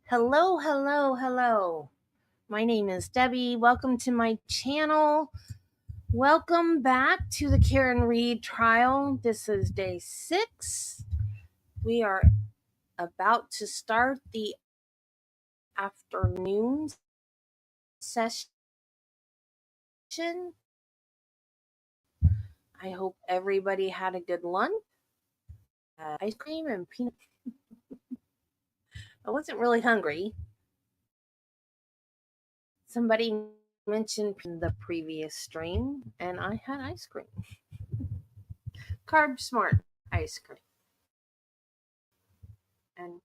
Hello, hello, hello. My name is Debbie. Welcome to my channel. Welcome back to the Karen Reed trial. This is day 6. We are about to start the afternoon session. I hope everybody had a good lunch. Ice cream and peanut. I wasn't really hungry. Somebody mentioned in the previous stream, and I had ice cream. Carb smart ice cream. And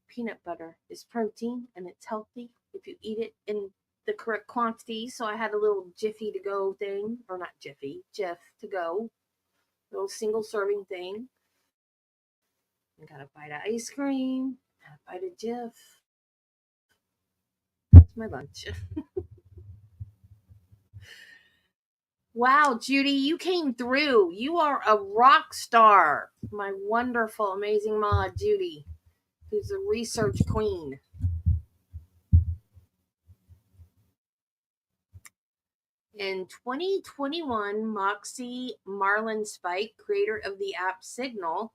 peanut butter is protein and it's healthy if you eat it in the correct quantity. So I had a little Jiffy to go thing, or not Jiffy, Jif to go, little single serving thing. I got a bite of ice cream, a bite of Jif. That's my lunch. Wow, Judy, you came through. You are a rock star. My wonderful, amazing ma, Judy, who's a research queen. In 2021, Moxie Marlinspike, creator of the app Signal,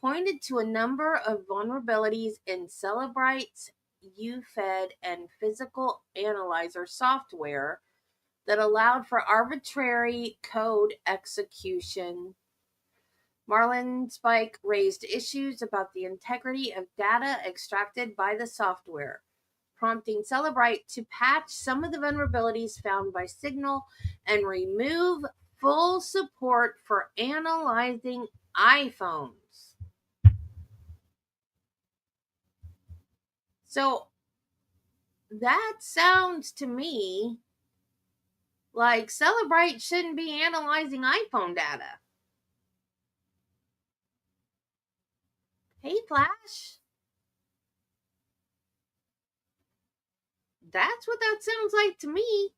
pointed to a number of vulnerabilities in Cellebrite's UFED and physical analyzer software that allowed for arbitrary code execution. Marlinspike raised issues about the integrity of data extracted by the software, prompting Cellebrite to patch some of the vulnerabilities found by Signal and remove full support for analyzing iPhones. So that sounds to me like Cellebrite shouldn't be analyzing iPhone data. Hey, Flash. That's what that sounds like to me.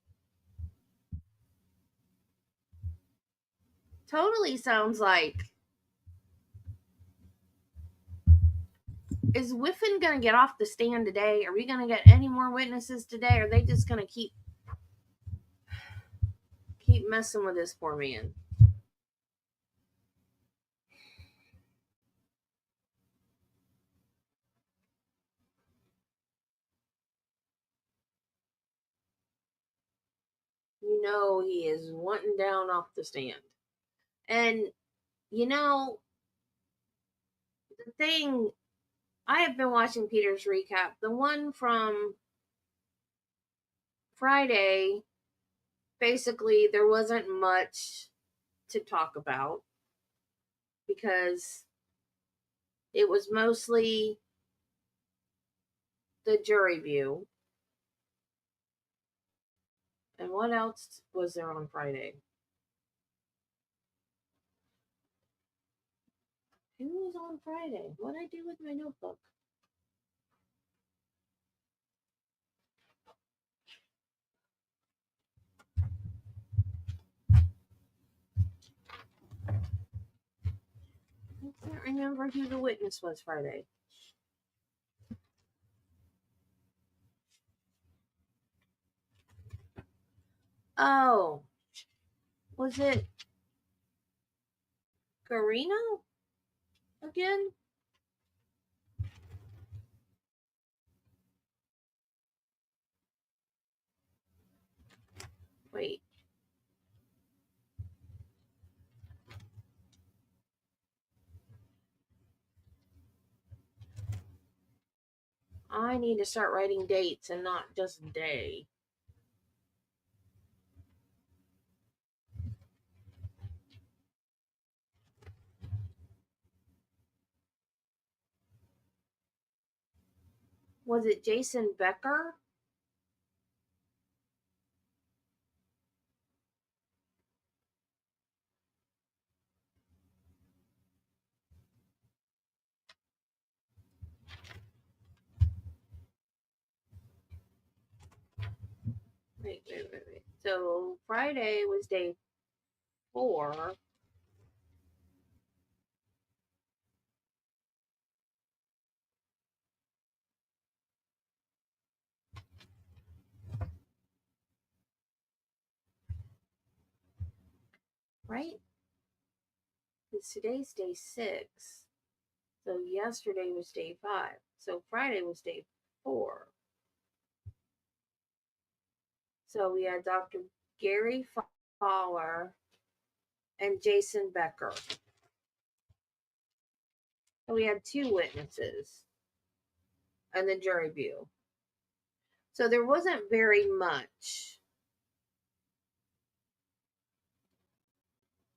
Totally sounds like. Is Whiffen going to get off the stand today? Are we going to get any more witnesses today? Or are they just going to keep messing with this poor man? You know he is wanting down off the stand. And, you know, the thing, I have been watching Peter's recap. The one from Friday, basically, there wasn't much to talk about because it was mostly the jury view. And what else was there on Friday? Who was on Friday? What did I do with my notebook? I can't remember who the witness was Friday. Oh, was it Karina again? Wait. I need to start writing dates and not just day. Was it Jason Becker? Wait. So Friday was day 4. right? Because today's day 6. So yesterday was day 5. So Friday was day 4. So we had Dr. Gary Fowler and Jason Becker. So we had 2 witnesses and the jury view. So there wasn't very much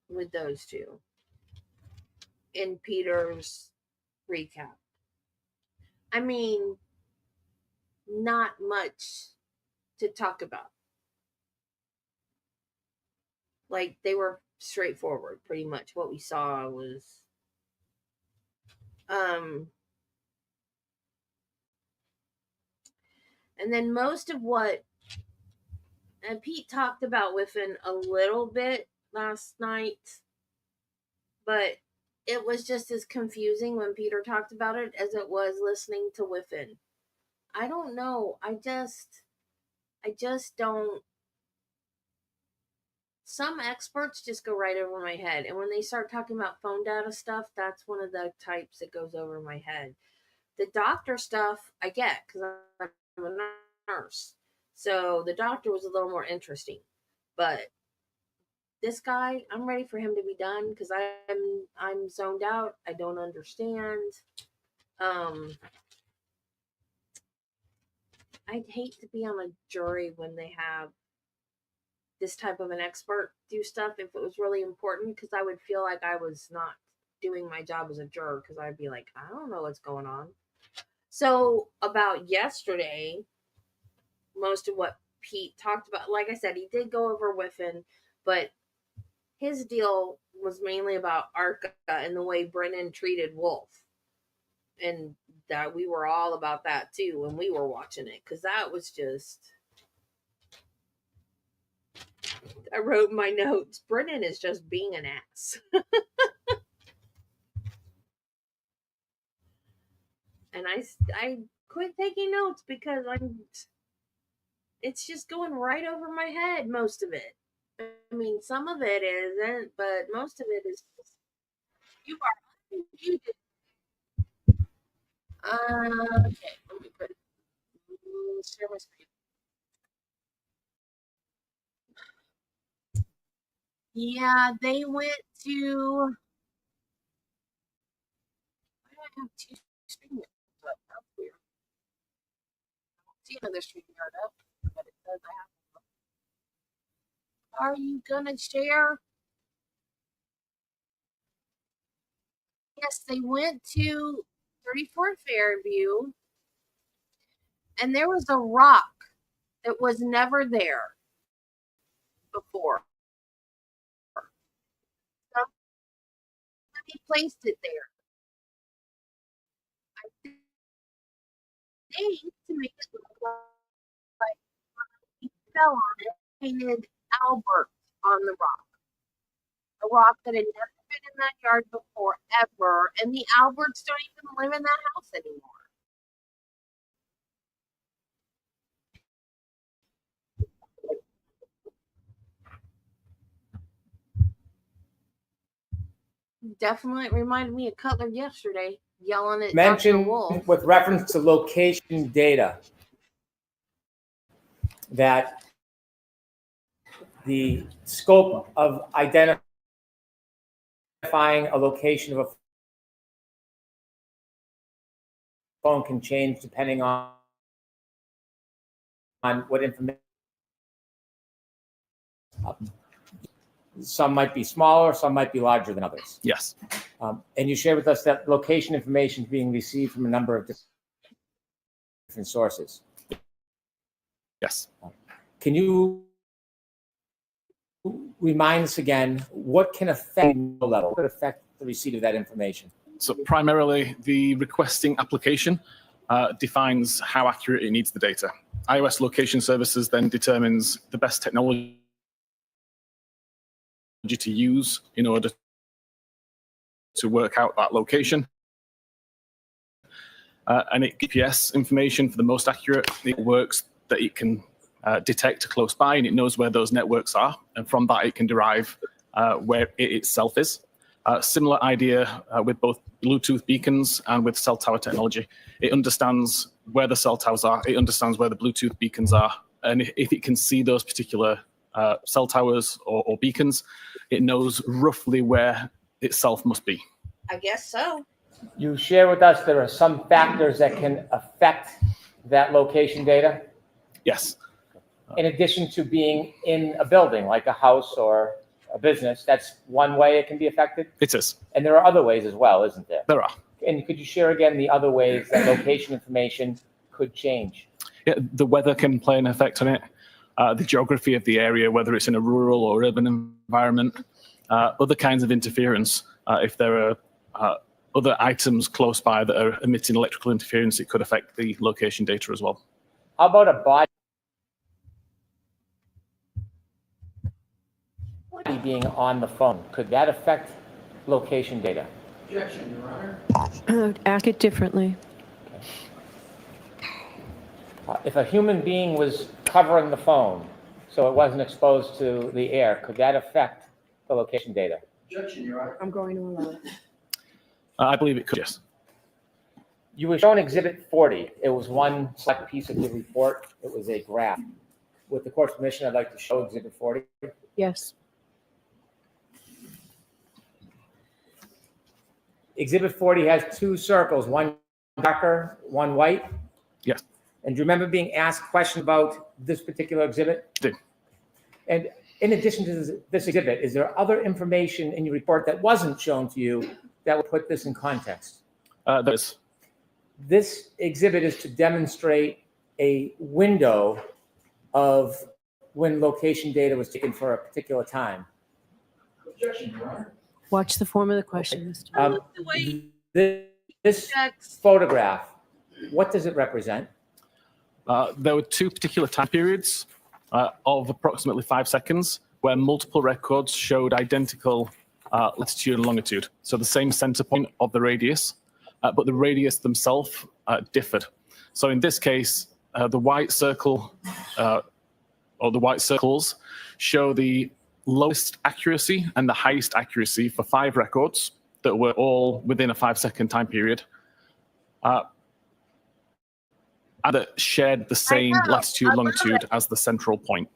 with those 2 in Peter's recap. I mean, not much to talk about. Like, they were straightforward, pretty much. What we saw was and then most of what, and Pete talked about Whiffen a little bit last night, but it was just as confusing when Peter talked about it as it was listening to Whiffen. I don't know. I just don't. Some experts just go right over my head. And when they start talking about phone data stuff, that's one of the types that goes over my head. The doctor stuff, I get, because I'm a nurse. So the doctor was a little more interesting. But this guy, I'm ready for him to be done because I'm zoned out. I don't understand. I'd hate to be on a jury when they have this type of an expert do stuff if it was really important, because I would feel like I was not doing my job as a juror, because I'd be like, I don't know what's going on. So about yesterday, most of what Pete talked about, like I said, he did go over Whiffen, but his deal was mainly about Arca and the way Brennan treated Wolf. And that we were all about that too when we were watching it, because that was just, I wrote in my notes, Brennan is just being an ass. And I quit taking notes because it's just going right over my head, most of it. I mean, some of it isn't, but most of it is just, you are unmuted. Okay, let me put share my screen. Yeah, they went to. Why do I have 2 screen up? That's weird. I don't see another screen up, but it says I have. Are you gonna share? Yes, they went to 34th Fairview, and there was a rock that was never there before. Somebody placed it there. I think to make it look like he fell on it, painted Albert on the rock. A rock that had never been in that yard before, ever, and the Alberts don't even live in that house anymore. Definitely reminded me of Cutler yesterday, yelling at Dr. Wolf. With reference to location data, that the scope of identifying a location of a phone can change depending on what information. Some might be smaller, some might be larger than others. Yes. And you shared with us that location information is being received from a number of different sources. Yes. Can you remind us again what can affect the receipt of that information? So primarily, the requesting application defines how accurate it needs the data. iOS Location Services then determines the best technology to use in order to work out that location. And it GPS information for the most accurate. It works that it can detect close by, and it knows where those networks are. And from that, it can derive where it itself is. Similar idea with both Bluetooth beacons and with cell tower technology. It understands where the cell towers are, it understands where the Bluetooth beacons are, and if it can see those particular cell towers or beacons, it knows roughly where itself must be. I guess so. You share with us there are some factors that can affect that location data, Yes. in addition to being in a building, like a house or a business. That's one way it can be affected. It is. And there are other ways as well, isn't there? There are. And could you share again the other ways that location information could change? Yeah, the weather can play an effect on it. The geography of the area, whether it's in a rural or urban environment, other kinds of interference. If there are other items close by that are emitting electrical interference, it could affect the location data as well. How about a body being on the phone? Could that affect location data? Objection, Your Honor. I would ask it differently. If a human being was covering the phone so it wasn't exposed to the air, could that affect the location data? Objection, Your Honor. I'm going to allow it. I believe it could, yes. You were shown Exhibit 40. It was one select piece of your report. It was a graph. With the court's permission, I'd like to show Exhibit 40. Yes. Exhibit 40 has two circles, one darker, one white. Yes. And do you remember being asked questions about this particular exhibit? I do. And in addition to this exhibit, is there other information in your report that wasn't shown to you that would put this in context? There is. This exhibit is to demonstrate a window of when location data was taken for a particular time. Objection, Your Honor. Watch the form of the question, Mr. I love the way This That's photograph, what does it represent? There were two particular time periods of approximately 5 seconds where multiple records showed identical latitude and longitude. So the same center point of the radius, but the radius themselves differed. So in this case, the white circle or the white circles show the lowest accuracy and the highest accuracy for 5 records that were all within a 5-second time period. And that shared the same latitude, longitude as the central point.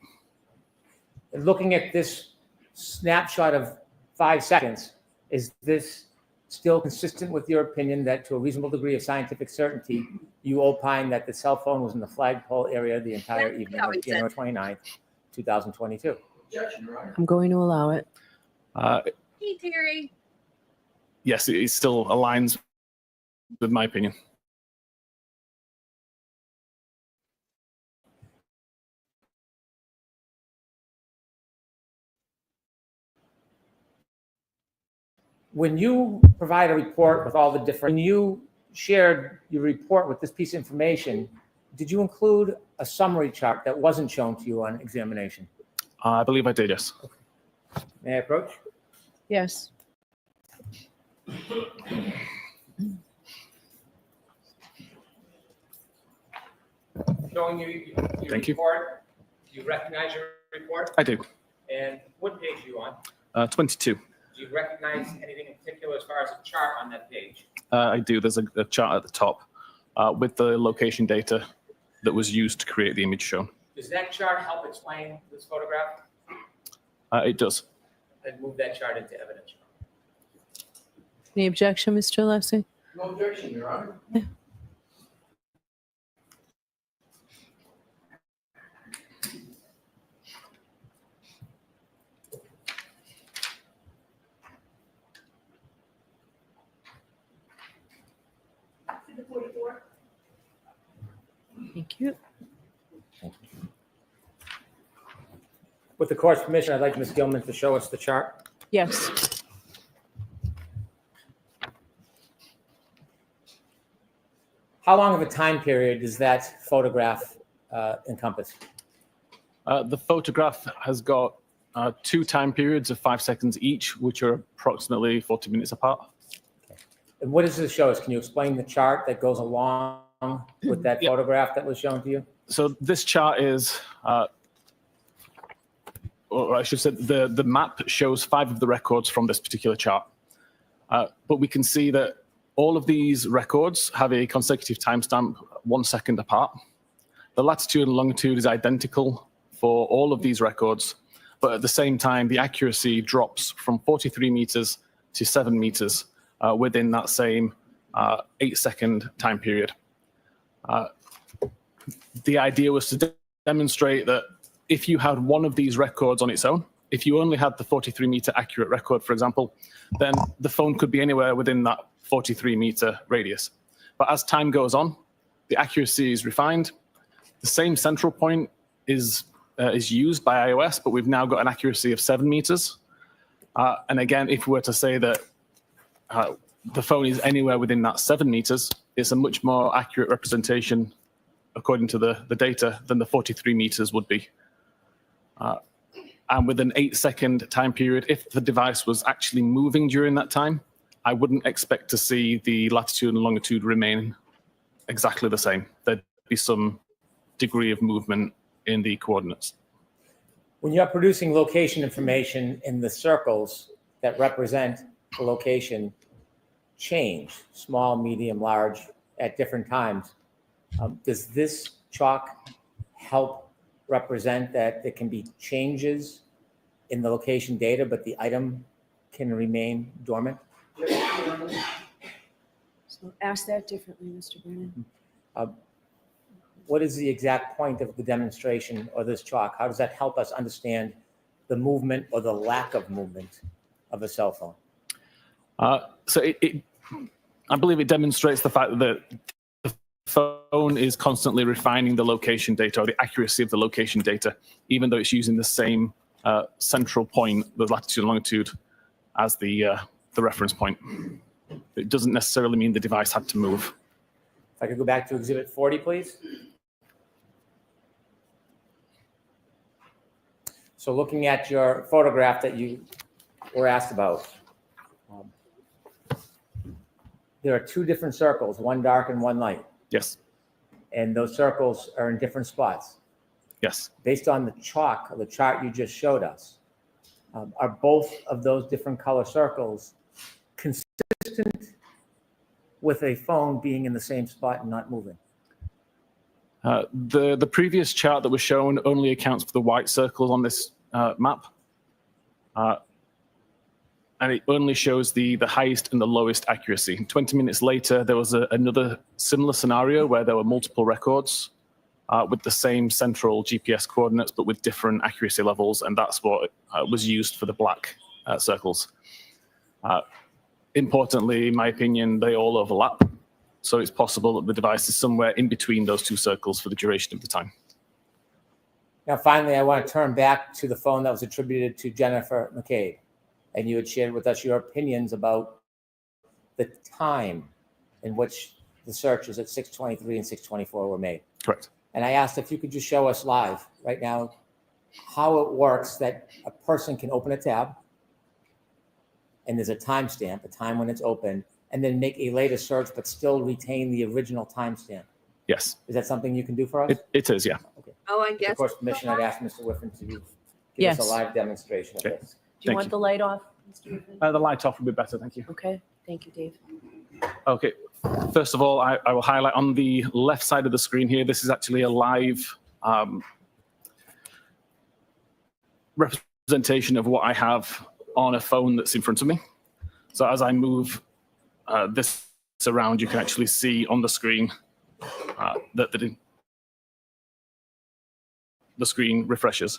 Looking at this snapshot of 5 seconds, is this still consistent with your opinion that to a reasonable degree of scientific certainty, you opine that the cell phone was in the flagpole area the entire evening of January 29th, 2022? Objection, Your Honor. I'm going to allow it. hey, Terry. Yes, it still aligns with my opinion. When you provide a report with all the different, when you shared your report with this piece of information, did you include a summary chart that wasn't shown to you on examination? I believe I did, yes. May I approach? Yes. Showing you your Thank you. report. Do you recognize your report? I do. And what page are you on? 22. Do you recognize anything in particular as far as a chart on that page? I do. There's a chart at the top with the location data that was used to create the image shown. Does that chart help explain this photograph? It does. And move that chart into evidence. Any objection, Mr. Alessi? No objection, Your Honor. Thank you. With the court's permission, I'd like Ms. Gilman to show us the chart. Yes. How long of a time period does that photograph encompass? The photograph has got 2 time periods of 5 seconds each, which are approximately 40 minutes apart. And what does this show us? Can you explain the chart that goes along with that photograph that was shown to you? So this chart is or I should say the map shows 5 of the records from this particular chart. But we can see that all of these records have a consecutive timestamp 1 second apart. The latitude and longitude is identical for all of these records, but at the same time, the accuracy drops from 43 meters to 7 meters within that same 8-second time period. The idea was to demonstrate that if you had one of these records on its own, if you only had the 43-meter accurate record, for example, then the phone could be anywhere within that 43-meter radius. But as time goes on, the accuracy is refined. The same central point is used by iOS, but we've now got an accuracy of 7 meters. And again, if we were to say that the phone is anywhere within that 7 meters, it's a much more accurate representation, according to the data, than the 43 meters would be. And with an 8-second time period, if the device was actually moving during that time, I wouldn't expect to see the latitude and longitude remain exactly the same. There'd be some degree of movement in the coordinates. When you're producing location information in the circles that represent the location change, small, medium, large, at different times, does this chalk help represent that there can be changes in the location data, but the item can remain dormant? So ask that differently, Mr. Brennan. What is the exact point of the demonstration or this chalk? How does that help us understand the movement or the lack of movement of a cell phone? So I believe it demonstrates the fact that the phone is constantly refining the location data or the accuracy of the location data, even though it's using the same central point, the latitude and longitude, as the reference point. It doesn't necessarily mean the device had to move. If I could go back to Exhibit 40, please. So looking at your photograph that you were asked about, there are 2 different circles, one dark and one light. Yes. And those circles are in different spots. Yes. Based on the chalk, the chart you just showed us, are both of those different color circles consistent with a phone being in the same spot and not moving? The previous chart that was shown only accounts for the white circles on this map. And it only shows the highest and the lowest accuracy. 20 minutes later, there was another similar scenario where there were multiple records with the same central GPS coordinates, but with different accuracy levels, and that's what was used for the black circles. Importantly, in my opinion, they all overlap, so it's possible that the device is somewhere in between those 2 circles for the duration of the time. Now, finally, I want to turn back to the phone that was attributed to Jennifer McCabe. And you had shared with us your opinions about the time in which the searches at 623 and 624 were made. Correct. And I asked if you could just show us live right now how it works that a person can open a tab and there's a timestamp, a time when it's open, and then make a later search but still retain the original timestamp. Yes. Is that something you can do for us? It is, yeah. Okay. Oh, I guess. Of course, permission, I'd ask Mr. Whiffen to give Yes. us a live demonstration of Okay. this. Do you Thank want you. the light off, Mr. Griffin? The light off would be better, thank you. Okay, thank you, Dave. Okay, first of all, I will highlight on the left side of the screen here, this is actually a live representation of what I have on a phone that's in front of me. So as I move this around, you can actually see on the screen that the screen refreshes.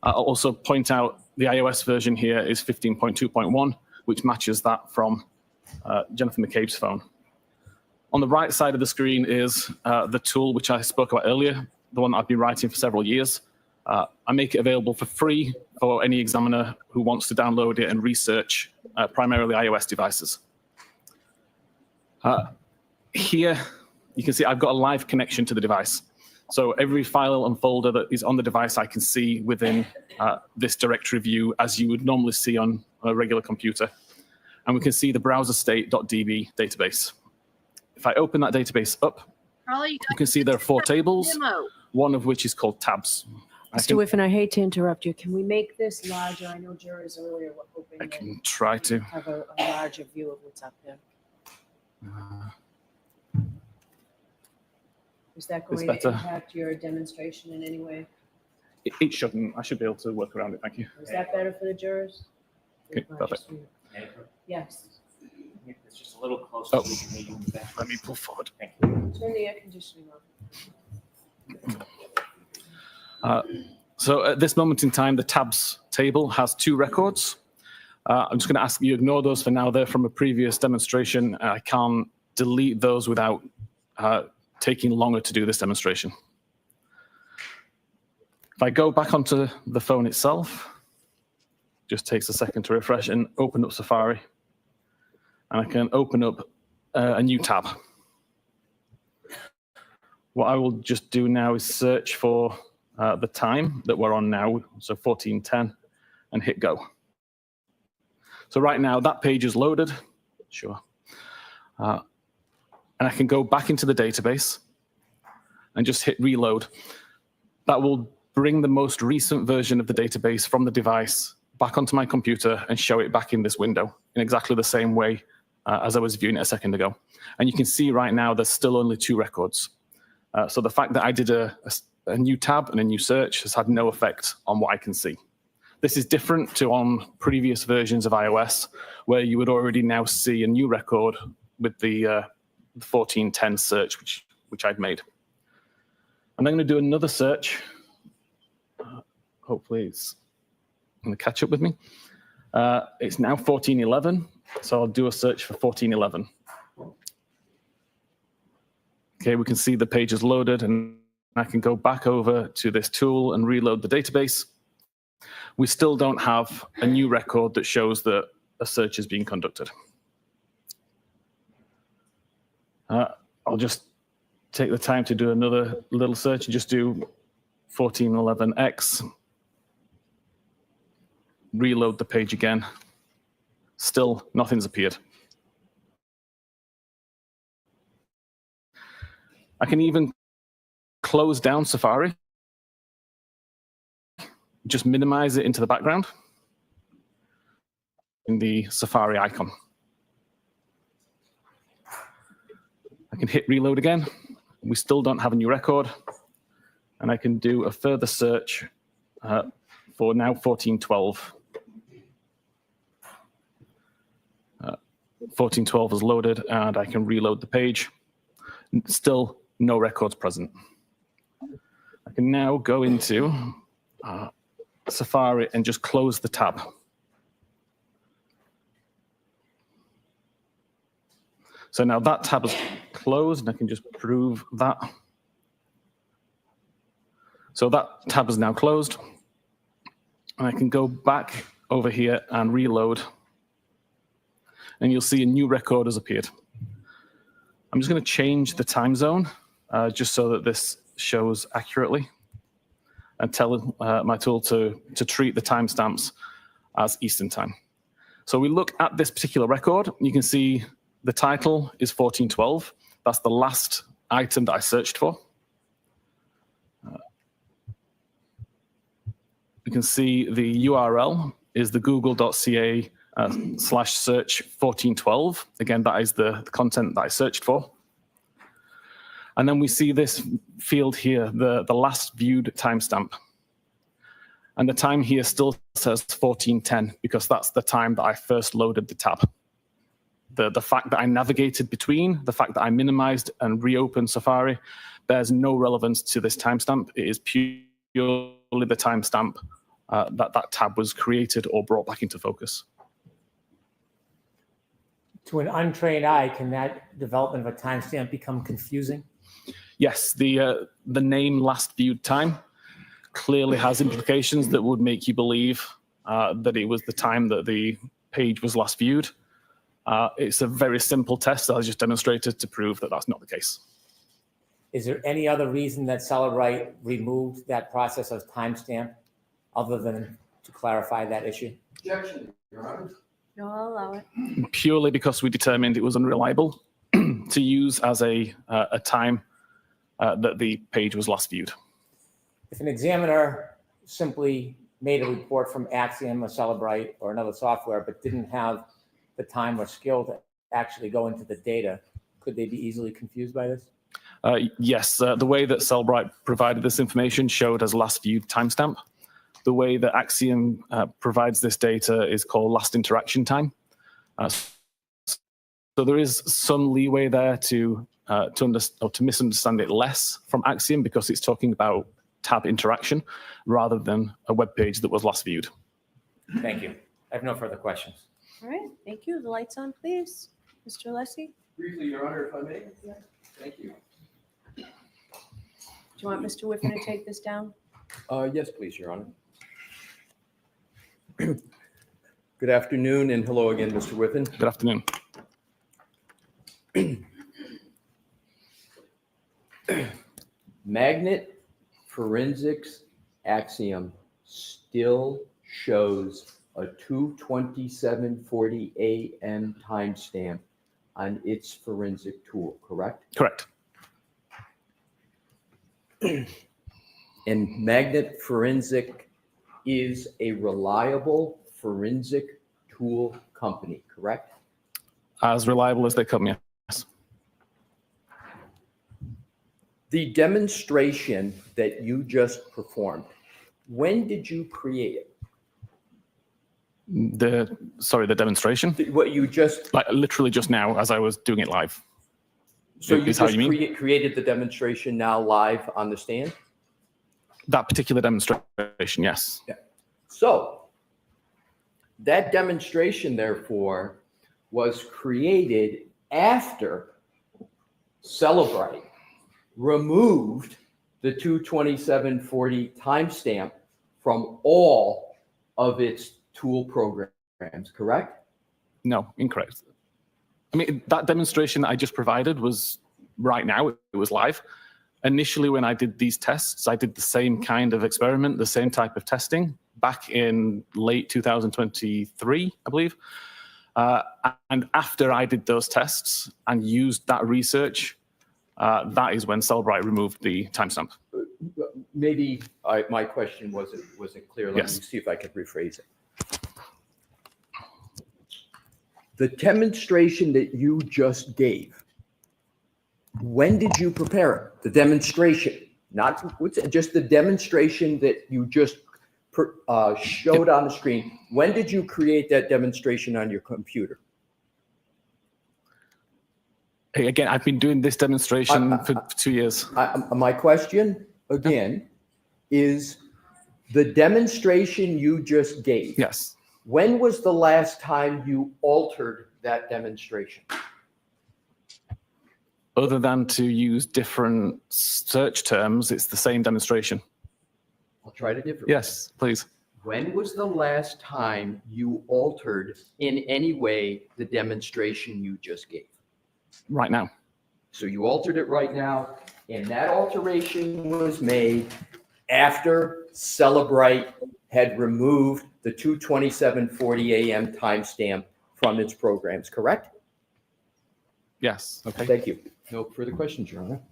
I'll also point out the iOS version here is 15.2.1, which matches that from Jennifer McCabe's phone. On the right side of the screen is the tool which I spoke about earlier, the one that I've been writing for several years. I make it available for free for any examiner who wants to download it and research primarily iOS devices. Here, you can see I've got a live connection to the device. So every file and folder that is on the device, I can see within this directory view as you would normally see on a regular computer. And we can see the browser state.db database. If I open that database up, Probably you can see there are 4 tables, demo. one of which is called tabs. Mr. Whiffen, I hate to interrupt you. Can we make this larger? I know jurors earlier were hoping I that can try to. have a larger view of what's up there. Is that It's going to better. impact your demonstration in any way? It shouldn't. I should be able to work around it. Thank you. Is that better for the jurors? Okay, perfect. Yes. It's just a little closer. Oh. So we can hear you in the back. Let me pull forward. Thank you. Turn the air conditioning on. So at this moment in time, the tabs table has 2 records. I'm just going to ask you ignore those for now. They're from a previous demonstration. I can't delete those without taking longer to do this demonstration. If I go back onto the phone itself, just takes a second to refresh and open up Safari. And I can open up a new tab. What I will just do now is search for the time that we're on now, so 14:10, and hit go. So right now that page is loaded, sure. And I can go back into the database and just hit reload. That will bring the most recent version of the database from the device back onto my computer and show it back in this window in exactly the same way as I was viewing it a second ago. And you can see right now there's still only 2 records. So the fact that I did a new tab and a new search has had no effect on what I can see. This is different to on previous versions of iOS, where you would already now see a new record with the 1410 search, which I'd made. And I'm going to do another search. Hopefully it's going to catch up with me. It's now 1411, so I'll do a search for 1411. Okay, we can see the page is loaded, and I can go back over to this tool and reload the database. We still don't have a new record that shows that a search is being conducted. I'll just take the time to do another little search and just do 1411X. Reload the page again. Still, nothing's appeared. I can even close down Safari. Just minimize it into the background in the Safari icon. I can hit reload again. We still don't have a new record. And I can do a further search for now 1412. 1412 is loaded, and I can reload the page. Still no records present. I can now go into Safari and just close the tab. So now that tab is closed, and I can just prove that. So that tab is now closed. And I can go back over here and reload. And you'll see a new record has appeared. I'm just going to change the time zone just so that this shows accurately, and tell my tool to treat the timestamps as Eastern time. So we look at this particular record. You can see the title is 1412. That's the last item that I searched for. You can see the URL is the google.ca /search 1412. Again, that is the content that I searched for. And then we see this field here, the last viewed timestamp. And the time here still says 1410 because that's the time that I first loaded the tab. The fact that I navigated between, the fact that I minimized and reopened Safari bears no relevance to this timestamp. It is purely the timestamp that tab was created or brought back into focus. To an untrained eye, can that development of a timestamp become confusing? Yes, the name last viewed time clearly has implications that would make you believe that it was the time that the page was last viewed. It's a very simple test that I just demonstrated to prove that that's not the case. Is there any other reason that Cellebrite removed that process of timestamp other than to clarify that issue? Objection, Your Honor. No, I'll allow it. Purely because we determined it was unreliable to use as a time that the page was last viewed. If an examiner simply made a report from Axiom or Celebrite or another software, but didn't have the time or skill to actually go into the data, could they be easily confused by this? Yes, the way that Cellbrite provided this information showed as last viewed timestamp. The way that Axiom provides this data is called last interaction time. So there is some leeway there to misunderstand it less from Axiom because it's talking about tab interaction rather than a web page that was last viewed. Thank you. I have no further questions. All right, thank you. The lights on, please. Mr. Alessi, Briefly, Your Honor, if I may? Yeah. Thank you. do you want Mr. Whiffen to take this down? Yes, please, Your Honor. Good afternoon, and hello again, Mr. Whiffen. Good afternoon. Magnet forensics Axiom still shows a 2:27:40 a.m. timestamp on its forensic tool, correct? Correct. And Magnet Forensic is a reliable forensic tool company, correct? As reliable as they come, yes. The demonstration that you just performed, when did you create it? The demonstration, What you just, like literally just now as I was doing it live. so you Is how just you mean? created the demonstration now live on the stand? That particular demonstration, yes. So that demonstration, therefore, was created after Celebrite removed the 2:27:40 timestamp from all of its tool programs, correct? No, incorrect. I mean, that demonstration that I just provided was right now, it was live. Initially, when I did these tests, I did the same kind of experiment, the same type of testing back in late 2023, I believe. And after I did those tests and used that research, that is when Cellbrite removed the timestamp. Maybe my question wasn't clear. Let me Yes. see if I could rephrase it. The demonstration that you just gave, when did you prepare it? The demonstration, not just the demonstration that you just showed on the screen. When did you create that demonstration on your computer? Hey, again, I've been doing this demonstration for 2 years. My question, again, is the demonstration you just gave. Yes. When was the last time you altered that demonstration? Other than to use different search terms, it's the same demonstration. I'll try it a different way. Yes, please. When was the last time you altered in any way the demonstration you just gave? Right now. So you altered it right now, and that alteration was made after Celebrite had removed the 2:27:40 a.m. timestamp from its programs, correct? Yes. Okay. Thank you. No further questions, Your Honor.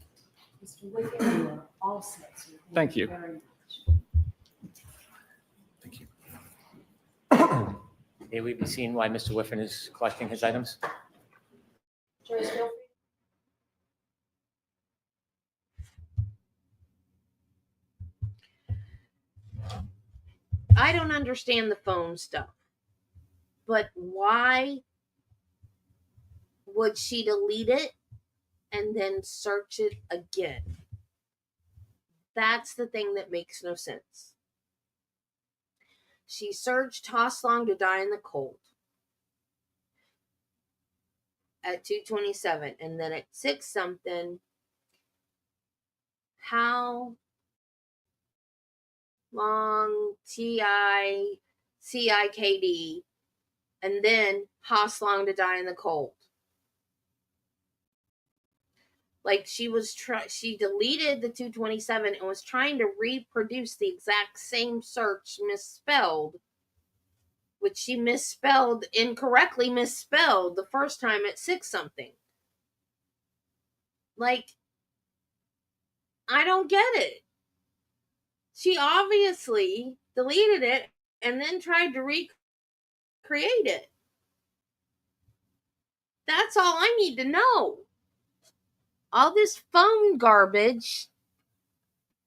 Mr. Whiffen, you are all set. So Thank you. very much. Thank you. May we be seen why Mr. Whiffen is collecting his items? Joyce, feel free. I don't understand the phone stuff, but why would she delete it and then search it again? That's the thing that makes no sense. She searched "Toss Long to Die in the Cold" at 2:27, and then at 6 something, how long TICIKD, and then "Toss Long to Die in the Cold." Like she deleted the 2:27 and was trying to reproduce the exact same search misspelled, which she incorrectly misspelled the first time at 6 something. Like, I don't get it. She obviously deleted it and then tried to recreate it. That's all I need to know. All this phone garbage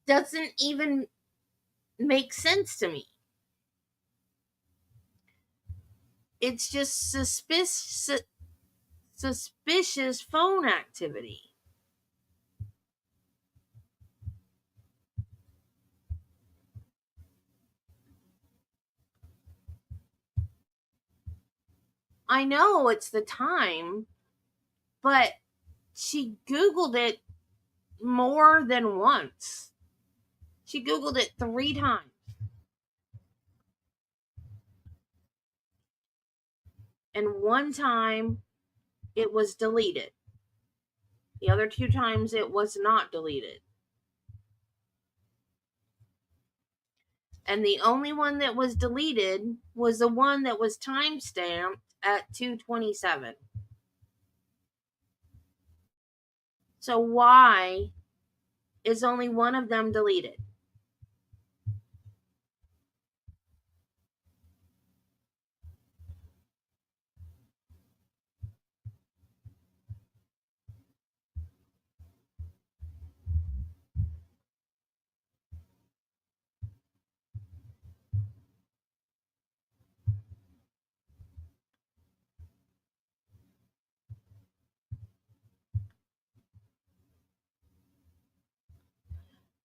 doesn't even make sense to me. It's just suspicious phone activity. I know it's the time, but she Googled it more than once. She Googled it 3 times. And one time it was deleted. The other 2 times it was not deleted. And the only one that was deleted was the one that was timestamped at 2:27. So why is only one of them deleted?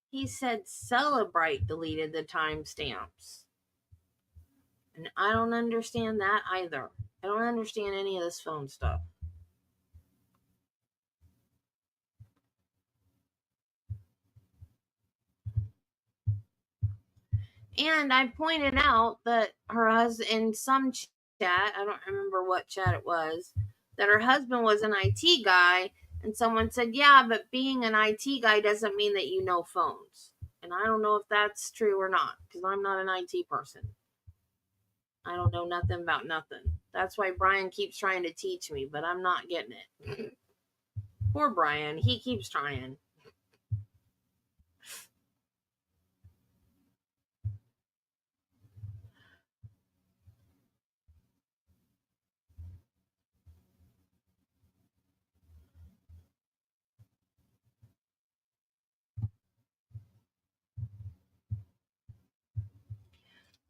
He said Celebrite deleted the timestamps. And I don't understand that either. I don't understand any of this phone stuff. And I pointed out that her husband, in some chat, I don't remember what chat it was, that her husband was an IT guy. And someone said, yeah, but being an IT guy doesn't mean that you know phones. And I don't know if that's true or not, because I'm not an IT person. I don't know nothing about nothing. That's why Brian keeps trying to teach me, but I'm not getting it. Poor Brian. He keeps trying.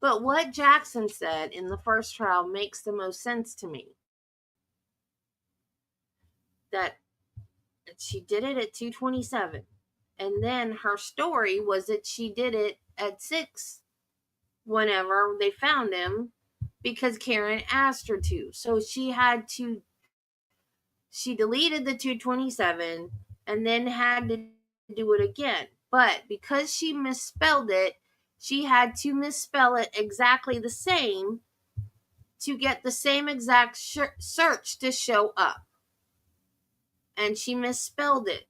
But what Jackson said in the first trial makes the most sense to me. That she did it at 2:27. And then her story was that she did it at 6 whenever they found him because Karen asked her to. So she deleted the 2:27 and then had to do it again. But because she misspelled it, she had to misspell it exactly the same to get the same exact search to show up. And she misspelled it,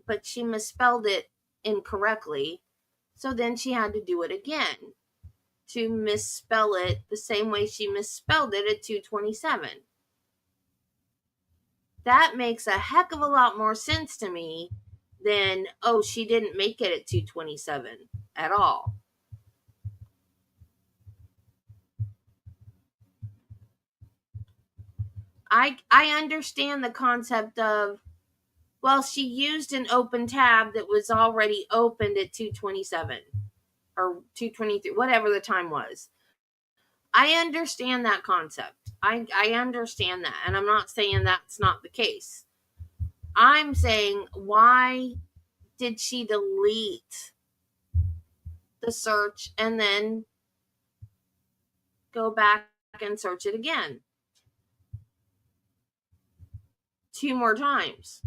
but she misspelled it incorrectly. So then she had to do it again to misspell it the same way she misspelled it at 2:27. That makes a heck of a lot more sense to me than, oh, she didn't make it at 2:27 at all. I understand the concept of, well, she used an open tab that was already opened at 2:27 or 2:23, whatever the time was. I understand that concept. I understand that. And I'm not saying that's not the case. I'm saying, why did she delete the search and then go back and search it again 2 more times?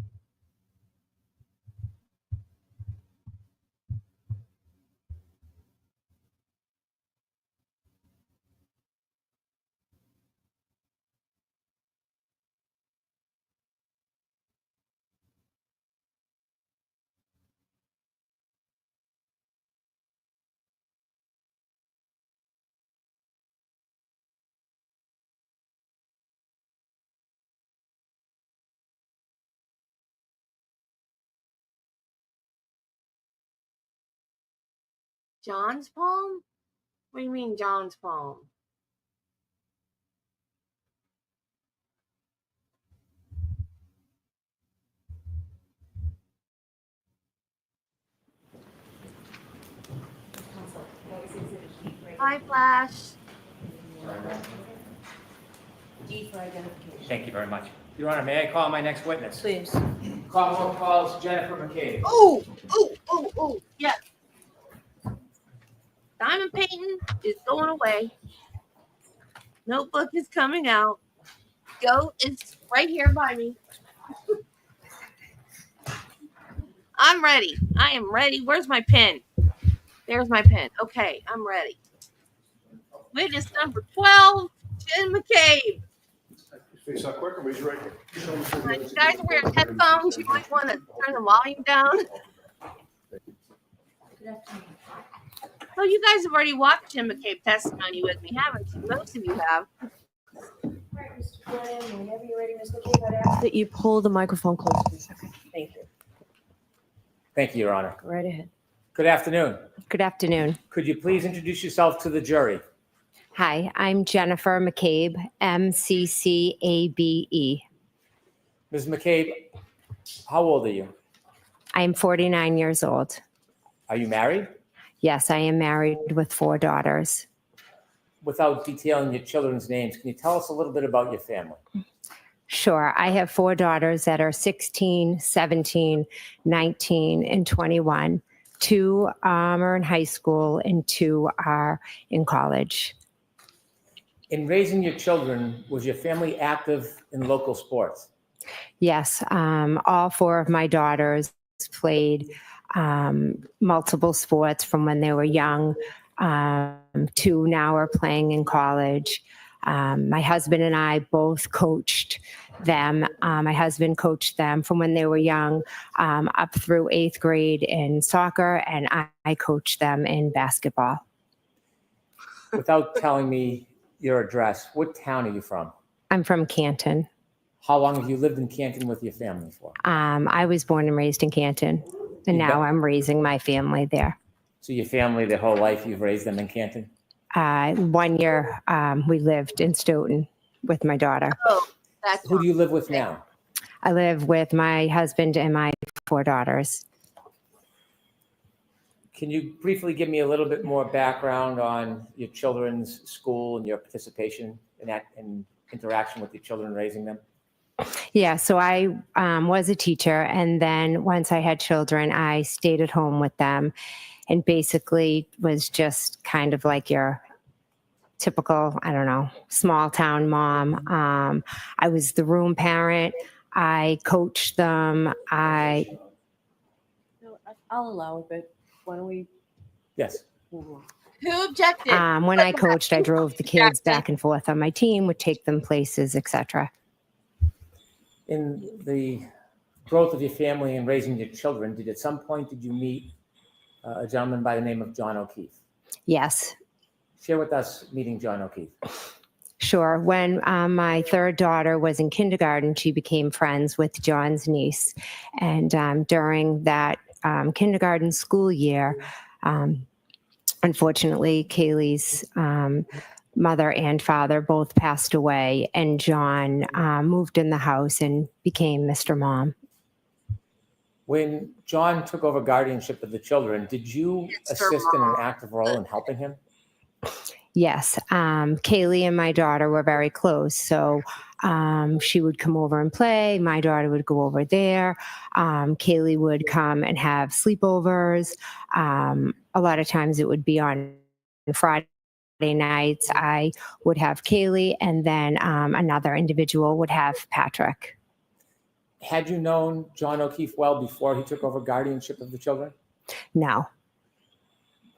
John's palm? What do you mean, John's palm? Hi, Flash. D for identification. Thank you very much. Your Honor, may I call my next witness? Please. Commonwealth calls Jennifer McCabe. Oh, yeah. Diamond painting is going away. Notebook is coming out. Goat is right here by me. I'm ready. I am ready. Where's my pen? There's my pen. Okay, I'm ready. Witness number 12, Jen McCabe. Face up quick and raise your right hand. Show me for the You others. guys are wearing headphones. You might want to turn the volume down. So you guys have already watched Jim McCabe testimony with me, haven't you? Most of you have. All right, Mr. Flynn, whenever you're ready, Mr. King, I'd ask that you pull the microphone close, please. Okay, thank you. Thank you, Your Honor. Go right ahead. Good afternoon. Good afternoon. Could you please introduce yourself to the jury? Hi, I'm Jennifer McCabe, MCCABE. Ms. McCabe, how old are you? I am 49 years old. Are you married? Yes, I am married with 4 daughters. Without detailing your children's names, can you tell us a little bit about your family? Sure, I have 4 daughters that are 16, 17, 19, and 21. 2 are in high school and 2 are in college. In raising your children, was your family active in local sports? Yes, all 4 of my daughters played multiple sports from when they were young. 2 now are playing in college. My husband and I both coached them. My husband coached them from when they were young up through 8th grade in soccer, and I coached them in basketball. Without telling me your address, what town are you from? I'm from Canton. How long have you lived in Canton with your family for? I was born and raised in Canton, and You now bet. I'm raising my family there. So your family, their whole life, you've raised them in Canton? 1 year we lived in Stoughton with my daughter. Oh, that's Who do you live with now? I live with my husband and my 4 daughters. Can you briefly give me a little bit more background on your children's school and your participation in that and interaction with your children, raising them? Yeah, so I was a teacher, and then once I had children, I stayed at home with them and basically was just kind of like your typical, I don't know, small town mom. I was the room parent. I coached them. No, I'll allow it, but why don't we Yes. move on? Who objected? When I coached, I drove the kids back and forth on my team, would take them places, etc. In the growth of your family and raising your children, at some point did you meet a gentleman by the name of John O'Keefe? Yes, Share with us meeting John O'Keefe. sure. When my 3rd daughter was in kindergarten, she became friends with John's niece. And during that kindergarten school year, unfortunately, Kaylee's mother and father both passed away, and John moved in the house and became Mr. Mom. When John took over guardianship of the children, did you Mr. assist in an Mom. active role in helping him? Yes, Kaylee and my daughter were very close. So she would come over and play. My daughter would go over there. Kaylee would come and have sleepovers. A lot of times it would be on Friday nights. I would have Kaylee, and then another individual would have Patrick. Had you known John O'Keefe well before he took over guardianship of the children? No.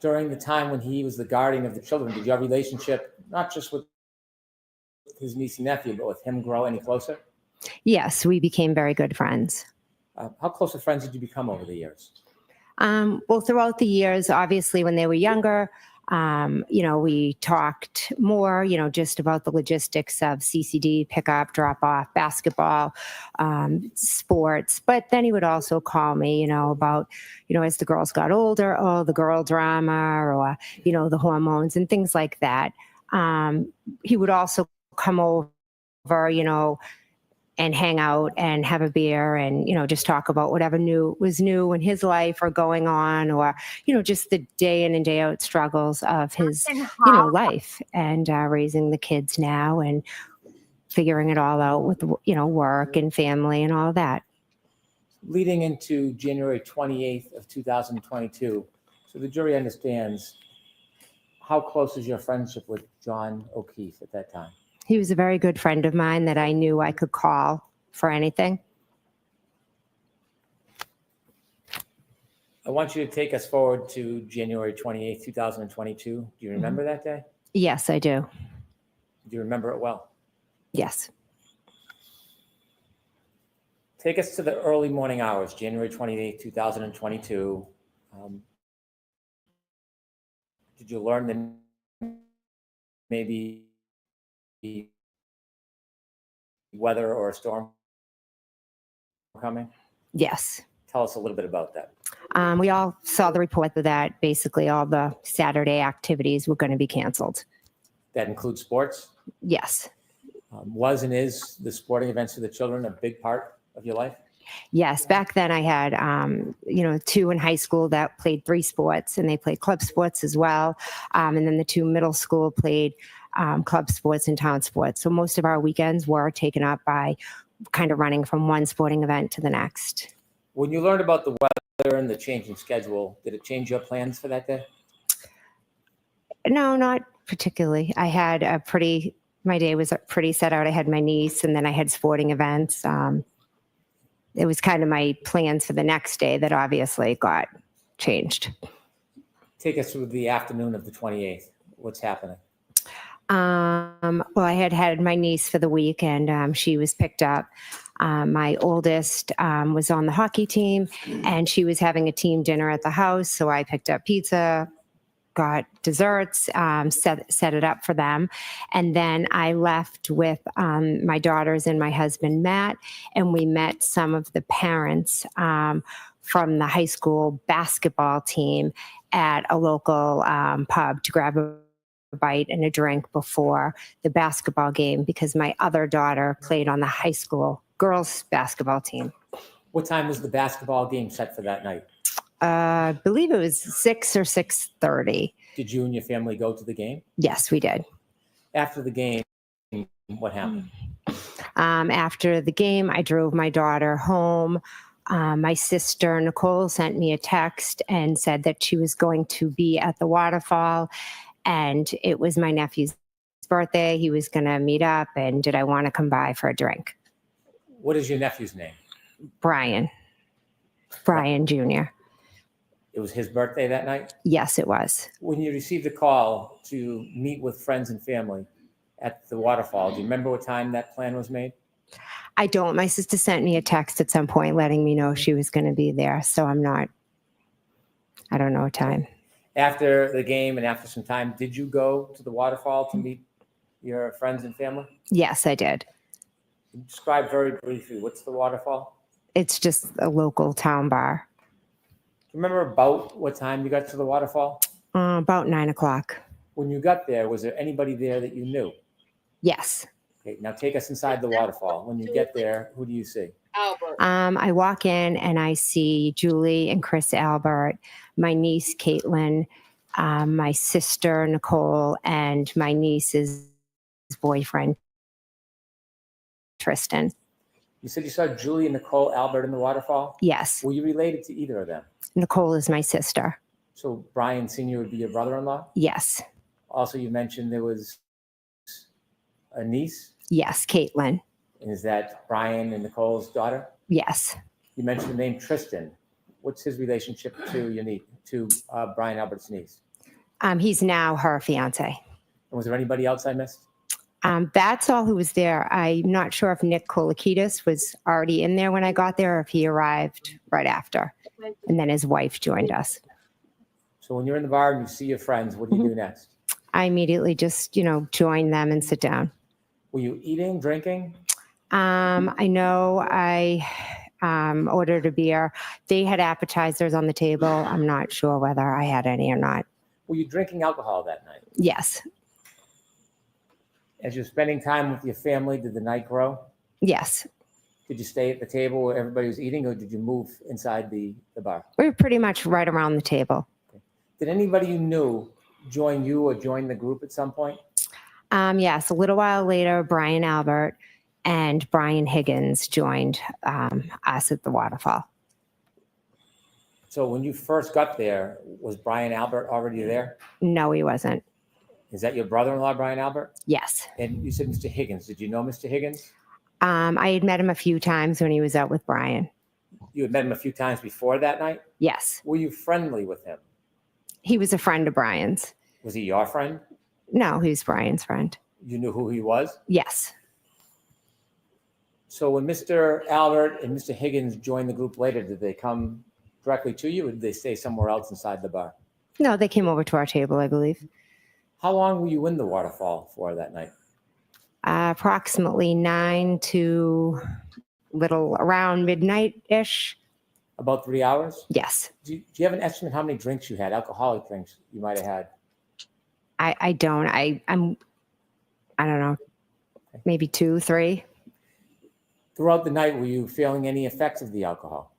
During the time when he was the guardian of the children, did your relationship, not just with his niece and nephew, but with him, grow any closer? Yes, we became very good friends. How close of friends did you become over the years? Well, throughout the years, obviously, when they were younger, We talked more, just about the logistics of CCD, pickup, drop off, basketball, sports. But then he would also call me, about, as the girls got older, the girl drama or, the hormones and things like that. He would also come over, and hang out and have a beer and, just talk about whatever was new in his life or going on, or, just the day in and day out struggles of his, life and raising the kids now and figuring it all out with, work and family and all that. Leading into January 28th of 2022, so the jury understands, how close is your friendship with John O'Keefe at that time? He was a very good friend of mine that I knew I could call for anything. I want you to take us forward to January 28th, 2022. Do you remember that day? Yes, I do. Do you remember it well? Yes. Take us to the early morning hours, January 28th, 2022. Did you learn that maybe weather or a storm coming? Yes. Tell us a little bit about that. We all saw the report that basically all the Saturday activities were going to be canceled. That includes sports? Yes. Was and is the sporting events for the children a big part of your life? Yes. Back then I had, two in high school that played 3 sports, and they played club sports as well. And then the 2 middle school played club sports and town sports. So most of our weekends were taken up by kind of running from one sporting event to the next. When you learned about the weather and the change in schedule, did it change your plans for that day? No, not particularly. I had my day was pretty set out. I had my niece, and then I had sporting events. It was kind of my plans for the next day that obviously got changed. Take us through the afternoon of the 28th. What's happening? Well, I had my niece for the week, and she was picked up. My oldest was on the hockey team, and she was having a team dinner at the house. So I picked up pizza, got desserts, set it up for them. And then I left with my daughters and my husband, Matt, and we met some of the parents from the high school basketball team at a local pub to grab a bite and a drink before the basketball game, because my other daughter played on the high school girls basketball team. What time was the basketball game set for that night? I believe it was 6 or 6:30. Did you and your family go to the game? Yes, we did. After the game, what happened? After the game, I drove my daughter home. My sister, Nicole, sent me a text and said that she was going to be at the waterfall, and it was my nephew's birthday. He was going to meet up, and did I want to come by for a drink? What is your nephew's name? Brian Jr. It was his birthday that night? Yes, it was. When you received a call to meet with friends and family at the waterfall, do you remember what time that plan was made? I don't. My sister sent me a text at some point letting me know she was going to be there. So I don't know what time. After the game and after some time, did you go to the waterfall to meet your friends and family? Yes, I did. Describe very briefly, what's the waterfall? It's just a local town bar. Do you remember about what time you got to the waterfall? About 9:00. When you got there, was there anybody there that you knew? Yes. Okay, now take us inside the waterfall. When you get there, who do you see? Albert. I walk in and I see Julie and Chris Albert, my niece Caitlin, my sister Nicole, and my niece's boyfriend Tristan. You said you saw Julie and Nicole Albert in the waterfall? Yes. Were you related to either of them? Nicole is my sister. So Brian Sr. would be your brother-in-law? Yes. Also, you mentioned there was a niece? Yes, Caitlin. And is that Brian and Nicole's daughter? Yes. You mentioned the name Tristan. What's his relationship to your niece, to Brian Albert's niece? He's now her fiance. And was there anybody else I missed? That's all who was there. I'm not sure if Nick Kolakidis was already in there when I got there or if he arrived right after. And then his wife joined us. So So when you're in the bar and you see your friends, what do you do next? I immediately just, join them and sit down. Were you eating, drinking? I know I ordered a beer. They had appetizers on the table. I'm not sure whether I had any or not. Were you drinking alcohol that night? Yes. As you're spending time with your family, did the night grow? Yes. Did you stay at the table where everybody was eating, or did you move inside the bar? We were pretty much right around the table. Did anybody you knew join you or join the group at some point? Yes. A little while later, Brian Albert and Brian Higgins joined us at the waterfall. So when you first got there, was Brian Albert already there? No, he wasn't. Is that your brother-in-law, Brian Albert? Yes. And you said Mr. Higgins. Did you know Mr. Higgins? I had met him a few times when he was out with Brian. You had met him a few times before that night? Yes. Were you friendly with him? He was a friend of Brian's. Was he your friend? No, he was Brian's friend. You knew who he was? Yes. So when Mr. Albert and Mr. Higgins joined the group later, did they come directly to you, or did they stay somewhere else inside the bar? No, they came over to our table, I believe. How long were you in the waterfall for that night? Approximately 9 to little around midnight-ish. About 3 hours? Yes. Do you have an estimate how many drinks you had, alcoholic drinks you might have had? I don't. I don't know. Maybe 2, 3. Throughout the night, were you feeling any effects of the alcohol?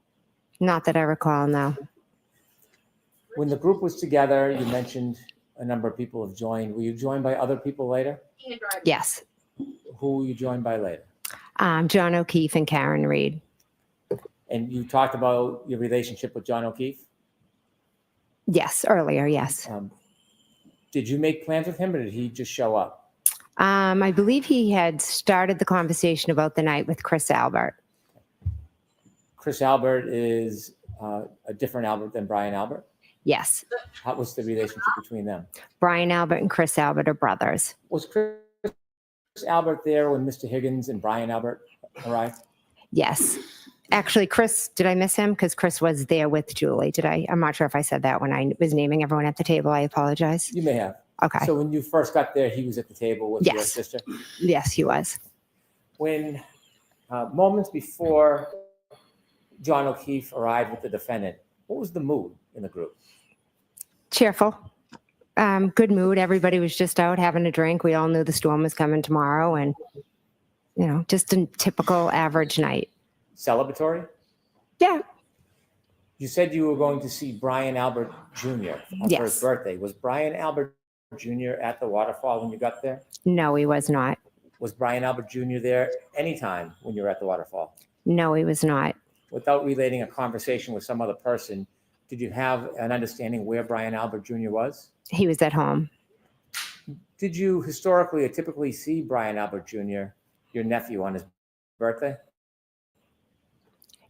Not that I recall, no. When the group was together, you mentioned a number of people have joined. Were you joined by other people later? Yes. Who were you joined by later? John O'Keefe and Karen Reed. And you talked about your relationship with John O'Keefe. Yes, earlier, yes. Did you make plans with him, or did he just show up? I believe he had started the conversation about the night with Chris Albert. Chris Albert is a different Albert than Brian Albert. Yes. How was the relationship between them? Brian Albert and Chris Albert are brothers. Was Chris Albert there when Mr. Higgins and Brian Albert arrived? Yes. Actually, Chris, did I miss him? Because Chris was there with Julie. Did I? I'm not sure if I said that when I was naming everyone at the table. I apologize. You may have. Okay. So when you first got there, he was at the table with your Yes. sister? Yes, he was. When moments before John O'Keefe arrived with the defendant, what was the mood in the group? Cheerful. Good mood. Everybody was just out having a drink. We all knew the storm was coming tomorrow, and just a typical average night. Celebratory? Yeah. You said you were going to see Brian Albert Jr. for Yes. his birthday. Was Brian Albert Jr. at the waterfall when you got there? No, he was not. Was Brian Albert Jr. there anytime when you were at the waterfall? No, he was not. Without relating a conversation with some other person, did you have an understanding where Brian Albert Jr. was? He was at home. Did you historically or typically see Brian Albert Jr., your nephew, on his birthday?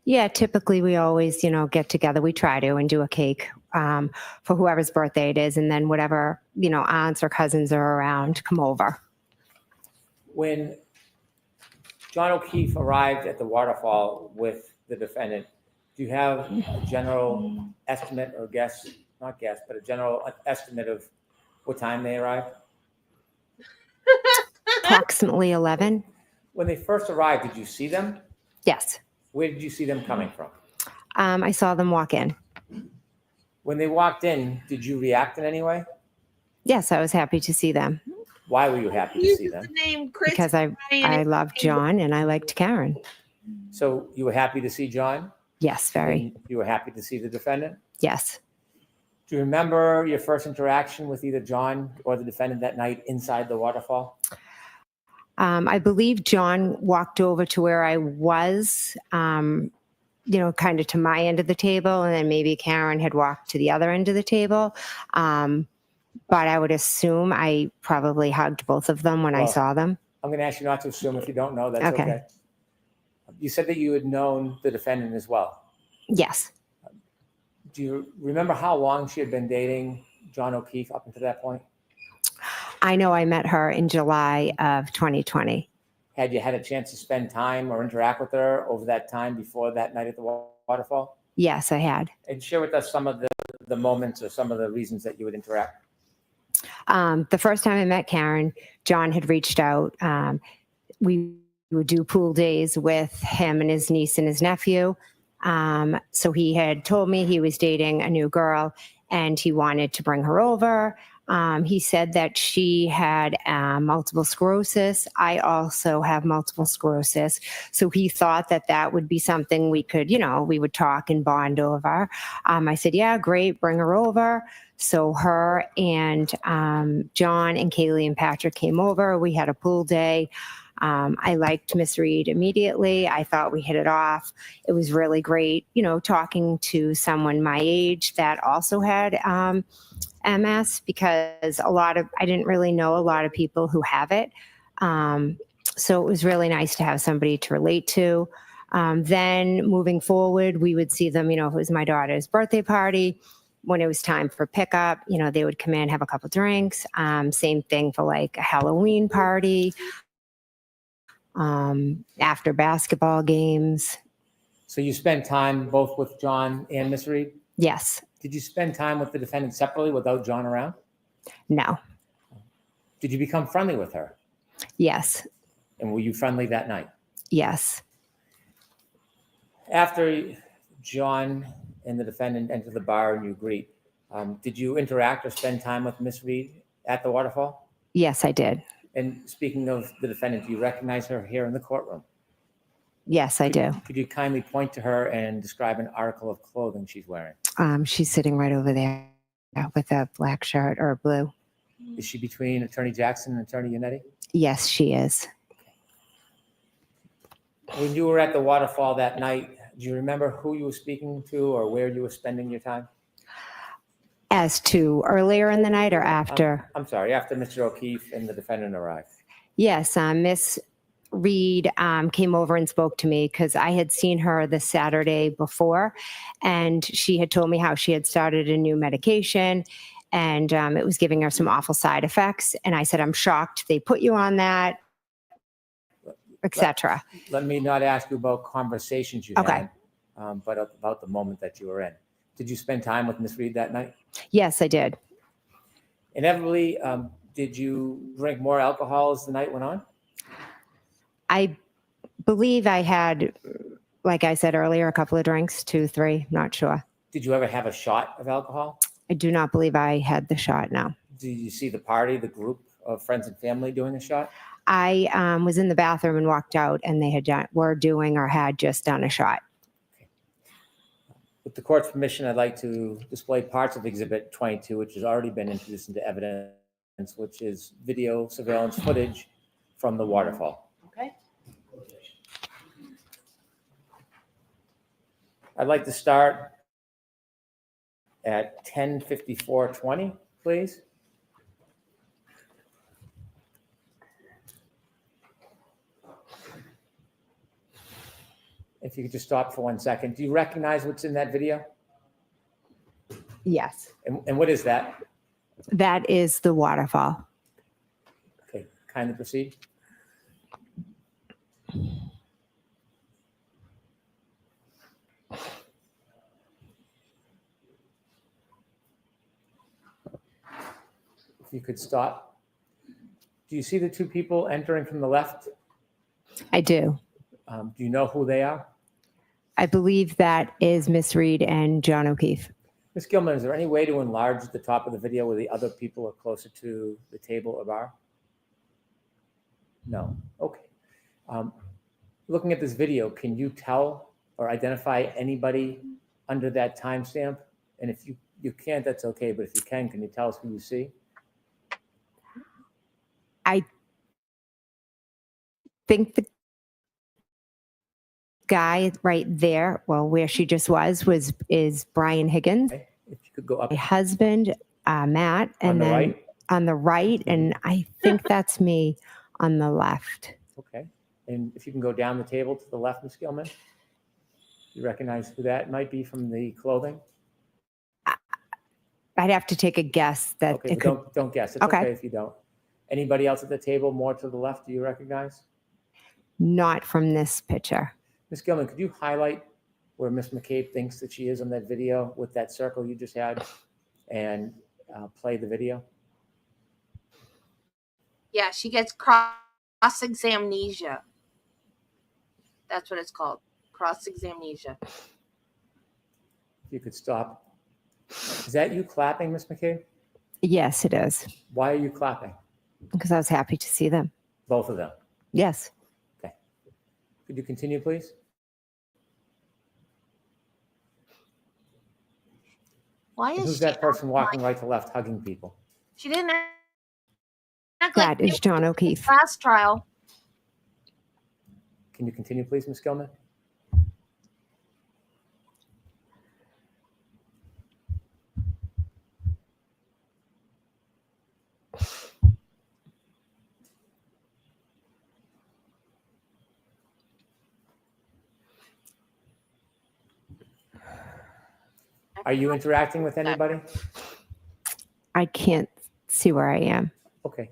Yeah, typically we always, get together. We try to and do a cake for whoever's birthday it is. And then whatever, aunts or cousins are around, come over. When John O'Keefe arrived at the waterfall with the defendant, do you have a general estimate or guess, not guess, but a general estimate of what time they arrived? Approximately 11. When they first arrived, did you see them? Yes. Where did you see them coming from? I saw them walk in. When they walked in, did you react in any way? Yes, I was happy to see them Why were you happy to see them? The name Chris because I loved John and I liked Karen. So you were happy to see John? Yes, very. And you were happy to see the defendant? Yes. Do you remember your first interaction with either John or the defendant that night inside the waterfall? I believe John walked over to where I was, kind of to my end of the table, and then maybe Karen had walked to the other end of the table. But I would assume I probably hugged both of them when I Well, saw them. I'm going to ask you not to assume if you don't know. That's Okay. okay. You said that you had known the defendant as well. Yes. Do you remember how long she had been dating John O'Keefe up until that point? I know I met her in July of 2020. Had you had a chance to spend time or interact with her over that time before that night at the waterfall? Yes, I had. And share with us some of the the moments or some of the reasons that you would interact? The first time I met Karen, John had reached out. We would do pool days with him and his niece and his nephew. So he had told me he was dating a new girl and he wanted to bring her over. He said that she had multiple sclerosis. I also have multiple sclerosis. So he thought that that would be something we could, we would talk and bond over. I said, yeah, great, bring her over. So her and John and Kaylee and Patrick came over. We had a pool day. I liked Miss Reed immediately. I thought we hit it off. It was really great, talking to someone my age that also had MS, because I didn't really know a lot of people who have it. So it was really nice to have somebody to relate to. Then moving forward, we would see them, if it was my daughter's birthday party, when it was time for pickup, they would come in, have a couple drinks. Same thing for like a Halloween party, after basketball games. So you spent time both with John and Miss Reed? Yes. Did you spend time with the defendant separately without John around? No. Did you become friendly with her? Yes. And were you friendly that night? Yes. After John and the defendant enter the bar and you greet, did you interact or spend time with Miss Reed at the waterfall? Yes, I did. And speaking of the defendant, do you recognize her here in the courtroom? Yes, I do. Could you kindly point to her and describe an article of clothing she's wearing? She's sitting right over there with a black shirt or blue. Is she between Attorney Jackson and Attorney Yannetti? Yes, she is. When you were at the waterfall that night, do you remember who you were speaking to or where you were spending your time? As to earlier in the night or after? I'm sorry, after Mr. O'Keefe and the defendant arrived. Yes, Miss Reed came over and spoke to me because I had seen her the Saturday before, and she had told me how she had started a new medication and it was giving her some awful side effects. And I said, I'm shocked they put you on that, etc. Let me not ask you about conversations you Okay. had, but about the moment that you were in. Did you spend time with Miss Reed that night? Yes, I did. Inevitably, did you drink more alcohol as the night went on? I believe I had, like I said earlier, a couple of drinks, 2, 3, not sure. Did you ever have a shot of alcohol? I do not believe I had the shot, no. Did you see the party, the group of friends and family doing a shot? I was in the bathroom and walked out, and they were doing or had just done a shot. With the court's permission, I'd like to display parts of Exhibit 22, which has already been introduced into evidence, which is video surveillance footage from the waterfall. Okay. I'd like to start at 10:54:20, please. If you could just stop for 1 second. Do you recognize what's in that video? Yes. And what is that? That is the waterfall. Okay, kindly proceed. If you could stop. Do you see the two people entering from the left? I do. Do you know who they are? I believe that is Miss Reed and John O'Keefe. Ms. Gilman, is there any way to enlarge the top of the video where the other people are closer to the table or bar? No. Okay. Looking at this video, can you tell or identify anybody under that timestamp? And if you can't, that's okay. But if you can you tell us who you see? I think the guy right there, well, where she just is Brian Higgins, Okay. If you could go up my husband, Matt, on and the then right. on the right, and I think that's me on the left. Okay. And if you can go down the table to the left, Ms. Gilman, you recognize who that might be from the clothing? I'd have to take a guess that Okay, it but could. don't guess. It's Okay. okay if you don't. Anybody else at the table more to the left do you recognize? Not from this picture. Ms. Gilman, could you highlight where Miss McCabe thinks that she is on that video with that circle you just had and play the video? Yeah, she gets cross-examnesia. That's what it's called. Cross-examnesia. If you could stop. Is that you clapping, Miss McCabe? Yes, it is, Why are you clapping? because I was happy to see them. Both of them. Yes. Could you continue, please? Why And is who's she that person acting walking like right to left, hugging people? she didn't act like That is John O'Keefe. last trial? Can you continue, please, Ms. Gilman? Are you interacting with anybody? I can't see where I am. Okay.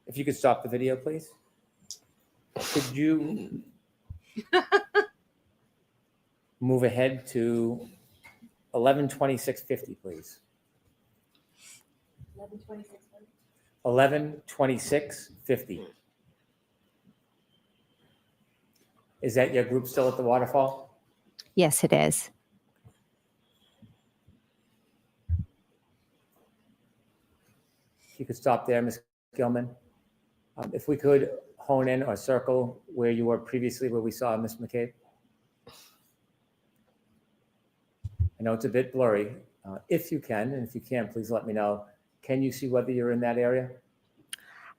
If you could stop the video, please. Could you move ahead to 11:26:50, please? 11:26:50. Is that your group still at the waterfall? Yes, it is. If you could stop there, Ms. Gilman. If we could hone in or circle where you were previously, where we saw Ms. McCabe. I know it's a bit blurry. If you can, and if you can, please let me know. Can you see whether you're in that area?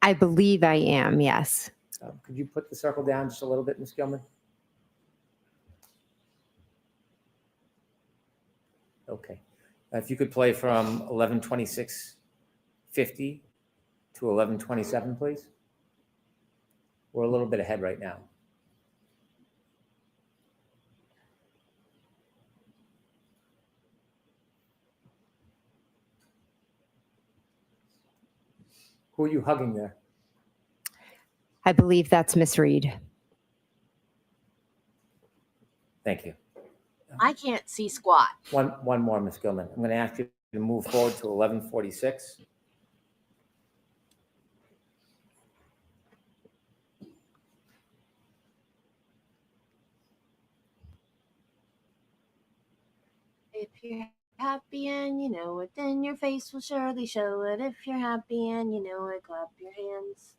I believe I am, yes. Could you put the circle down just a little bit, Ms. Gilman? Okay. If you could play from 11:26:50 to 11:27, please. We're a little bit ahead right now. Who are you hugging there? I believe that's Miss Reed. Thank you. I can't see squat. One more, Ms. Gilman. I'm going to ask you to move forward to 11:46. If you're happy and you know it, then your face will surely show it. If you're happy and you know it, clap your hands.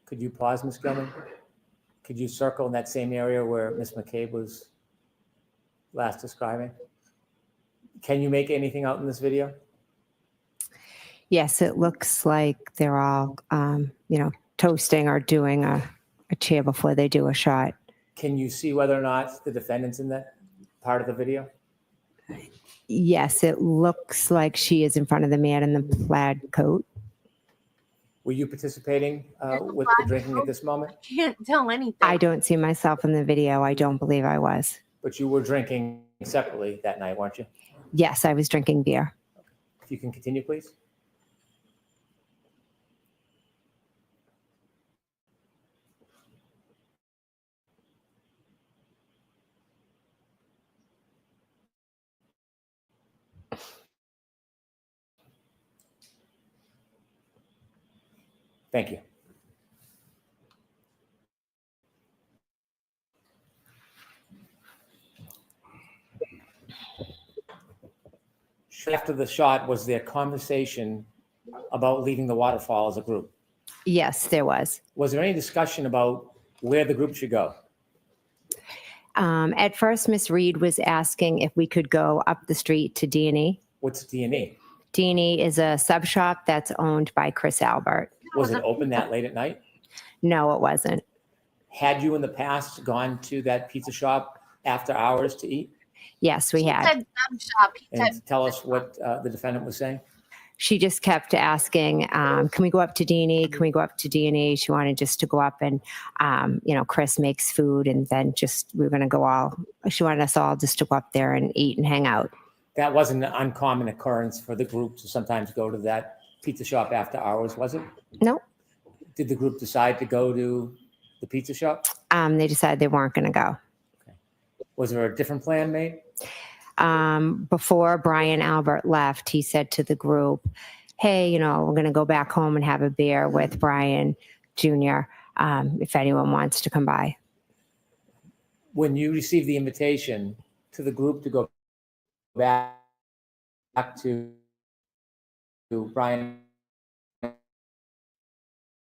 Could you pause, Ms. Gilman? Could you circle in that same area where Ms. McCabe was last describing? Can you make anything out in this video? Yes, it looks like they're all, toasting or doing a cheer before they do a shot. Can you see whether or not the defendant's in that part of the video? Yes, it looks like she is in front of the man in the plaid coat. Were you participating with the drinking at this moment? Can't tell anything. I don't see myself in the video. I don't believe I was. But you were drinking separately that night, weren't you? Yes, I was drinking beer. If you can continue, please. Thank you. After the shot, was there conversation about leaving the waterfall as a group? Yes, there was. Was there any discussion about where the group should go? At first, Miss Reed was asking if we could go up the street to D&E. What's D&E? D&E is a sub shop that's owned by Chris Albert. Was it open that late at night? No, it wasn't. Had you in the past gone to that pizza shop after hours to eat? Yes, we She had. said sub shop. He said And tell us what the defendant was saying? She just kept asking, can we go up to D&E? Can we go up to D&E? She wanted just to go up and, Chris makes food and then we were going to she wanted us all just to go up there and eat and hang out. That wasn't an uncommon occurrence for the group to sometimes go to that pizza shop after hours, was it? No, Did the group decide to go to the pizza shop? they decided they weren't going to go. Was there a different plan made? Before Brian Albert left, he said to the group, hey, we're going to go back home and have a beer with Brian Jr. If anyone wants to come by. When you received the invitation to the group to go back to Brian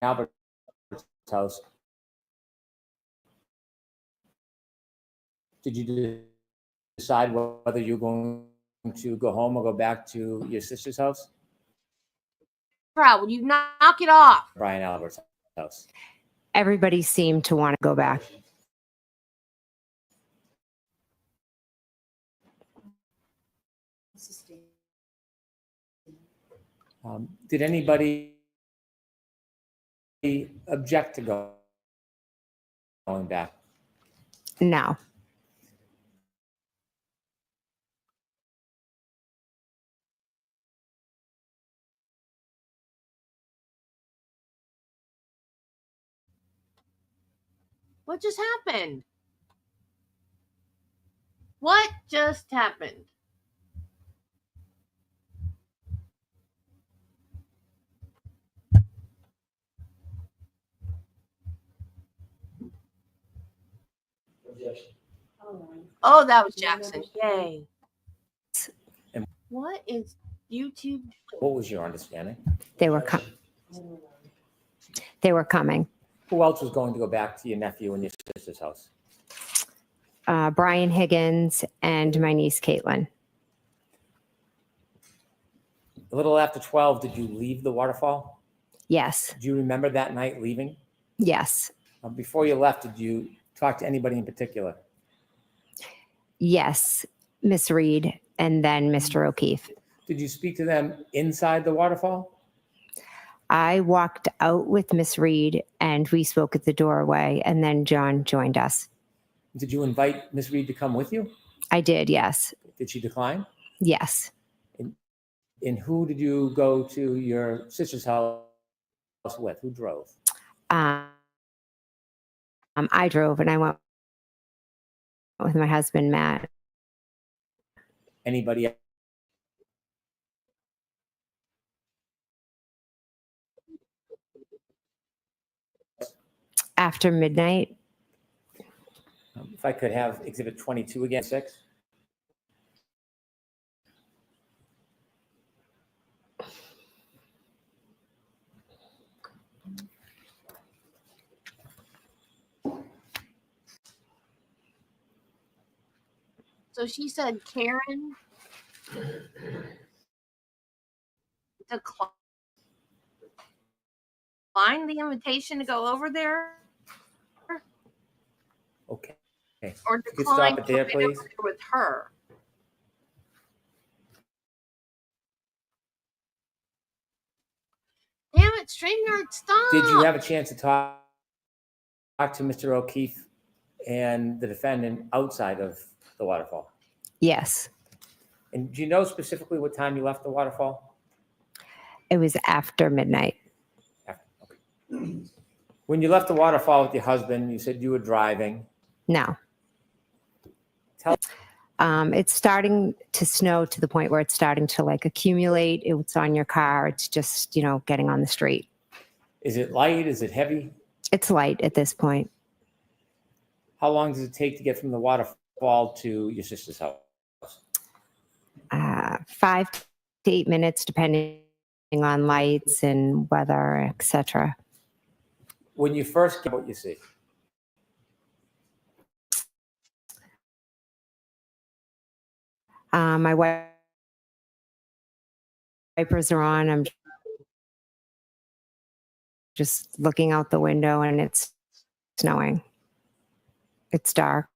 Albert's house, did you decide whether you're going to go home or go back to your sister's house? Will you knock it off? Brian Albert's house. Everybody seemed to want to go back. Did anybody object to going back? No. What just happened? What just happened? Oh, that was Jackson. Yay. And what is YouTube? What was your understanding? They were coming. Who else was going to go back to your nephew and your sister's house? Brian Higgins and my niece, Caitlin. A little after 12, did you leave the waterfall? Yes. Do you remember that night leaving? Yes. Before you left, did you talk to anybody in particular? Yes. Miss Reed and then Mr. O'Keefe. Did you speak to them inside the waterfall? I walked out with Miss Reed and we spoke at the doorway, and then John joined us. Did you invite Miss Reed to come with you? I did, yes. Did she decline? Yes. And who did you go to your sister's house with? Who drove? I drove and I went with my husband, Matt. Anybody else? After midnight. If I could have Exhibit 22 again, 6. So she said Karen declined the invitation to go over there? Okay. Or You could stop it there, please. With her. Damn it, StreamYard, stop. Did you have a chance to talk to Mr. O'Keefe and the defendant outside of the waterfall? Yes. And do you know specifically what time you left the waterfall? It was after midnight. Okay. When you left the waterfall with your husband, you said you were driving. No. Tell It's starting to snow to the point where it's starting to accumulate. It's on your car. It's just, getting on the street. Is it light? Is it heavy? It's light at this point. How long does it take to get from the waterfall to your sister's house? 5 to 8 minutes, depending on lights and weather, etc. When you first get what you see? My wipers are on. I'm just looking out the window and it's snowing. It's dark.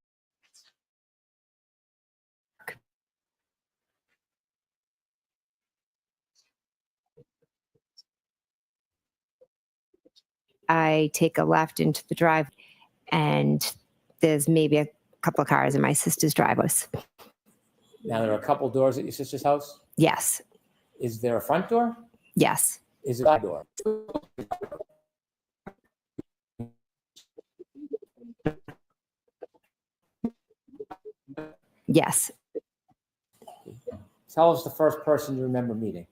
I take a left into the drive, and there's maybe a couple of cars in my sister's drivers. Now, there are a couple doors at your sister's house. Yes, Is there a front door? yes, Is there a side door? yes. Tell us the first person you remember meeting.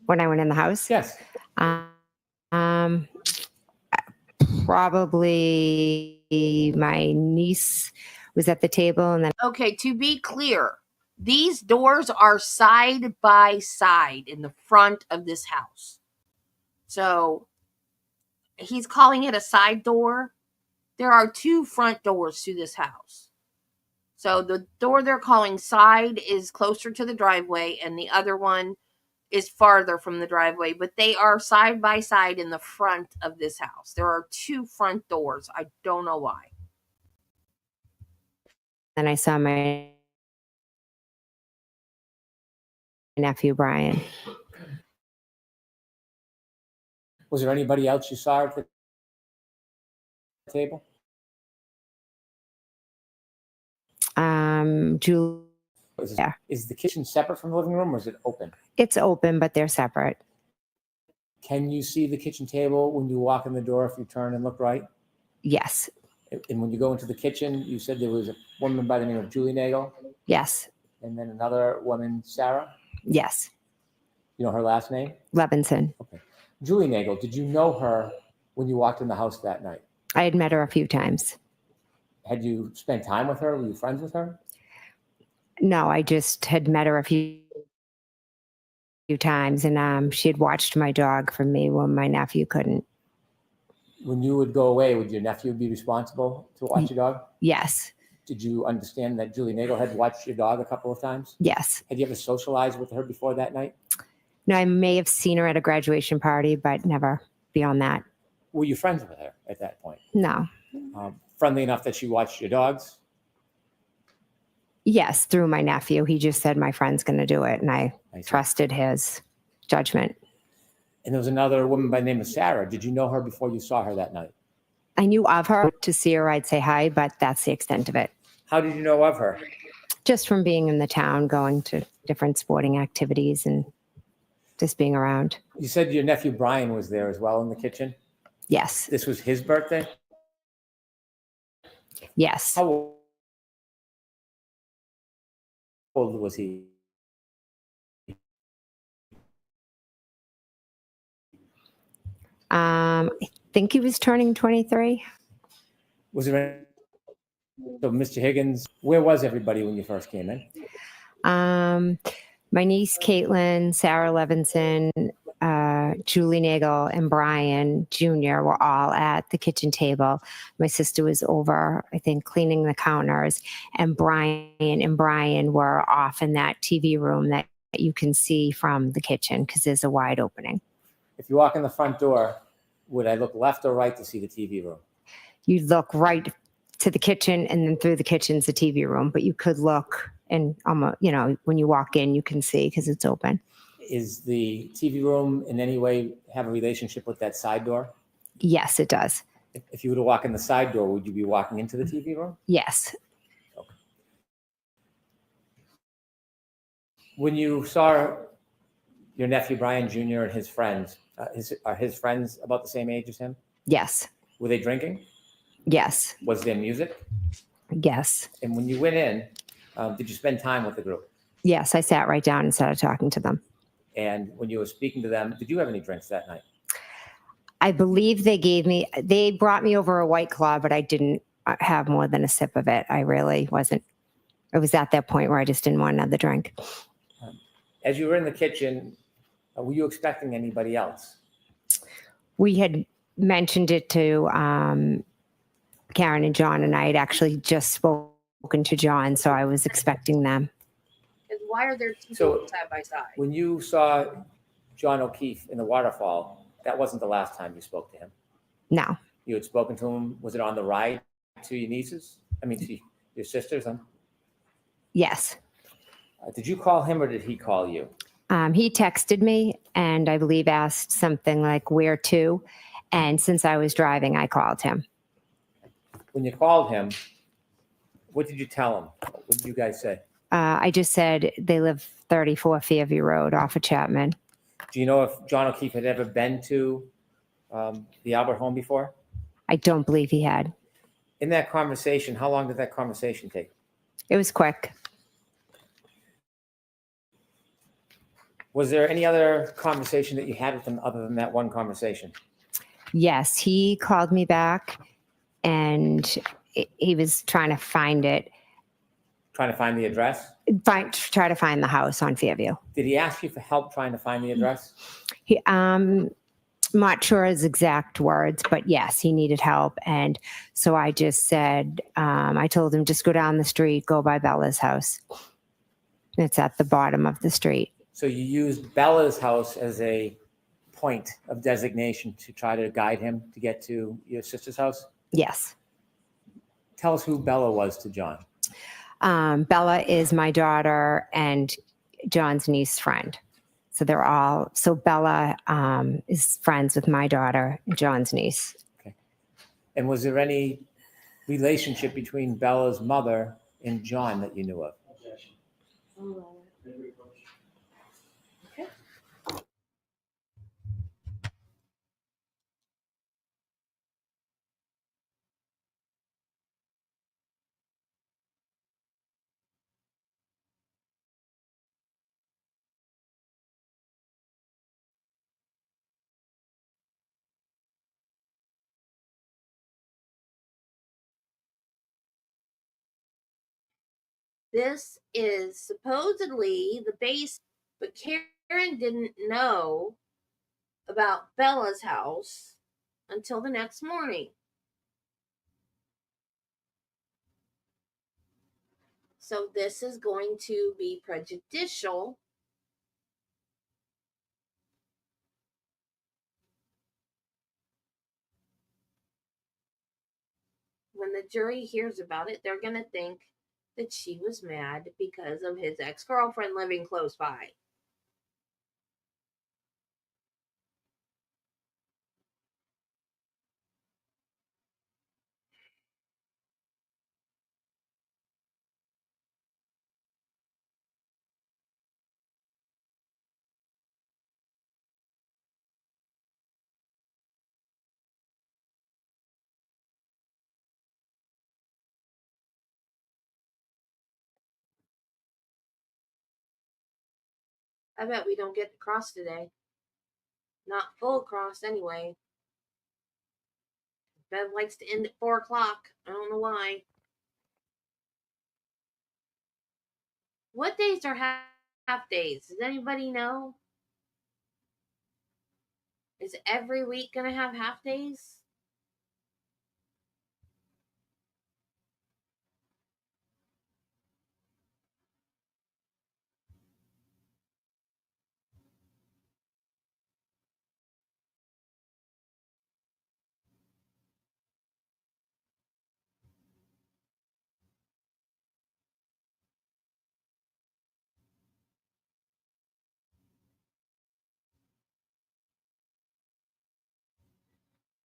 When I went in the house, Yes. um, probably my niece was at the table, and then Okay, to be clear, these doors are side by side in the front of this house. So he's calling it a side door. There are two front doors to this house. So the door they're calling side is closer to the driveway, and the other one is farther from the driveway, but they are side by side in the front of this house. There are two front doors. I don't know why. I saw my nephew Brian. Was there anybody else you saw at the table? Julie, Yeah. Is the kitchen separate from the living room, or is it open? it's open, but they're separate. Can you see the kitchen table when you walk in the door if you turn and look right? Yes, And when you go into the kitchen, you said there was a woman by the name of Julie Nagel, yes, and then another woman, Sarah. yes. You know her last name? Levinson. Julie Nagel. Did you know her when you walked in the house that night? I had met her a few times. Had you spent time with her? Were you friends with her? No, I just had met her a few times, and she had watched my dog for me when my nephew couldn't. When you would go away, would your nephew be responsible to watch your dog? Yes, Did you understand that Julie Nagel had watched your dog a couple of times? yes. Had you ever socialized with her before that night? No, I may have seen her at a graduation party, but never beyond that. Were you friends with her at that point? No. Friendly enough that she watched your dogs? Yes, through my nephew. He just said my friend's going to do it, and I I see. trusted his judgment. And there was another woman by the name of Sarah. Did you know her before you saw her that night? I knew of her. To see her, I'd say hi, but that's the extent of it. How did you know of her? Just from being in the town, going to different sporting activities and just being around. You said your nephew Brian was there as well in the kitchen. Yes, This was his birthday? yes. How old was he? I think he was turning 23. Was there any, so Mr. Higgins, where was everybody when you first came in? My niece Caitlin, Sarah Levinson, Julie Nagel, and Brian Jr. were all at the kitchen table. My sister was over, I think, cleaning the counters, and Brian were off in that TV room that you can see from the kitchen because there's a wide opening. If you walk in the front door, would I look left or right to see the TV room? You look right to the kitchen, and then through the kitchen's the TV room, but you could look and when you walk in, you can see because it's open. Is the TV room in any way have a relationship with that side door? Yes, it does. If you were to walk in the side door, would you be walking into the TV room? Yes. When you saw your nephew Brian Jr. and his friends, are his friends about the same age as him? Yes. Were they drinking? Yes. Was there music? Yes. And when you went in, did you spend time with the group? Yes, I sat right down and started talking to them. And when you were speaking to them, did you have any drinks that night? I believe they brought me over a White Claw, but I didn't have more than a sip of it. I really wasn't. It was at that point where I just didn't want another drink. As you were in the kitchen, were you expecting anybody else? We had mentioned it to Karen and John, and I had actually just spoken to John, so I was expecting them. Because why are there two So- doors side by side? When you saw John O'Keefe in the waterfall, that wasn't the last time you spoke to him. No, You had spoken to him. Was it on the ride to your nieces? To your sisters? yes. Did you call him or did he call you? He texted me and I believe asked something like where to, And since I was driving, I called him. When you called him, what did you tell him? What did you guys say? I just said they live 34 Fairview Road off of Chapman. Do you know if John O'Keefe had ever been to the Albert home before? I don't believe he had. In that conversation, how long did that conversation take? It was quick. Was there any other conversation that you had with him other than that one conversation? Yes, he called me back and he was trying to find it, Trying to find the address? try to find the house on Fairview. Did he ask you for help trying to find the address? He, not sure his exact words, but yes, he needed help. And so I just said, I told him, just go down the street, go by Bella's house. It's at the bottom of the street. So you used Bella's house as a point of designation to try to guide him to get to your sister's house? Yes. Tell us who Bella was to John. Bella is my daughter and John's niece friend. So so Bella is friends with my daughter, John's niece. And was there any relationship between Bella's mother and John that you knew of? This is supposedly the base, but Karen didn't know about Bella's house until the next morning. So this is going to be prejudicial when the jury hears about it. They're going to think that she was mad because of his ex-girlfriend living close by. I bet we don't get the cross today. Not full cross anyway. Bev likes to end at 4 o'clock. I don't know why. What days are half days? Does anybody know? Is every week going to have half days?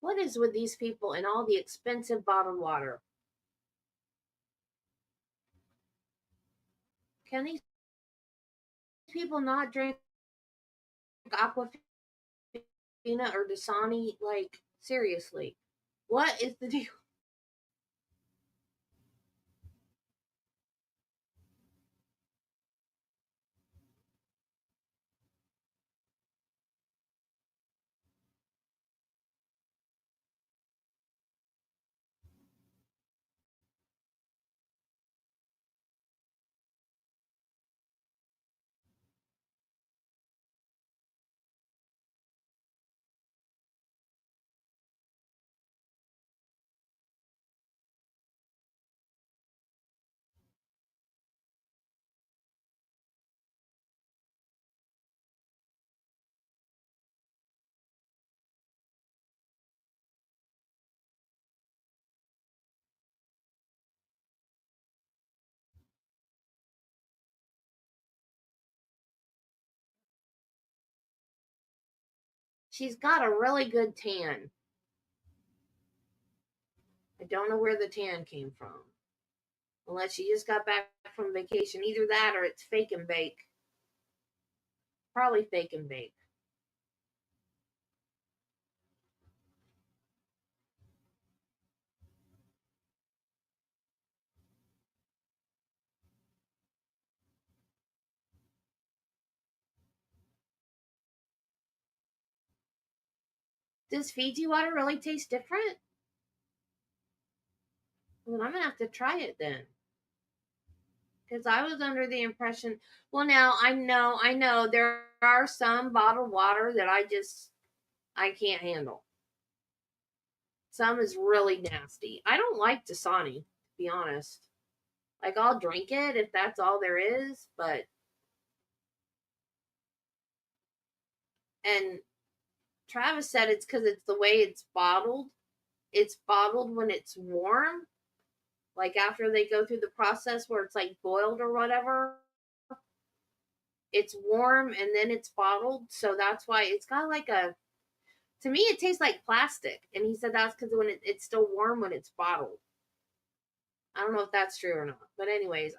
What is with these people and all the expensive bottled water? Can these people not drink Aquafina or Dasani? Like, seriously. What is the deal? She's got a really good tan. I don't know where the tan came from. Unless she just got back from vacation. Either that or it's fake and bake. Probably fake and bake. Does Fiji water really taste different? Well, I'm gonna have to try it then. Because I was under the impression, well, now I know there are some bottled water that I can't handle. Some is really nasty. I don't like Dasani, to be honest. Like, I'll drink it if that's all there is, but. And Travis said it's because it's the way it's bottled. It's bottled when it's warm. Like, after they go through the process where it's like boiled or whatever. It's warm and then it's bottled. So that's why it's got like a. To me, it tastes like plastic. And he said that's because when it's still warm when it's bottled. I don't know if that's true or not. But anyways,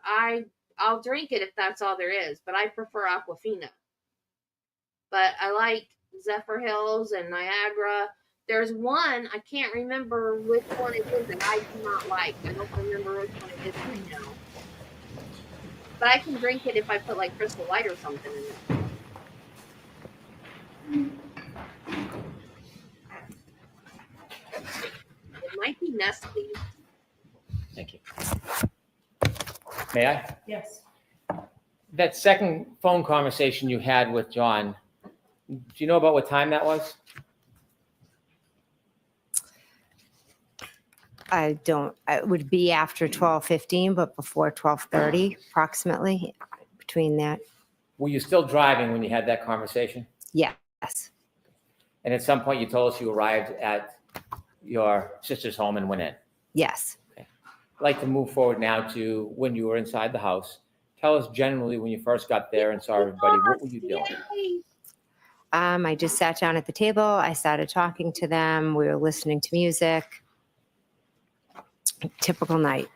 I'll drink it if that's all there is. But I prefer Aquafina. But I like Zephyr Hills and Niagara. There's one, I can't remember which one it is that I do not like. I don't remember which one it is right now. But I can drink it if I put like Crystal Light or something in it. It might be Nestle. Thank you. May I? Yes. That second phone conversation you had with John, do you know about what time that was? I don't, it would be after 12:15, but before 12:30 approximately, between that. Were you still driving when you had that conversation? Yes, And at some point you told us you arrived at your sister's home and went in. yes. I'd like to move forward now to when you were inside the house. Tell us generally when you first got there and saw everybody, what were you doing? Yay. I just sat down at the table. I started talking to them. We were listening to music. Typical night.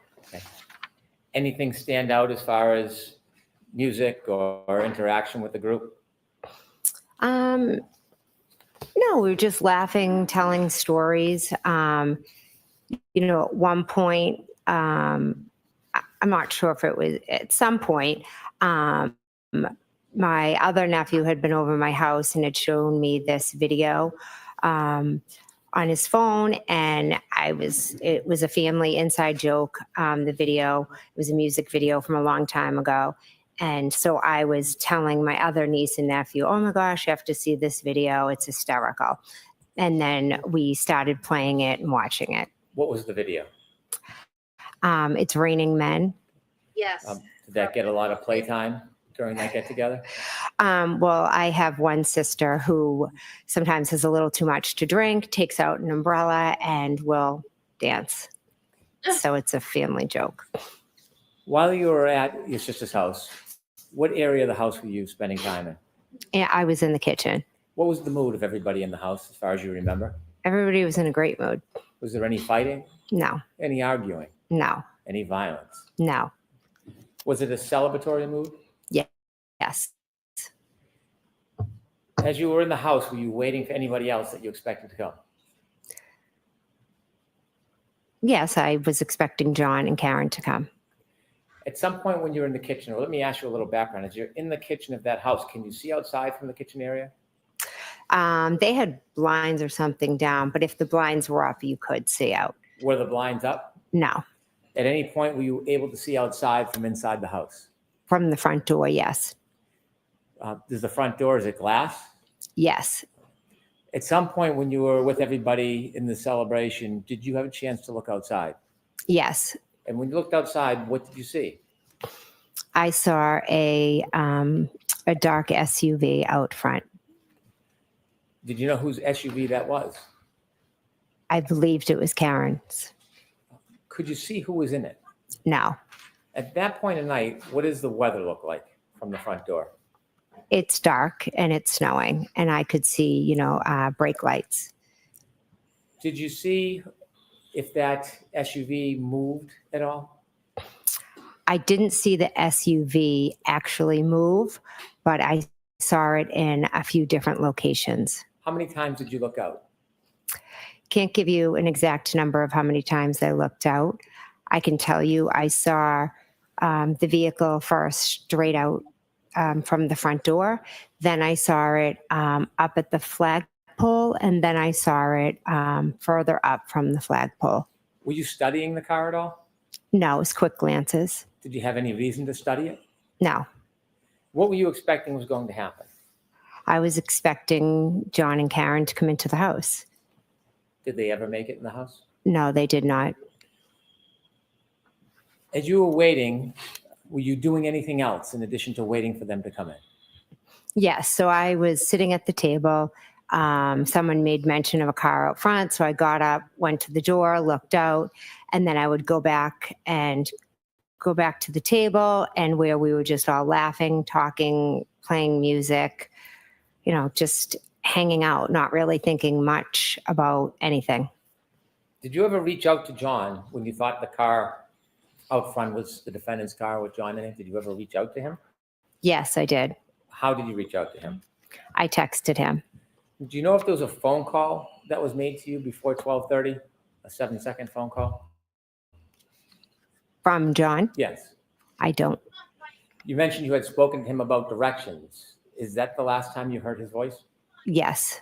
Anything stand out as far as music or interaction with the group? No, we were just laughing, telling stories. At one point, I'm not sure if it was at some point, my other nephew had been over my house and had shown me this video on his phone, and it was a family inside joke. The video, it was a music video from a long time ago. And so I was telling my other niece and nephew, oh my gosh, you have to see this video. It's hysterical. And then we started playing it and watching it. What was the video? It's Raining Men. Yes. Did that get a lot of playtime during that get together? Well, I have one sister who sometimes has a little too much to drink, takes out an umbrella, and will dance. So it's a family joke. While you were at your sister's house, what area of the house were you spending time in? And I was in the kitchen. What was the mood of everybody in the house as far as you remember? Everybody was in a great mood. Was there any fighting? No, Any arguing? no, Any violence? no. Was it a celebratory mood? Yes. As you were in the house, were you waiting for anybody else that you expected to come? Yes, I was expecting John and Karen to come. At some point when you're in the kitchen, or let me ask you a little background. As you're in the kitchen of that house, can you see outside from the kitchen area? They had blinds or something down, but if the blinds were up, you could see out. Were the blinds up? No. At any point, were you able to see outside from inside the house? From the front door, yes. Does the front door, is it glass? Yes. At some point when you were with everybody in the celebration, did you have a chance to look outside? Yes. And when you looked outside, what did you see? I saw a dark SUV out front. Did you know whose SUV that was? I believed it was Karen's. Could you see who was in it? No. At that point of night, what does the weather look like from the front door? It's dark and it's snowing, and I could see, brake lights. Did you see if that SUV moved at all? I didn't see the SUV actually move, but I saw it in a few different locations. How many times did you look out? Can't give you an exact number of how many times I looked out. I can tell you I saw the vehicle first straight out from the front door. Then I saw it up at the flagpole, and then I saw it further up from the flagpole. Were you studying the car at all? No, it was quick glances. Did you have any reason to study it? No, What were you expecting was going to happen? I was expecting John and Karen to come into the house. Did they ever make it in the house? No, they did not. As you were waiting, were you doing anything else in addition to waiting for them to come in? Yes, so I was sitting at the table. Someone made mention of a car out front, so I got up, went to the door, looked out, and then I would go back to the table, and where we were just all laughing, talking, playing music, just hanging out, not really thinking much about anything. Did you ever reach out to John when you thought the car out front was the defendant's car with John in it? Did you ever reach out to him? Yes, I did. How did you reach out to him? I texted him. Do you know if there was a phone call that was made to you before 12:30? A 7-second phone call? From John? Yes. I don't. You mentioned you had spoken to him about directions. Is that the last time you heard his voice? Yes.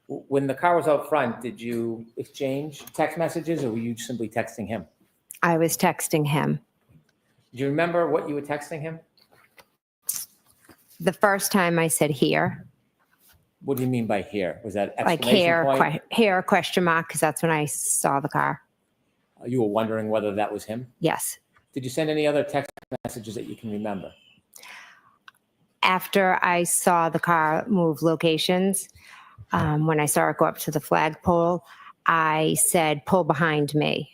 When the car was out front, did you exchange text messages or were you simply texting him? I was texting him. Do you remember what you were texting him? The first time I said here, What do you mean by here? Was that like exclamation point? here, question mark, because that's when I saw the car. You were wondering whether that was him? Yes. Did you send any other text messages that you can remember? After I saw the car move locations, when I saw it go up to the flagpole, I said, pull behind me.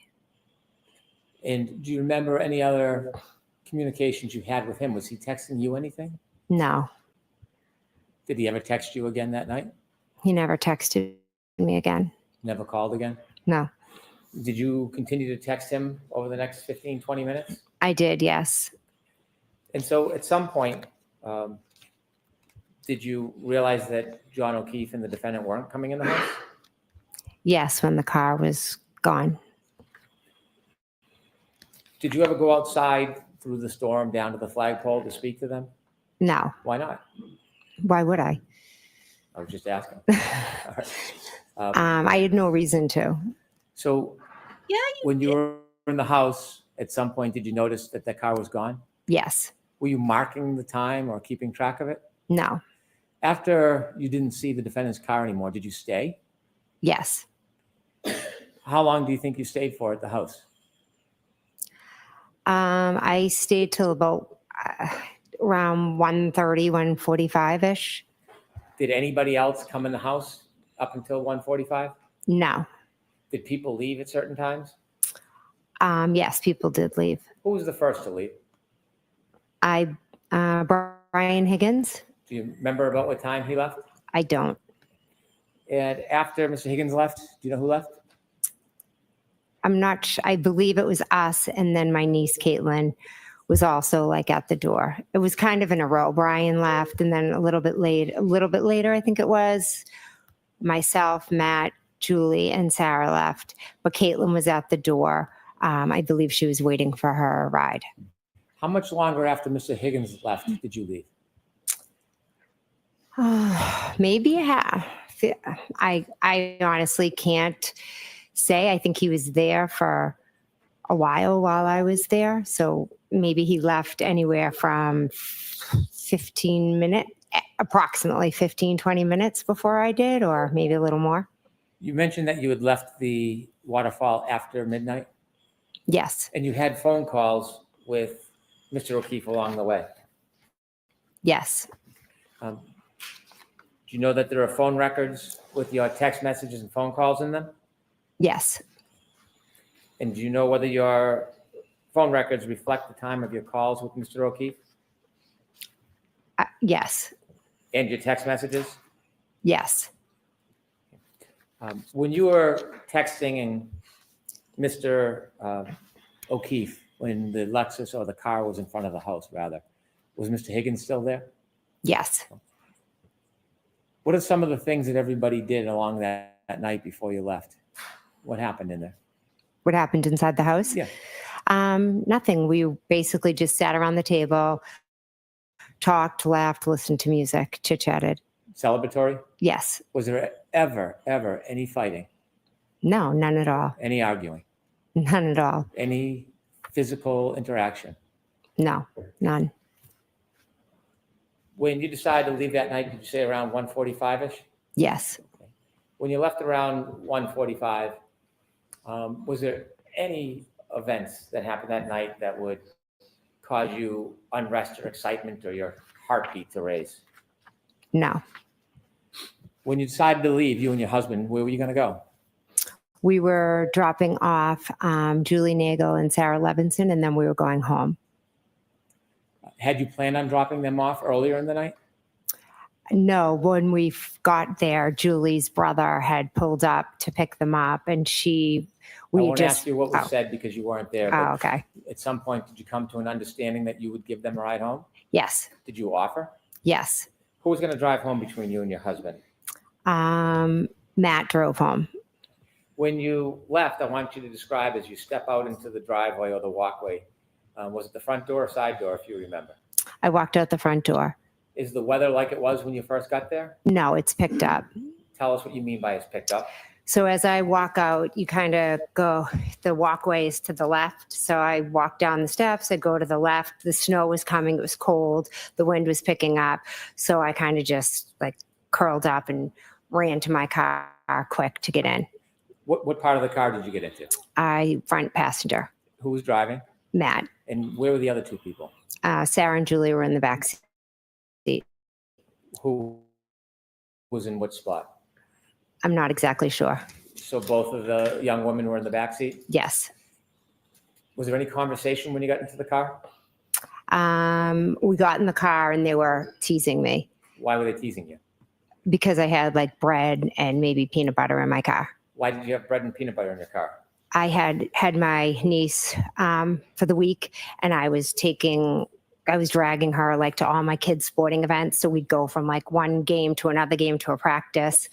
And do you remember any other communications you had with him? Was he texting you anything? No, Did he ever text you again that night? he never texted me again. Never called again? No, Did you continue to text him over the next 15, 20 minutes? I did, yes. And so at some point, did you realize that John O'Keefe and the defendant weren't coming in the house? Yes, when the car was gone. Did you ever go outside through the storm down to the flagpole to speak to them? No, Why not? why would I? I was just asking. All right. I had no reason to. So Yeah, when you were in the house, at some point, did you notice that the car was gone? Yes, Were you marking the time or keeping track of it? no, After you didn't see the defendant's car anymore, did you stay? yes. How long do you think you stayed for at the house? I stayed till about around 1:30, 1:45-ish. Did anybody else come in the house up until 1:45? No. Did people leave at certain times? Yes, people did leave. Who was the first to leave? Brian Higgins? Do you remember about what time he left? I don't. And after Mr. Higgins left, do you know who left? I'm not I believe it was us, and then my niece Caitlin was also like at the door. It was kind of in a row. Brian left, and then a little bit later, I think it was, myself, Matt, Julie, and Sarah left, but Caitlin was at the door. I believe she was waiting for her ride. How much longer after Mr. Higgins left did you leave? Maybe a half. I honestly can't say. I think he was there for a while I was there. So maybe he left anywhere from 15 minutes, approximately 15, 20 minutes before I did, or maybe a little more. You mentioned that you had left the waterfall after midnight, Yes. and you had phone calls with Mr. O'Keefe along the way. Yes. Do you know that there are phone records with your text messages and phone calls in them? Yes. And do you know whether your phone records reflect the time of your calls with Mr. O'Keefe Yes. and your text messages? Yes. When you were texting and Mr. O'Keefe, when the Lexus or the car was in front of the house, rather, was Mr. Higgins still there? Yes. What are some of the things that everybody did along that night before you left? What happened in there? What happened inside the house? Yeah. Nothing. We basically just sat around the table, talked, laughed, listened to music, chit-chatted. Celebratory? Yes. Was there ever any fighting? No, none at all. Any arguing? None at all. Any physical interaction? No, none. When you decided to leave that night, did you say around 1:45-ish? Yes. When you left around 1:45, was there any events that happened that night that would cause you unrest or excitement or your heartbeat to race? No. When you decided to leave, you and your husband, where were you going to go? We were dropping off Julie Nagel and Sarah Levinson, and then we were going home. Had you planned on dropping them off earlier in the night? No, when we got there, Julie's brother had pulled up to pick them up, and I we won't just. ask you what was oh. said because you weren't there. Oh, But okay. at some point, did you come to an understanding that you would give them a ride home? Yes. Did you offer? Yes. Who was going to drive home between you and your husband? Matt drove home. When you left, I want you to describe as you step out into the driveway or the walkway. Was it the front door or side door, if you remember? I walked out the front door. Is the weather like it was when you first got there? No, it's picked up. Tell us what you mean by it's picked up. So as I walk out, you kind of go, the walkway is to the left. So I walk down the steps, I go to the left. The snow was coming, it was cold, the wind was picking up. So I kind of just like curled up and ran to my car quick to get in. What part of the car did you get into? Front passenger, Who was driving? Matt. And where were the other two people? Sarah and Julie were in the back seat. Who was in what spot? I'm not exactly sure. So both of the young women were in the back seat? Yes. Was there any conversation when you got into the car? We got in the car and they were teasing me Why were they teasing you? because I had like bread and maybe peanut butter in my car. Why did you have bread and peanut butter in your car? I had my niece for the week, and I was dragging her like to all my kids' sporting events. So we'd go from like one game to another game to a practice.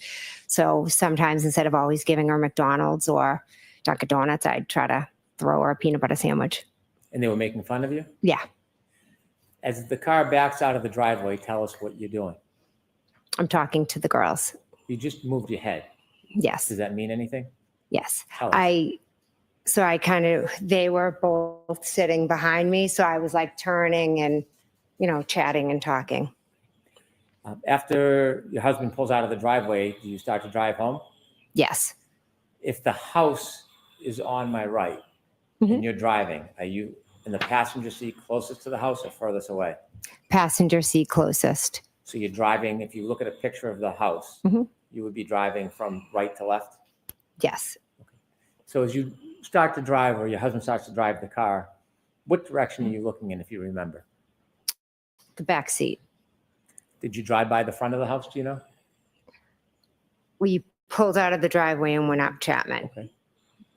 So sometimes instead of always giving her McDonald's or Dunkin' Donuts, I'd try to throw her a peanut butter sandwich. And they were making fun of you? Yeah. As the car backs out of the driveway, tell us what you're doing. I'm talking to the girls. You just moved your head. Yes. Does that mean anything? Yes. Tell us. They were both sitting behind me. So I was like turning and, chatting and talking. After your husband pulls out of the driveway, do you start to drive home? Yes. If the house is on my right and you're driving, are you in the passenger seat closest to the house or furthest away? Passenger seat closest. So you're driving, if you look at a picture of the house, you would be driving from right to left? Yes. So as you start to drive or your husband starts to drive the car, what direction are you looking in, if you remember? The back seat. Did you drive by the front of the house, do you know? We pulled out of the driveway and went up Chapman. Okay.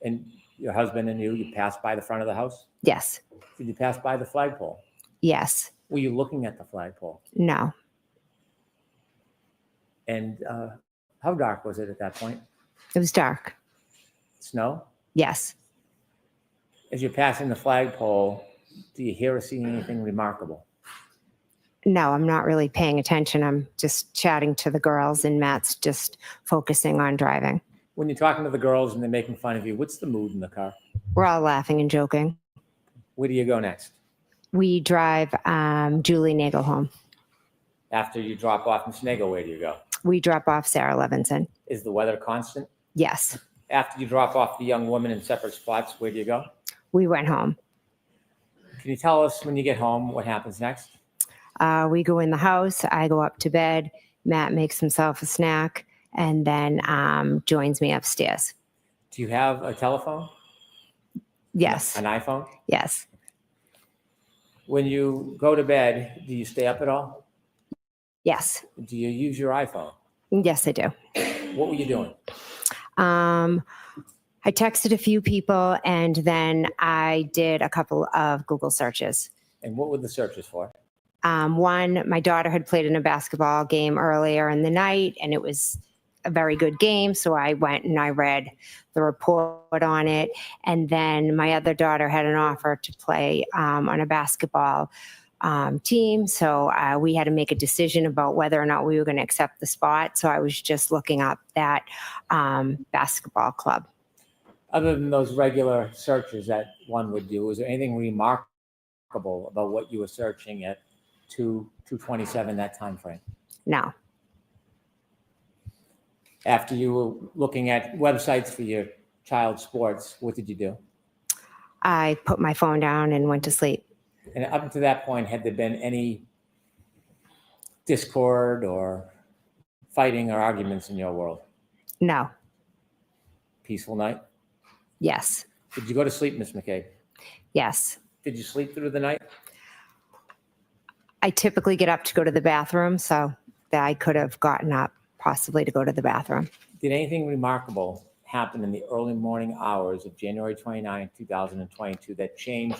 And your husband and you passed by the front of the house? Yes. Did you pass by the flagpole? Yes. Were you looking at the flagpole? No. And how dark was it at that point? It was dark. Snow? Yes. As you're passing the flagpole, do you hear or see anything remarkable? No, I'm not really paying attention. I'm just chatting to the girls, and Matt's just focusing on driving. When you're talking to the girls and they're making fun of you, what's the mood in the car? We're all laughing and joking. Where do you go next? We drive Julie Nagel home. After you drop off Miss Nagel, where do you go? We drop off Sarah Levinson. Is the weather constant? Yes. After you drop off the young woman in separate spots, where do you go? We went home. Can you tell us when you get home what happens next? We go in the house. I go up to bed. Matt makes himself a snack and then joins me upstairs. Do you have a telephone? Yes. An iPhone? Yes. When you go to bed, do you stay up at all? Yes. Do you use your iPhone? Yes, I do. What were you doing? I texted a few people and then I did a couple of Google searches. And what were the searches for? One, my daughter had played in a basketball game earlier in the night, and it was a very good game. So I went and I read the report on it. And then my other daughter had an offer to play on a basketball team. So we had to make a decision about whether or not we were going to accept the spot. So I was just looking up that basketball club. Other than those regular searches that one would do, was there anything remarkable about what you were searching at 2:27 that time frame? No. After you were looking at websites for your child's sports, what did you do? I put my phone down and went to sleep. And up to that point, had there been any discord or fighting or arguments in your world? No. Peaceful night? Yes. Did you go to sleep, Ms. McCabe? Yes. Did you sleep through the night? I typically get up to go to the bathroom, so that I could have gotten up possibly to go to the bathroom. Did anything remarkable happen in the early morning hours of January 29, 2022 that changed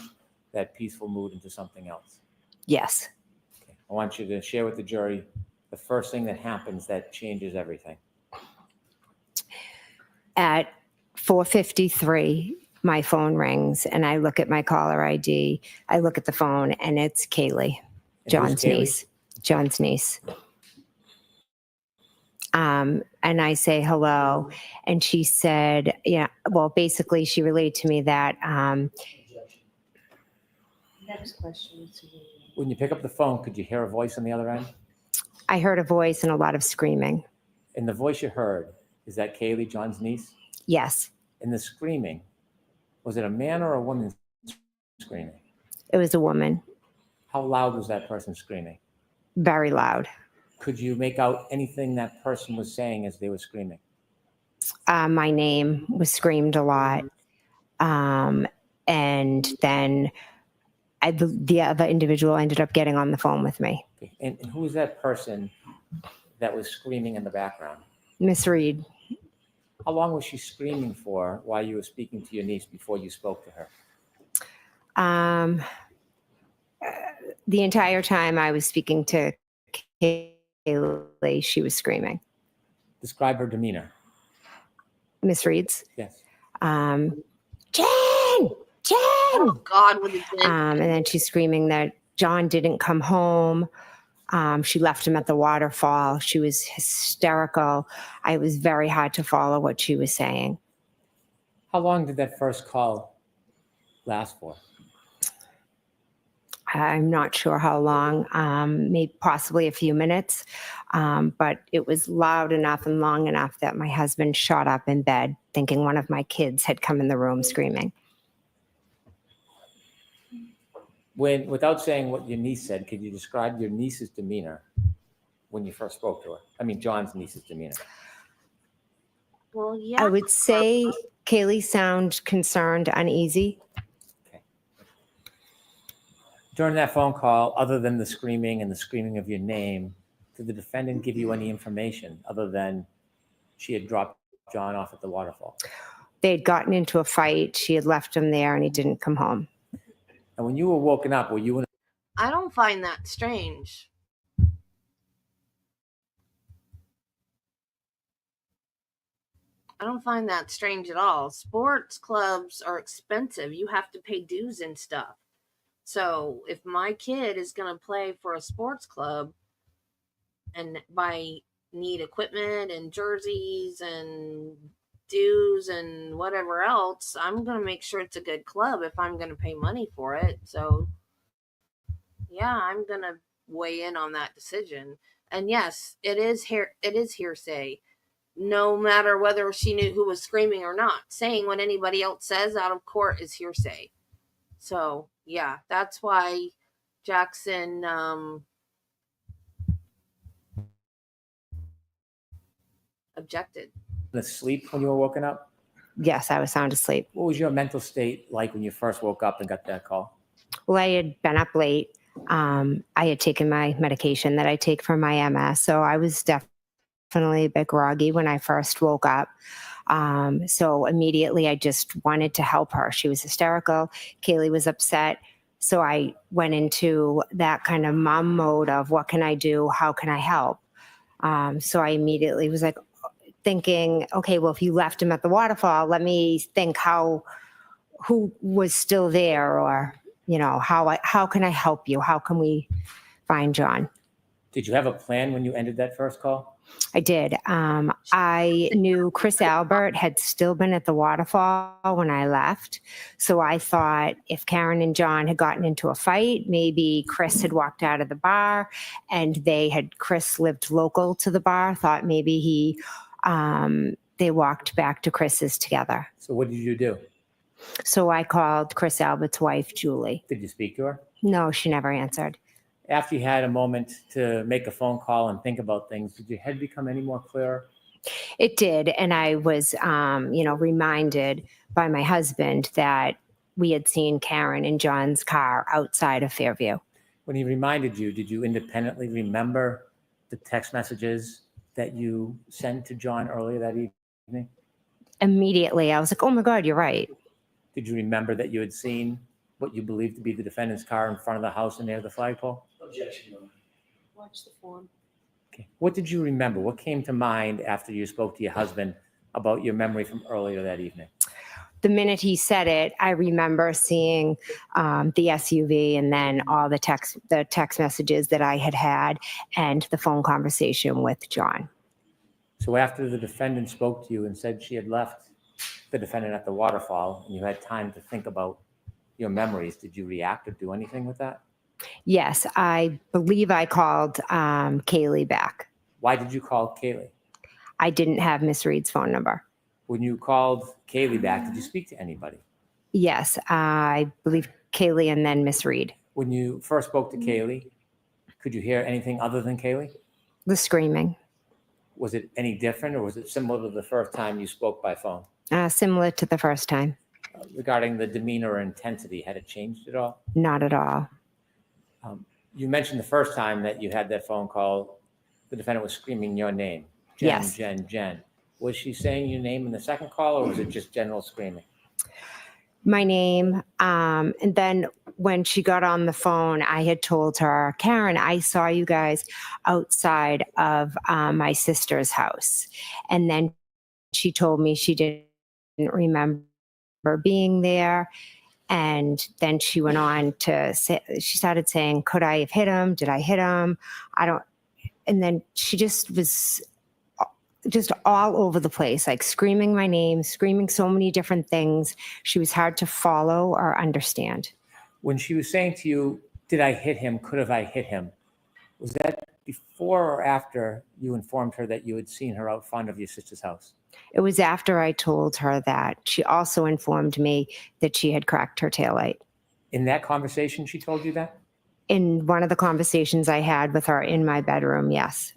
that peaceful mood into something else? Yes. Okay. I want you to share with the jury the first thing that happens that changes everything. At 4:53, my phone rings and I look at my caller ID. I look at the phone and it's Kaylee, And John's who's Kaylee? niece. John's niece. And I say hello, and she said, yeah, well, basically she relayed to me that Next question. When you pick up the phone, could you hear a voice on the other end? I heard a voice and a lot of screaming. And the voice you heard, is that Kaylee, John's niece? Yes, And the screaming, was it a man or a woman screaming? it was a woman, How loud was that person screaming? very loud. Could you make out anything that person was saying as they were screaming? My name was screamed a lot. And then the other individual ended up getting on the phone with me. Okay. And who was that person that was screaming in the background? Miss Reed, How long was she screaming for while you were speaking to your niece before you spoke to her? the entire time I was speaking to Kaylee, she was screaming. Describe her demeanor. Miss Reed's, Yes. Jen! Oh God, would it been? And then she's screaming that John didn't come home. She left him at the waterfall. She was hysterical. It was very hard to follow what she was saying. How long did that first call last for? I'm not sure how long, maybe possibly a few minutes, but it was loud enough and long enough that my husband shot up in bed thinking one of my kids had come in the room screaming. When, without saying what your niece said, could you describe your niece's demeanor when you first spoke to her? I mean, John's niece's demeanor. Well, yeah. I would say Kaylee sounded concerned, uneasy. During that phone call, other than the screaming and the screaming of your name, did the defendant give you any information other than she had dropped John off at the waterfall? They had gotten into a fight. She had left him there and he didn't come home. And when you were woken up, were you in I don't find that strange. I don't find that strange at all. Sports clubs are expensive. You have to pay dues and stuff. So if my kid is going to play for a sports club and need equipment and jerseys and dues and whatever else, I'm going to make sure it's a good club if I'm going to pay money for it. So yeah, I'm going to weigh in on that decision. And yes, it is hearsay. No matter whether she knew who was screaming or not, saying what anybody else says out of court is hearsay. So yeah, that's why Jackson objected. asleep when you were woken up? Yes, I was sound asleep. What was your mental state like when you first woke up and got that call? Well, I had been up late. I had taken my medication that I take for my MS, so I was definitely a bit groggy when I first woke up. So immediately I just wanted to help her. She was hysterical. Kaylee was upset. So I went into that kind of mom mode of what can I do? How can I help? So I immediately was like thinking, okay, well, if you left him at the waterfall, let me think who was still there, or, how can I help you? How can we find John? Did you have a plan when you ended that first call? I did. I knew Chris Albert had still been at the waterfall when I left. So I thought if Karen and John had gotten into a fight, maybe Chris had walked out of the bar, and Chris lived local to the bar, thought maybe they walked back to Chris's together. So what did you do? So I called Chris Albert's wife, Julie. Did you speak to her? No, she never answered. After you had a moment to make a phone call and think about things, did your head become any more clear? It did. And I was, reminded by my husband that we had seen Karen in John's car outside of Fairview. When he reminded you, did you independently remember the text messages that you sent to John earlier that evening? Immediately, I was like, oh my God, you're right. Did you remember that you had seen what you believed to be the defendant's car in front of the house and near the flagpole? Objection, Your Honor. Watch the form. Okay. What did you remember? What came to mind after you spoke to your husband about your memory from earlier that evening? The minute he said it, I remember seeing the SUV, and then all the text messages that I had and the phone conversation with John. So after the defendant spoke to you and said she had left the defendant at the waterfall and you had time to think about your memories, did you react or do anything with that? Yes, I believe I called Kaylee back. Why did you call Kaylee? I didn't have Miss Reed's phone number. When you called Kaylee back, did you speak to anybody? Yes, I believe Kaylee and then Miss Reed. When you first spoke to Kaylee, could you hear anything other than Kaylee? The screaming. Was it any different, or was it similar to the first time you spoke by phone? Similar to the first time. Regarding the demeanor or intensity, had it changed at all? Not at all. You mentioned the first time that you had that phone call, the defendant was screaming your name. Jen, Yes. Jen. Was she saying your name in the second call, or was it just general screaming? My name. And then when she got on the phone, I had told her, Karen, I saw you guys outside of my sister's house. And then she told me she didn't remember being there. And then she went on to say, she started saying, could I have hit him? Did I hit him? And then she just was just all over the place, like screaming my name, screaming so many different things. She was hard to follow or understand. When she was saying to you, did I hit him? Could have I hit him? Was that before or after you informed her that you had seen her out front of your sister's house? It was after I told her that. She also informed me that she had cracked her taillight. In that conversation, she told you that? In one of the conversations I had with her in my bedroom, yes.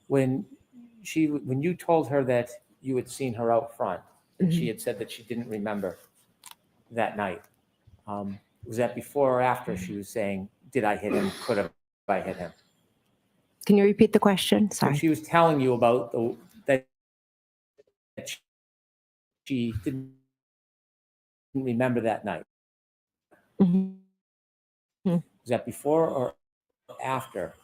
When you told her that you had seen her out front, and she had said that she didn't remember that night, was that before or after she was saying, did I hit him? Could have I hit him? Can you repeat the question? So Sorry. she was telling you about that she didn't remember that night. Mhm. Was that before or after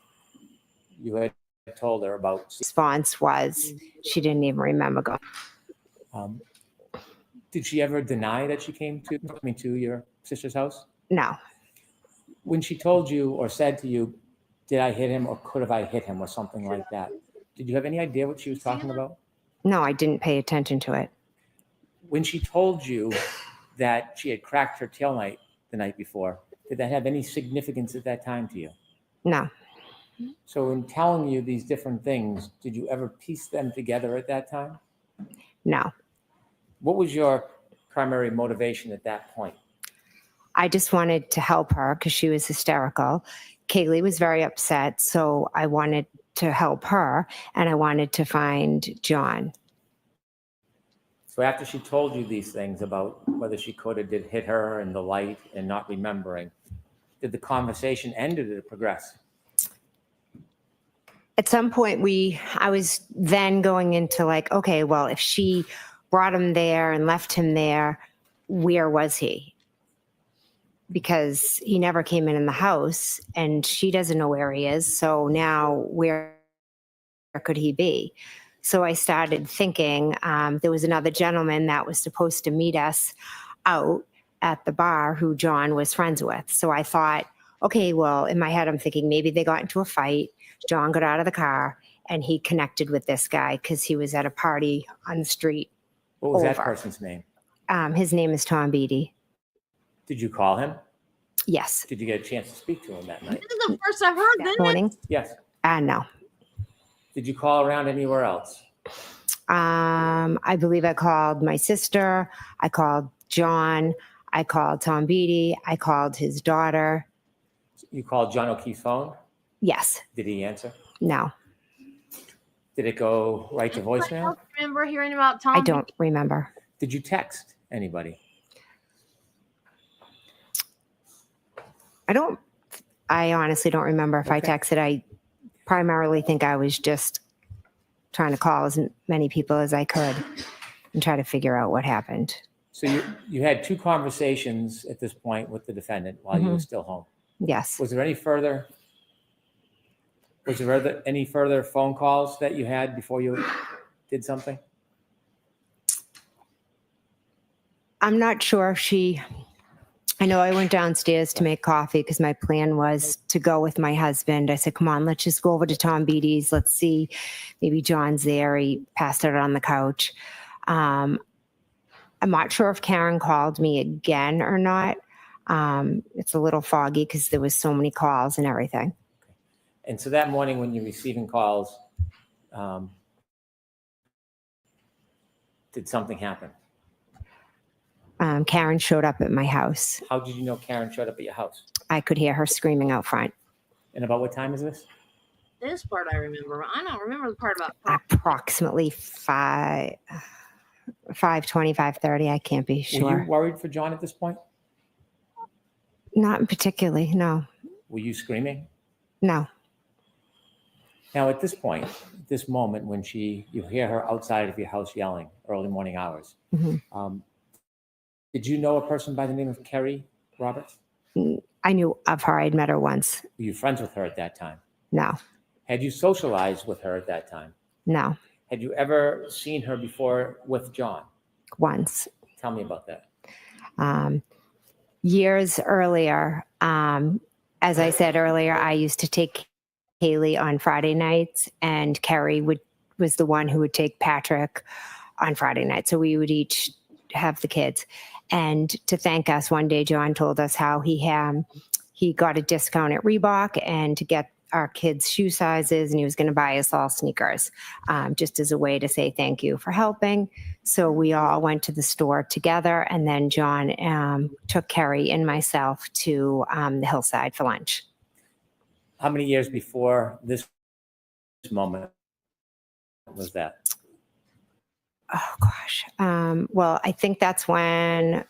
you had told her about? Response was she didn't even remember going. Did she ever deny that she came to your sister's house? No. When she told you or said to you, did I hit him or could have I hit him or something like that, did you have any idea what she was talking about? No, I didn't pay attention to it. When she told you that she had cracked her taillight the night before, did that have any significance at that time to you? No. So in telling you these different things, did you ever piece them together at that time? No. What was your primary motivation at that point? I just wanted to help her because she was hysterical. Kaylee was very upset, so I wanted to help her, and I wanted to find John. So after she told you these things about whether she could or did hit her and the light and not remembering, did the conversation end or did it progress? At some point I was then going into like, okay, well, if she brought him there and left him there, where was he? Because he never came in the house and she doesn't know where he is. So now where could he be? So I started thinking there was another gentleman that was supposed to meet us out at the bar who John was friends with. So I thought, okay, well, in my head, I'm thinking maybe they got into a fight. John got out of the car and he connected with this guy because he was at a party on the street. What was that Over. person's name? His name is Tom Beatty. Did you call him? Yes. Did you get a chance to speak to him that night? This is the first I've heard That this. morning? Yes. No. Did you call around anywhere else? I believe I called my sister. I called John. I called Tom Beatty. I called his daughter. You called John O'Keefe's phone? Yes. Did he answer? No. Did it go right to Anybody voicemail? else remember hearing about Tom? I don't remember. Did you text anybody? I honestly don't remember if I Okay. texted. I primarily think I was just trying to call as many people as I could and try to figure out what happened. So you had two conversations at this point with the defendant while you were still home. Yes. Was there any further phone calls that you had before you did something? I'm not sure if I know I went downstairs to make coffee because my plan was to go with my husband. I said, come on, let's just go over to Tom Beatty's. Let's see. Maybe John's there. He passed out on the couch. I'm not sure if Karen called me again or not. It's a little foggy because there was so many calls and everything. And so that morning when you're receiving calls, did something happen? Karen showed up at my house. How did you know Karen showed up at your house? I could hear her screaming out front. And about what time is this? This part I remember. I don't remember the part about Approximately 5:20, 5:30. I can't be Were sure. you worried for John at this point? Not particularly. No. Were you screaming? No. Now, at this point, this moment when you hear her outside of your house yelling early morning hours, Mhm. Did you know a person by the name of Kerry Roberts? I knew of her. I'd met her once. Were you friends with her at that time? No. Had you socialized with her at that time? No. Had you ever seen her before with John? Once. Tell me about that. Years earlier, as I said earlier, I used to take Haley on Friday nights, and Kerry was the one who would take Patrick on Friday night. So we would each have the kids. And to thank us, one day John told us how he got a discount at Reebok and to get our kids' shoe sizes, and he was going to buy us all sneakers, just as a way to say thank you for helping. So we all went to the store together, and then John took Kerry and myself to the hillside for lunch. How many years before this moment was that? Oh gosh. Well, I think that's when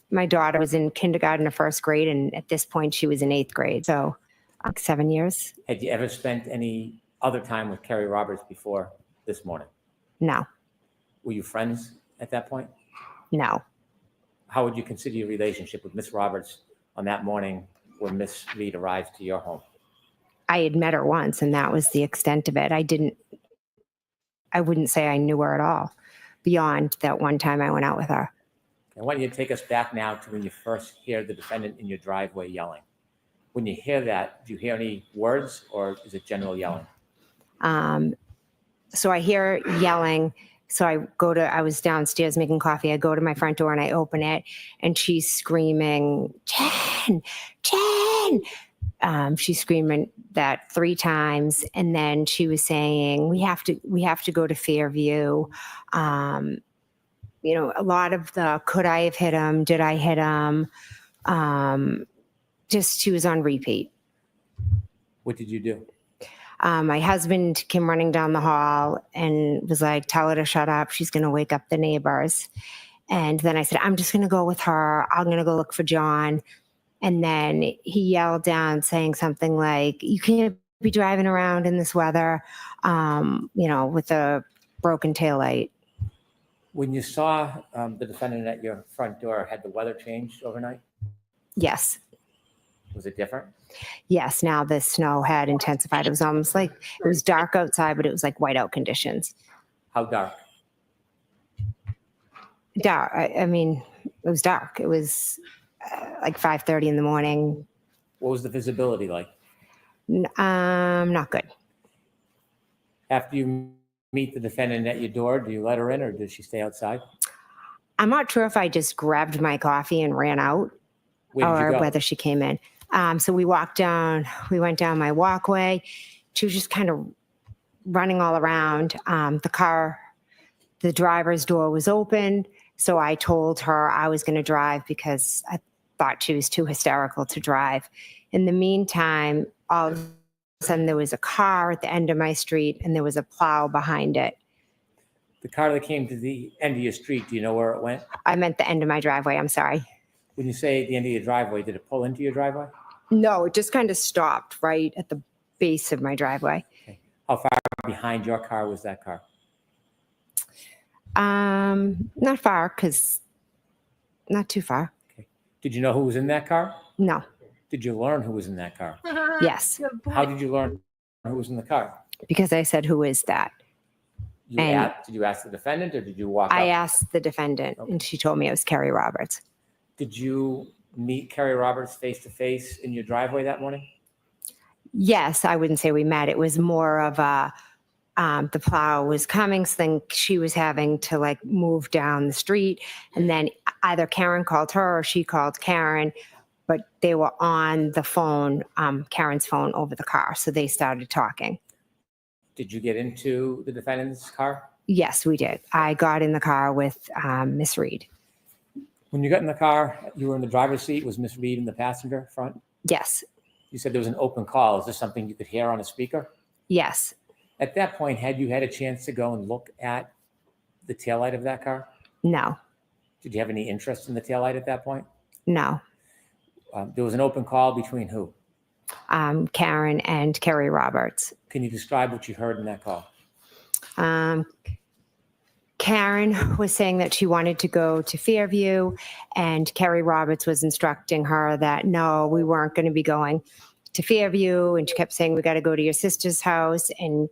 my daughter was in kindergarten or first grade, and at this point she was in 8th grade. So 7 years. Had you ever spent any other time with Kerry Roberts before this morning? No. Were you friends at that point? No. How would you consider your relationship with Miss Roberts on that morning when Miss Reed arrived to your home? I had met her once, and that was the extent of it. I wouldn't say I knew her at all beyond that one time I went out with her. I want you to take us back now to when you first hear the defendant in your driveway yelling. When you hear that, do you hear any words or is it general yelling? So I hear yelling. So I was downstairs making coffee. I go to my front door and I open it, and she's screaming, Jen, Jen. She's screaming that 3 times. And then she was saying, we have to go to Fairview. A lot of the, could I have hit him? Did I hit him? She was on repeat. What did you do? My husband came running down the hall and was like, tell her to shut up. She's going to wake up the neighbors. And then I said, I'm just going to go with her. I'm going to go look for John. And then he yelled down saying something like, you can't be driving around in this weather, with a broken taillight. When you saw the defendant at your front door, had the weather changed overnight? Yes. Was it different? Yes. Now the snow had intensified. It was almost like it was dark outside, but it was like whiteout conditions. How dark? Dark. I mean, it was dark. It was like 5:30 in the morning. What was the visibility like? Not good. After you meet the defendant at your door, do you let her in or does she stay outside? I'm not sure if I just grabbed my coffee and ran out Where did you or go? whether she came in. So we went down my walkway. She was just kind of running all around. The driver's door was open. So I told her I was going to drive because I thought she was too hysterical to drive. In the meantime, all of a sudden there was a car at the end of my street and there was a plow behind it. The car that came to the end of your street, do you know where it went? I meant the end of my driveway. I'm sorry. When you say at the end of your driveway, did it pull into your driveway? No, it just kind of stopped right at the base of my driveway. How far behind your car was that car? Not far, not too far. Did you know who was in that car? No. Did you learn who was in that car? Yes. Good boy. How did you learn who was in the car? Because I said, "Who is that?" Did you ask the defendant or did you walk I up? asked the defendant, Okay. and she told me it was Kerry Roberts. Did you meet Kerry Roberts face to face in your driveway that morning? Yes, I wouldn't say we met. It was more of the plow was coming, so then she was having to like move down the street, and then either Karen called her or she called Karen, but they were on the phone, Karen's phone over the car, so they started talking. Did you get into the defendant's car? Yes, we did. I got in the car with Miss Reed. When you got in the car, you were in the driver's seat. Was Miss Reed in the passenger front? Yes, You said there was an open call. Is this something you could hear on a speaker? yes, At that point, had you had a chance to go and look at the taillight of that car? no, Did you have any interest in the taillight at that point? no. There was an open call between who? Karen and Kerry Roberts. Can you describe what you heard in that call? Karen was saying that she wanted to go to Fairview, and Kerry Roberts was instructing her that no, we weren't going to be going to Fairview, and she kept saying, "We got to go to your sister's house." And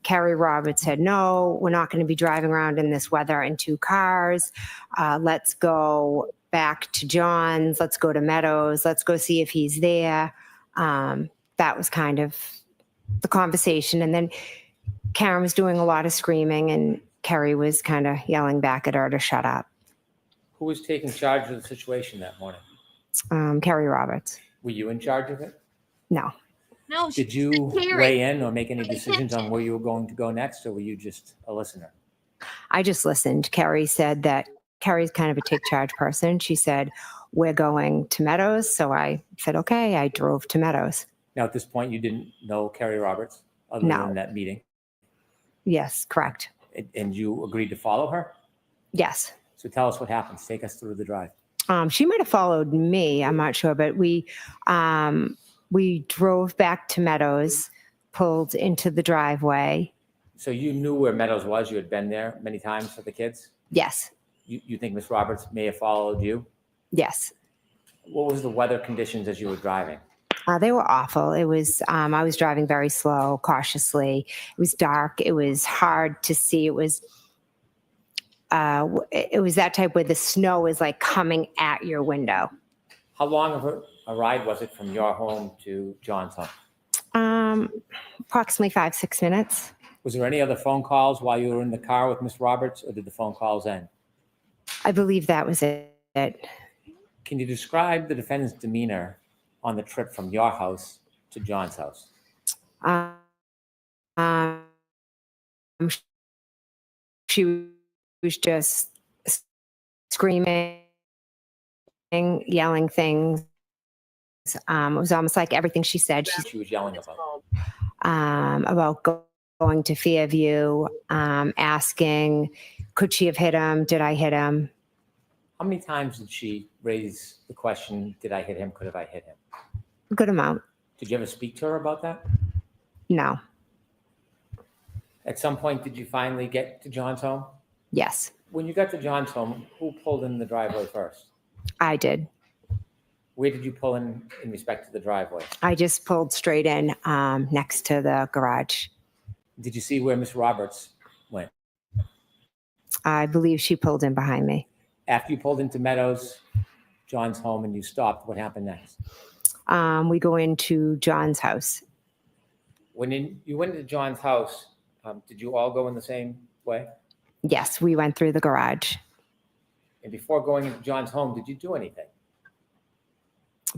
Kerry Roberts said, "No, we're not going to be driving around in this weather in two cars. Let's go back to John's. Let's go to Meadows. Let's go see if he's there." That was kind of the conversation. And then Karen was doing a lot of screaming, and Kerry was kind of yelling back at her to shut up. Who was taking charge of the situation that morning? Kerry Roberts. Were you in charge of it? No. No, Did she you said Carrie. weigh in or make any decisions on where you were going to go next, or were you just a listener? I just listened. Kerry said that Kerry's kind of a take charge person. She said, "We're going to Meadows." So I said, okay. I drove to Meadows. Now, at this point, you didn't know Kerry Roberts other No. than that meeting, Yes, correct. and you agreed to follow her? Yes. So tell us what happens. Take us through the drive. She might have followed me. I'm not sure, but we drove back to Meadows, pulled into the driveway. So you knew where Meadows was. You had been there many times for the kids. Yes. You think Miss Roberts may have followed you? Yes. What was the weather conditions as you were driving? They were awful. It was, I was driving very slow, cautiously. It was dark. It was hard to see. It was that type where the snow is like coming at your window. How long of a ride was it from your home to John's home? Approximately 5-6 minutes. Was there any other phone calls while you were in the car with Miss Roberts, or did the phone calls end? I believe that was it. Can you describe the defendant's demeanor on the trip from your house to John's house? She was just screaming, yelling things. It was almost like everything she said She was yelling about. about going to Fairview, asking, could she have hit him? Did I hit him? How many times did she raise the question, did I hit him? Could have I hit him? A good amount. Did you ever speak to her about that? No. At some point, did you finally get to John's home? Yes, When you got to John's home, who pulled in the driveway first? I did. Where did you pull in respect to the driveway? I just pulled straight in next to the garage. Did you see where Miss Roberts went? I believe she pulled in behind me. After you pulled into Meadows, John's home, and you stopped, what happened next? We go into John's house. You went into John's house, did you all go in the same way? Yes, we went through the garage. And before going into John's home, did you do anything?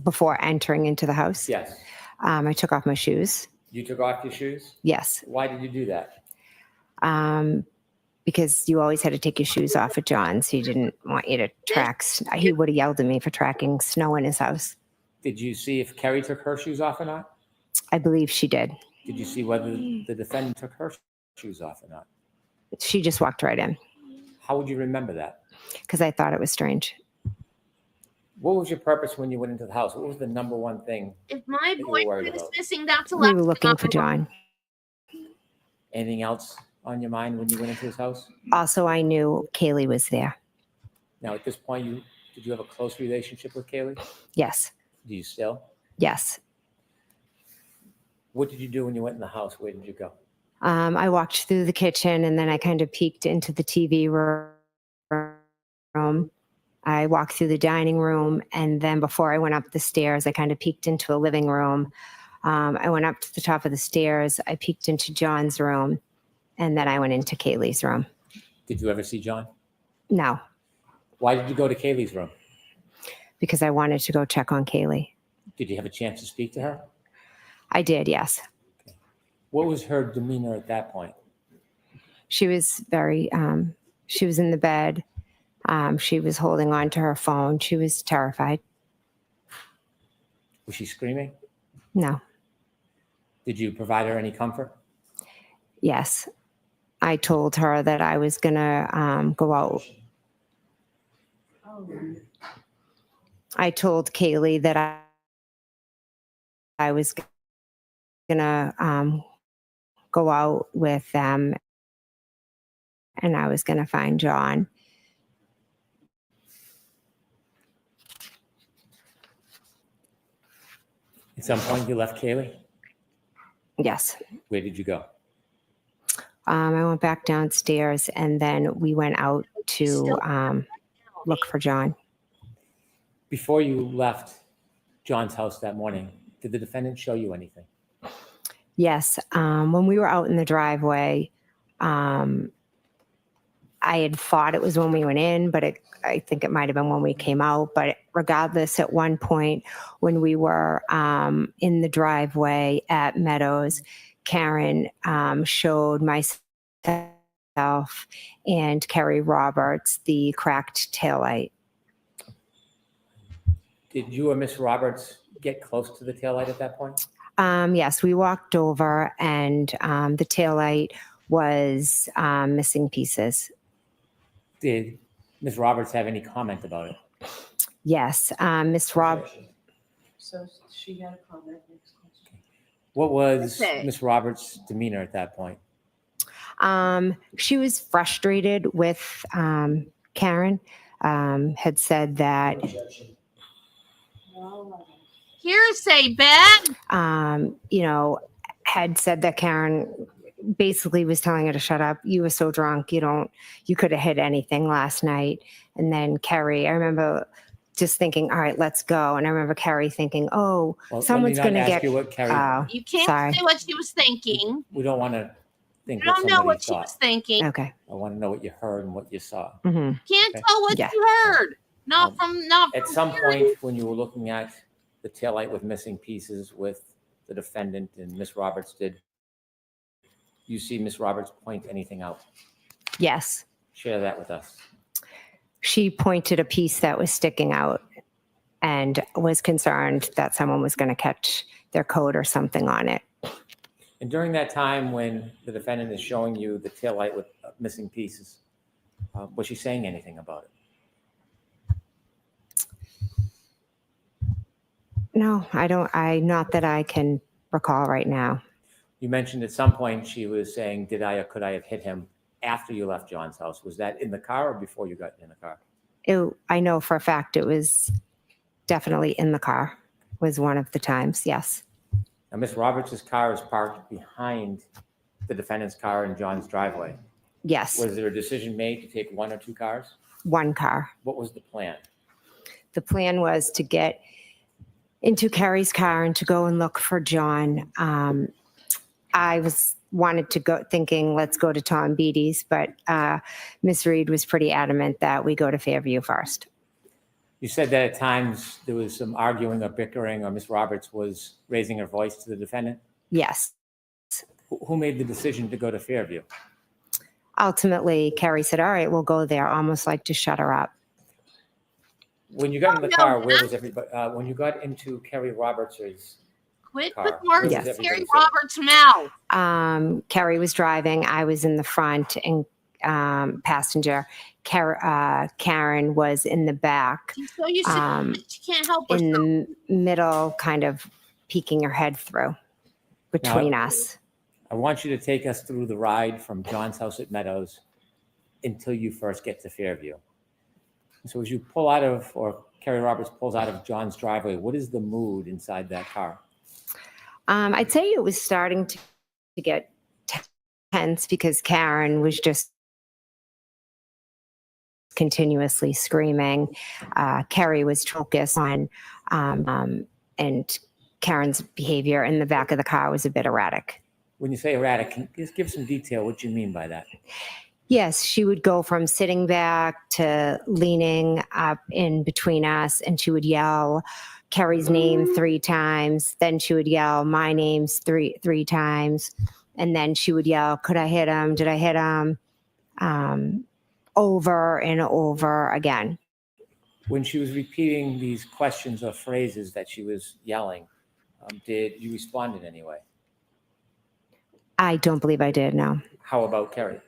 Before entering into the house, Yes. I took off my shoes. You took off your shoes? Yes, Why did you do that? because you always had to take your shoes off at John's. He didn't want you to track. He would have yelled at me for tracking snow in his house. Did you see if Kerry took her shoes off or not? I believe she did. Did you see whether the defendant took her shoes off or not? She just walked right in How would you remember that? because I thought it was strange. What was your purpose when you went into the house? What was the number one thing? If my you were worried boyfriend is about? missing, that's a We lot. were looking for John. Anything else on your mind when you went into his house? Also, I knew Kaylee was there. Now, at this point, did you have a close relationship with Kaylee? Yes, Do you still? yes. What did you do when you went in the house? Where did you go? I walked through the kitchen and then I kind of peeked into the TV room. I walked through the dining room, and then before I went up the stairs, I kind of peeked into a living room. I went up to the top of the stairs. I peeked into John's room, and then I went into Kaylee's room. Did you ever see John? No, Why did you go to Kaylee's room? because I wanted to go check on Kaylee. Did you have a chance to speak to her? I did, yes. What was her demeanor at that point? She was she was in the bed. She was holding on to her phone. She was terrified. Was she screaming? No, Did you provide her any comfort? yes. I told her that I was going to go out. I told Kaylee that I was going to go out with them and I was going to find John. At some point, you left Kaylee? Yes. Where did you go? I went back downstairs and then we went out to look for John. Before you left John's house that morning, did the defendant show you anything? Yes. When we were out in the driveway, I had thought it was when we went in, but I think it might have been when we came out. But regardless, at one point when we were in the driveway at Meadows, Karen showed myself and Kerry Roberts the cracked taillight. Did you or Miss Roberts get close to the taillight at that point? Yes, we walked over and the taillight was missing pieces. Did Miss Roberts have any comment about it? Yes, Miss Rob. So she had a comment. Next question. What was Okay. Miss Roberts' demeanor at that point? She was frustrated with Karen. Had said that Hearsay, Ben. had said that Karen basically was telling her to shut up. You were so drunk, you could have hit anything last night. And then Kerry, I remember just thinking, all right, let's go. And I remember Kerry thinking, oh, Well, someone's let me going not to ask get. you what Kerry. You can't Sorry. say what she was thinking. We don't want to think You what don't know somebody what she was thought. thinking. Okay. I want to know what you heard and what you saw. hmm Can't Okay. tell what Yeah. you heard. Not At from some hearing. point, when you were looking at the taillight with missing pieces with the defendant and Miss Roberts, did you see Miss Roberts point anything out? Yes. Share that with us. She pointed a piece that was sticking out and was concerned that someone was going to catch their coat or something on it. And during that time when the defendant is showing you the taillight with missing pieces, was she saying anything about it? No, not that I can recall right now. You mentioned at some point she was saying, did I or could I have hit him after you left John's house? Was that in the car or before you got in the car? I know for a fact it was definitely in the car, was one of the times, yes. Now, Miss Roberts' car is parked behind the defendant's car in John's driveway. Yes, Was there a decision made to take one or two cars? one car. What was the plan? The plan was to get into Carrie's car and to go and look for John. I wanted to go thinking, let's go to Tom Beatty's, but Miss Reed was pretty adamant that we go to Fairview first. You said that at times there was some arguing or bickering, or Miss Roberts was raising her voice to the defendant. Yes. Who made the decision to go to Fairview? Ultimately, Carrie said, all right, we'll go there, almost like to shut her up. When you got in the car, where was everybody? When you got into Carrie Roberts' Quit car, with where words was in everybody Terry sitting? Roberts' mouth. Carrie was driving. I was in the front and passenger. Karen was in the back, She's so used to it, she can't help herself. in the middle, kind of peeking her head through between us. I want you to take us through the ride from John's house at Meadows until you first get to Fairview. So as you pull out of, or Carrie Roberts pulls out of John's driveway, what is the mood inside that car? I'd say it was starting to get tense because Karen was just continuously screaming. Carrie was focused on, and Karen's behavior in the back of the car was a bit erratic. When you say erratic, can you just give some detail what you mean by that? Yes, she would go from sitting back to leaning up in between us, and she would yell Carrie's name 3 times. Then she would yell my name's three times. And then she would yell, could I hit him? Did I hit him? Over and over again. When she was repeating these questions or phrases that she was yelling, did you respond in any way? I don't believe I did, no. How about Carrie?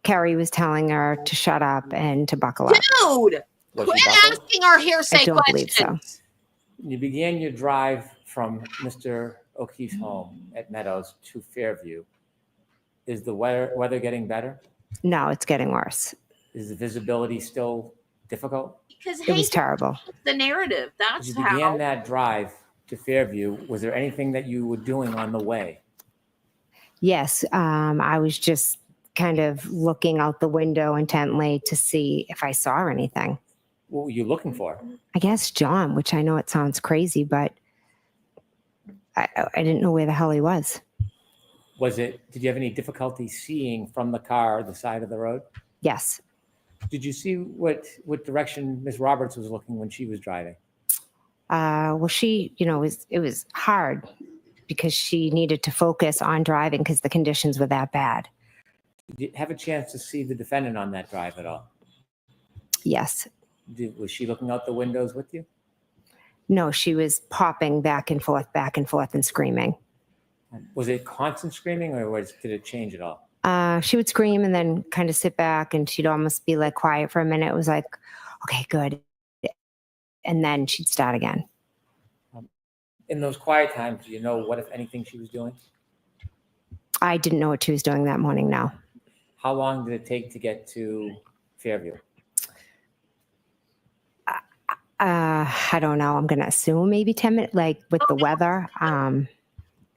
Carrie was telling her to shut up and to buckle up. Dude, Was quit she buckled? asking our hearsay I don't believe questions. so. You began your drive from Mr. O'Keefe's home at Meadows to Fairview. Is the weather getting better? No, it's getting worse. Is the visibility still difficult? Because It was terrible. the narrative. As That's you began how. that drive to Fairview, was there anything that you were doing on the way? Yes, I was just kind of looking out the window intently to see if I saw anything. What were you looking for? I guess John, which I know it sounds crazy, but I didn't know where the hell he was. Did you have any difficulty seeing from the car the side of the road? Yes. Did you see what direction Ms. Roberts was looking when she was driving? Well, she, it was hard because she needed to focus on driving because the conditions were that bad. Did you have a chance to see the defendant on that drive at all? Yes. Was she looking out the windows with you? No, she was popping back and forth and screaming. Was it constant screaming or did it change at all? She would scream and then kind of sit back and she'd almost be like quiet for a minute. It was like, okay, good. And then she'd start again. In those quiet times, do you know what, if anything, she was doing? I didn't know what she was doing that morning, no. How long did it take to get to Fairview? I don't know. I'm going to assume maybe 10 minutes, like with the weather,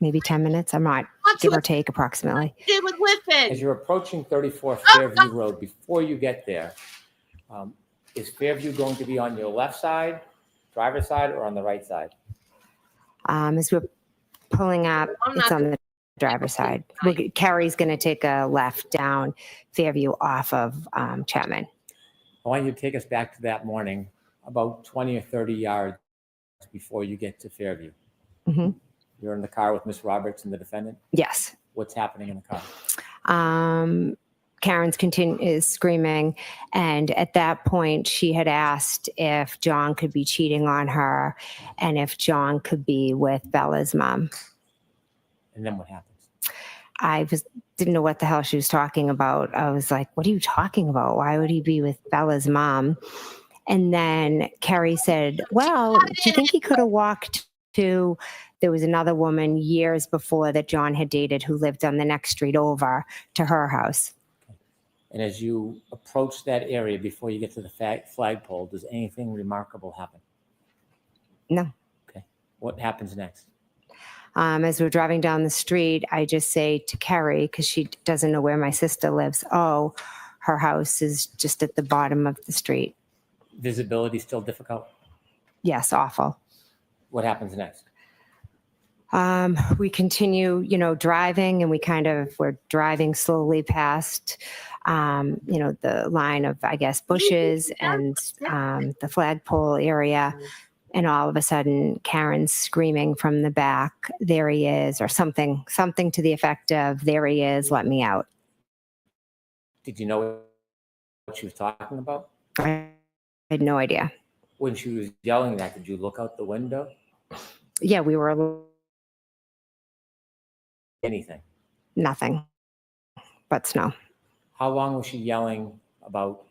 maybe 10 minutes. I'm not, give or take approximately. Did with As it. you're approaching 34 Fairview Road, before you get there, is Fairview going to be on your left side, driver's side, or on the right side? As we're pulling up, I'm it's not- on the driver's side. Carrie's going to take a left down Fairview off of Chapman. I want you to take us back to that morning, about 20 or 30 yards before you get to Fairview. hmm You're in the car with Miss Roberts and the defendant. Yes. What's happening in the car? Karen's is screaming. And at that point, she had asked if John could be cheating on her and if John could be with Bella's mom. And then what happens? I didn't know what the hell she was talking about. I was like, what are you talking about? Why would he be with Bella's mom? And then Carrie said, well, do you think he could have walked to, there was another woman years before that John had dated who lived on the next street over to her house. And as you approach that area before you get to the flagpole, does anything remarkable happen? No. Okay. What happens next? As we're driving down the street, I just say to Carrie, because she doesn't know where my sister lives, oh, her house is just at the bottom of the street. Visibility still difficult? Yes, awful. What happens next? We continue, driving, and we're driving slowly past, the line of, I guess, bushes and the flagpole area. And all of a sudden, Karen's screaming from the back, "There he is," or something to the effect of, "There he is, let me out." Did you know what she was talking about? I had no idea. When she was yelling that, did you look out the window? Yeah, we were Anything? nothing but snow. How long was she yelling about?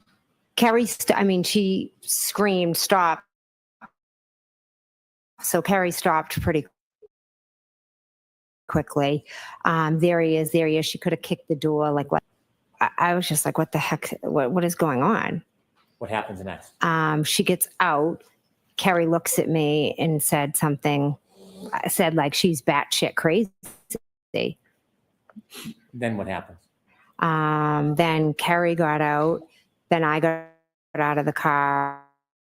Carrie, she screamed, "Stop." So Carrie stopped pretty quickly. There he is, there he is. She could have kicked the door. Like, what? I was just like, what the heck? What is going on? What happens next? She gets out. Carrie looks at me and said something. I said, like, she's batshit crazy. Then what happens? Then Carrie got out. Then I got out of the car,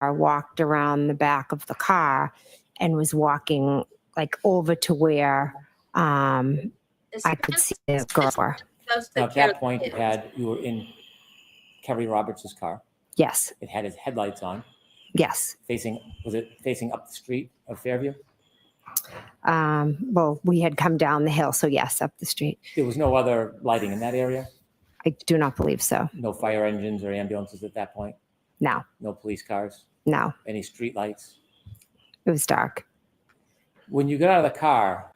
walked around the back of the car, and was walking like over to where I could see the girl. Now, at that point, you were in Kerry Roberts' car. Yes, It had his headlights on. yes. Was it facing up the street of Fairview? Well, we had come down the hill, so yes, up the street. There was no other lighting in that area? I do not believe so. No fire engines or ambulances at that point? No, No police cars? no. Any street lights? It was dark. When you got out of the car,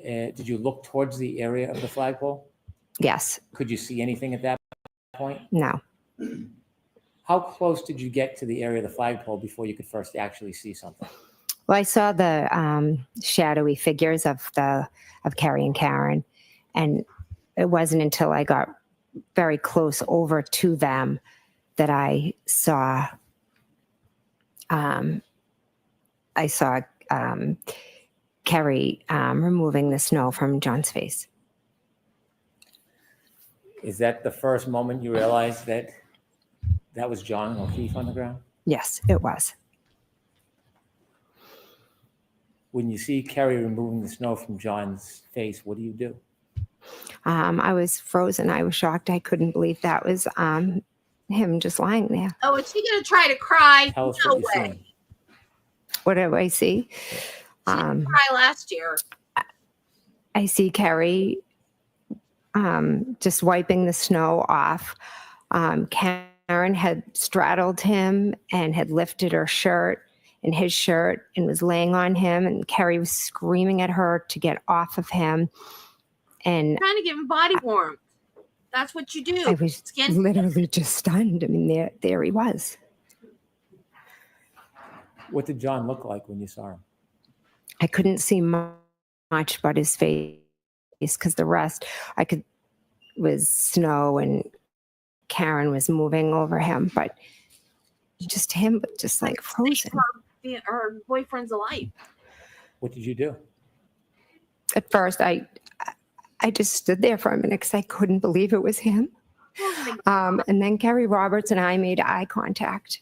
did you look towards the area of the flagpole? Yes, Could you see anything at that point? no. How close did you get to the area of the flagpole before you could first actually see something? Well, I saw the shadowy figures of Carrie and Karen, and it wasn't until I got very close over to them that I saw Carrie removing the snow from John's face. Is that the first moment you realized that that was John O'Keefe on the ground? Yes, it was. When you see Kerry removing the snow from John's face, what do you do? I was frozen. I was shocked. I couldn't believe that was him just lying there. Oh, is he gonna try to cry? Tell us No what you way. see. What do I see? She didn't cry last year. I see Carrie just wiping the snow off. Karen had straddled him and had lifted her shirt and his shirt and was laying on him, and Carrie was screaming at her to get off of him. And Trying to give him body warmth. That's what you do. I was Skin. literally just stunned. I mean, there he was. What did John look like when you saw him? I couldn't see much but his face, because the rest was snow, and Karen was moving over him, but just him, but just like frozen. Her boyfriend's alive. What did you do? At first, I just stood there for a minute because I couldn't believe it was him. And then Carrie Roberts and I made eye contact.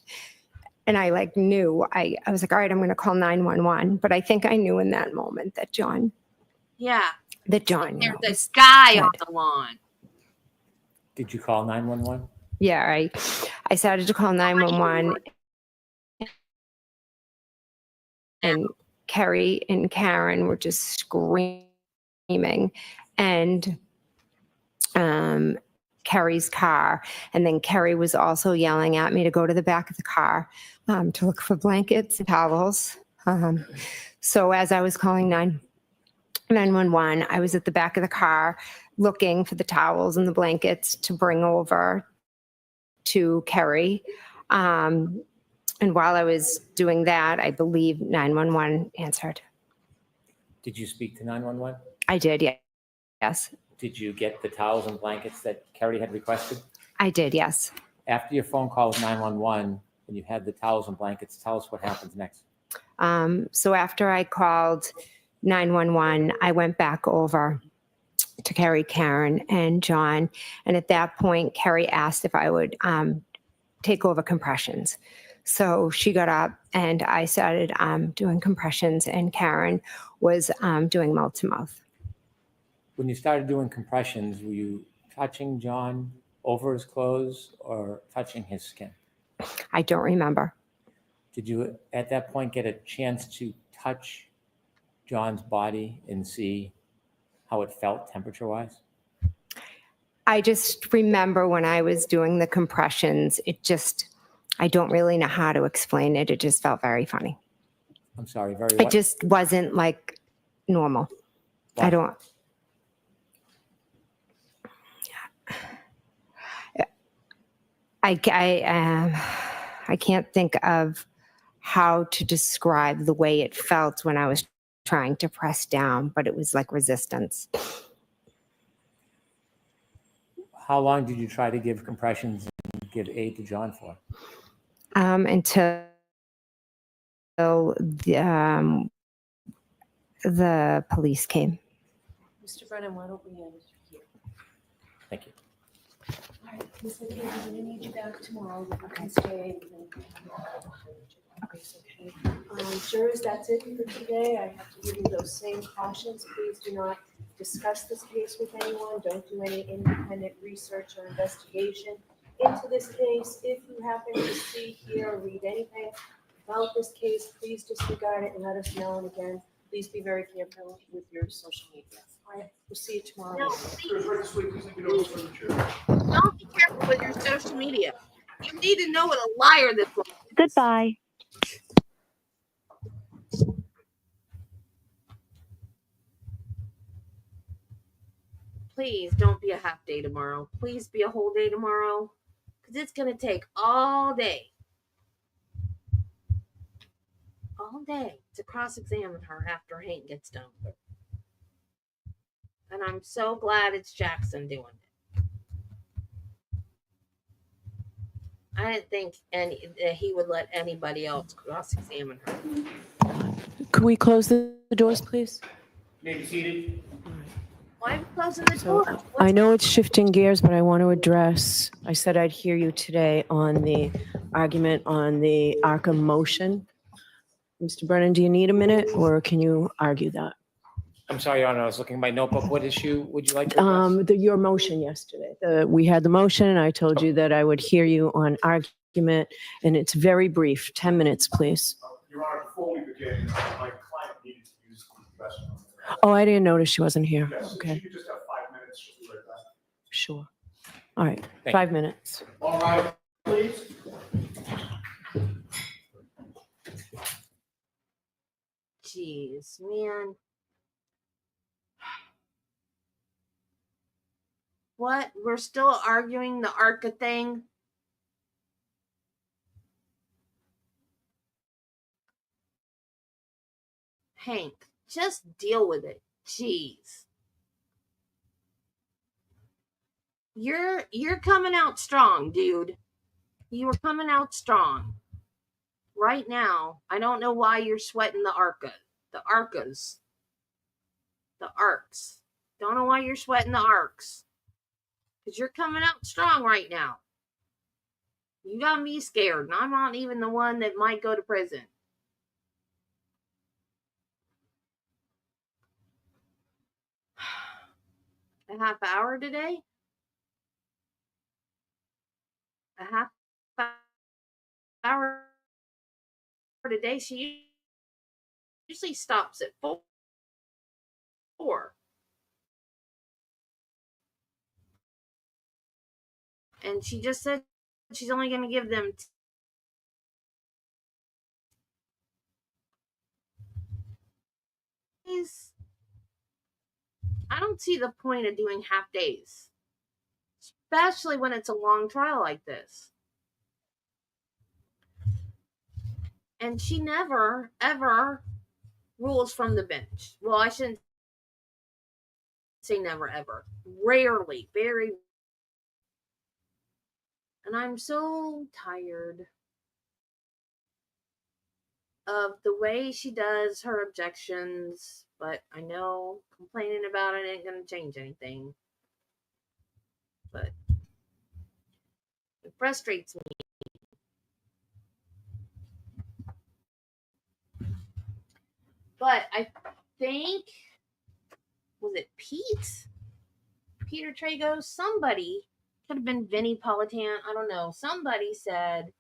And I knew, I was like, all right, I'm going to call 911. But I think I knew in that moment that John. Yeah. That John. There's was this guy dead. on the lawn. Did you call 911? Yeah, I started to call 911. And Carrie and Karen were just screaming. And Carrie's car. And then Carrie was also yelling at me to go to the back of the car to look for blankets and towels. So as I was calling 911, I was at the back of the car looking for the towels and the blankets to bring over to Carrie. And while I was doing that, I believe 911 answered. Did you speak to 911? I did, yes. Did you get the towels and blankets that Kerry had requested? I did, yes. After your phone call with 911 and you had the towels and blankets, tell us what happens next. So after I called 911, I went back over to Kerry, Karen, and John. And at that point, Kerry asked if I would take over compressions. So she got up and I started doing compressions, and Karen was doing mouth to mouth. When you started doing compressions, were you touching John over his clothes or touching his skin? I don't remember. Did you at that point get a chance to touch John's body and see how it felt temperature-wise? I just remember when I was doing the compressions, I don't really know how to explain it. It just felt very funny. I'm sorry, very It what? just wasn't like normal. Why? I don't. I can't think of how to describe the way it felt when I was trying to press down, but it was like resistance. How long did you try to give compressions and give aid to John for? Until the police came. Mr. Brennan, why don't we end here? Thank you. All right, Ms. McKay, we're gonna need you back tomorrow. You can stay. Okay. Jurors, that's it for today. I have to give you those same cautions. Please do not discuss this case with anyone. Don't do any independent research or investigation into this case. If you happen to see, hear, or read anything about this case, please disregard it and let us know. And again, please be very careful with your social media. All right, we'll see you tomorrow. No, Sure, right this way, please, you know, from the chair. don't be careful with your social media. You need to know what a liar this woman is. Goodbye. Please don't be a half day tomorrow. Please be a whole day tomorrow, because it's going to take all day to cross-examine her after Hank gets done with her. And I'm so glad it's Jackson doing it. I didn't think that he would let anybody else cross-examine her. Could we close the doors, please? May be seated. Why are you closing the So door? I know it's shifting gears, but I want to address, I said I'd hear you today on the argument on the ARCA motion. Mr. Brennan, do you need a minute or can you argue that? I'm sorry, Your Honor, I was looking at my notebook. What issue would you like to address? Your motion yesterday. We had the motion and I told you that I would hear you on argument, and it's very brief. 10 minutes, please. Your Honor, before we begin, my client needed to use the restroom. Oh, I didn't notice she wasn't here. Yes, if Okay, you could just have 5 minutes, she'll be right back. sure. All right, Thank 5 minutes. All right, please. Jeez, man. What? We're still arguing the ARCA thing? Hank, just deal with it. Jeez. You're coming out strong, dude. You were coming out strong. Right now, I don't know why you're sweating the ARCA. The ARCAs. The ARCs. Don't know why you're sweating the ARCs. Because you're coming out strong right now. You got me scared, and I'm not even the one that might go to prison. A half hour today? A half hour today? She usually stops at 4. And she just said she's only going to give them days. I don't see the point of doing half days, especially when it's a long trial like this. And she never, ever rules from the bench. Well, I shouldn't say never, ever. Rarely, very And I'm so tired of the way she does her objections, but I know complaining about it ain't gonna change anything. But it frustrates me. But I think, was it Pete? Peter Trago? Somebody, could have been Vinnie Politan, I don't know. Somebody said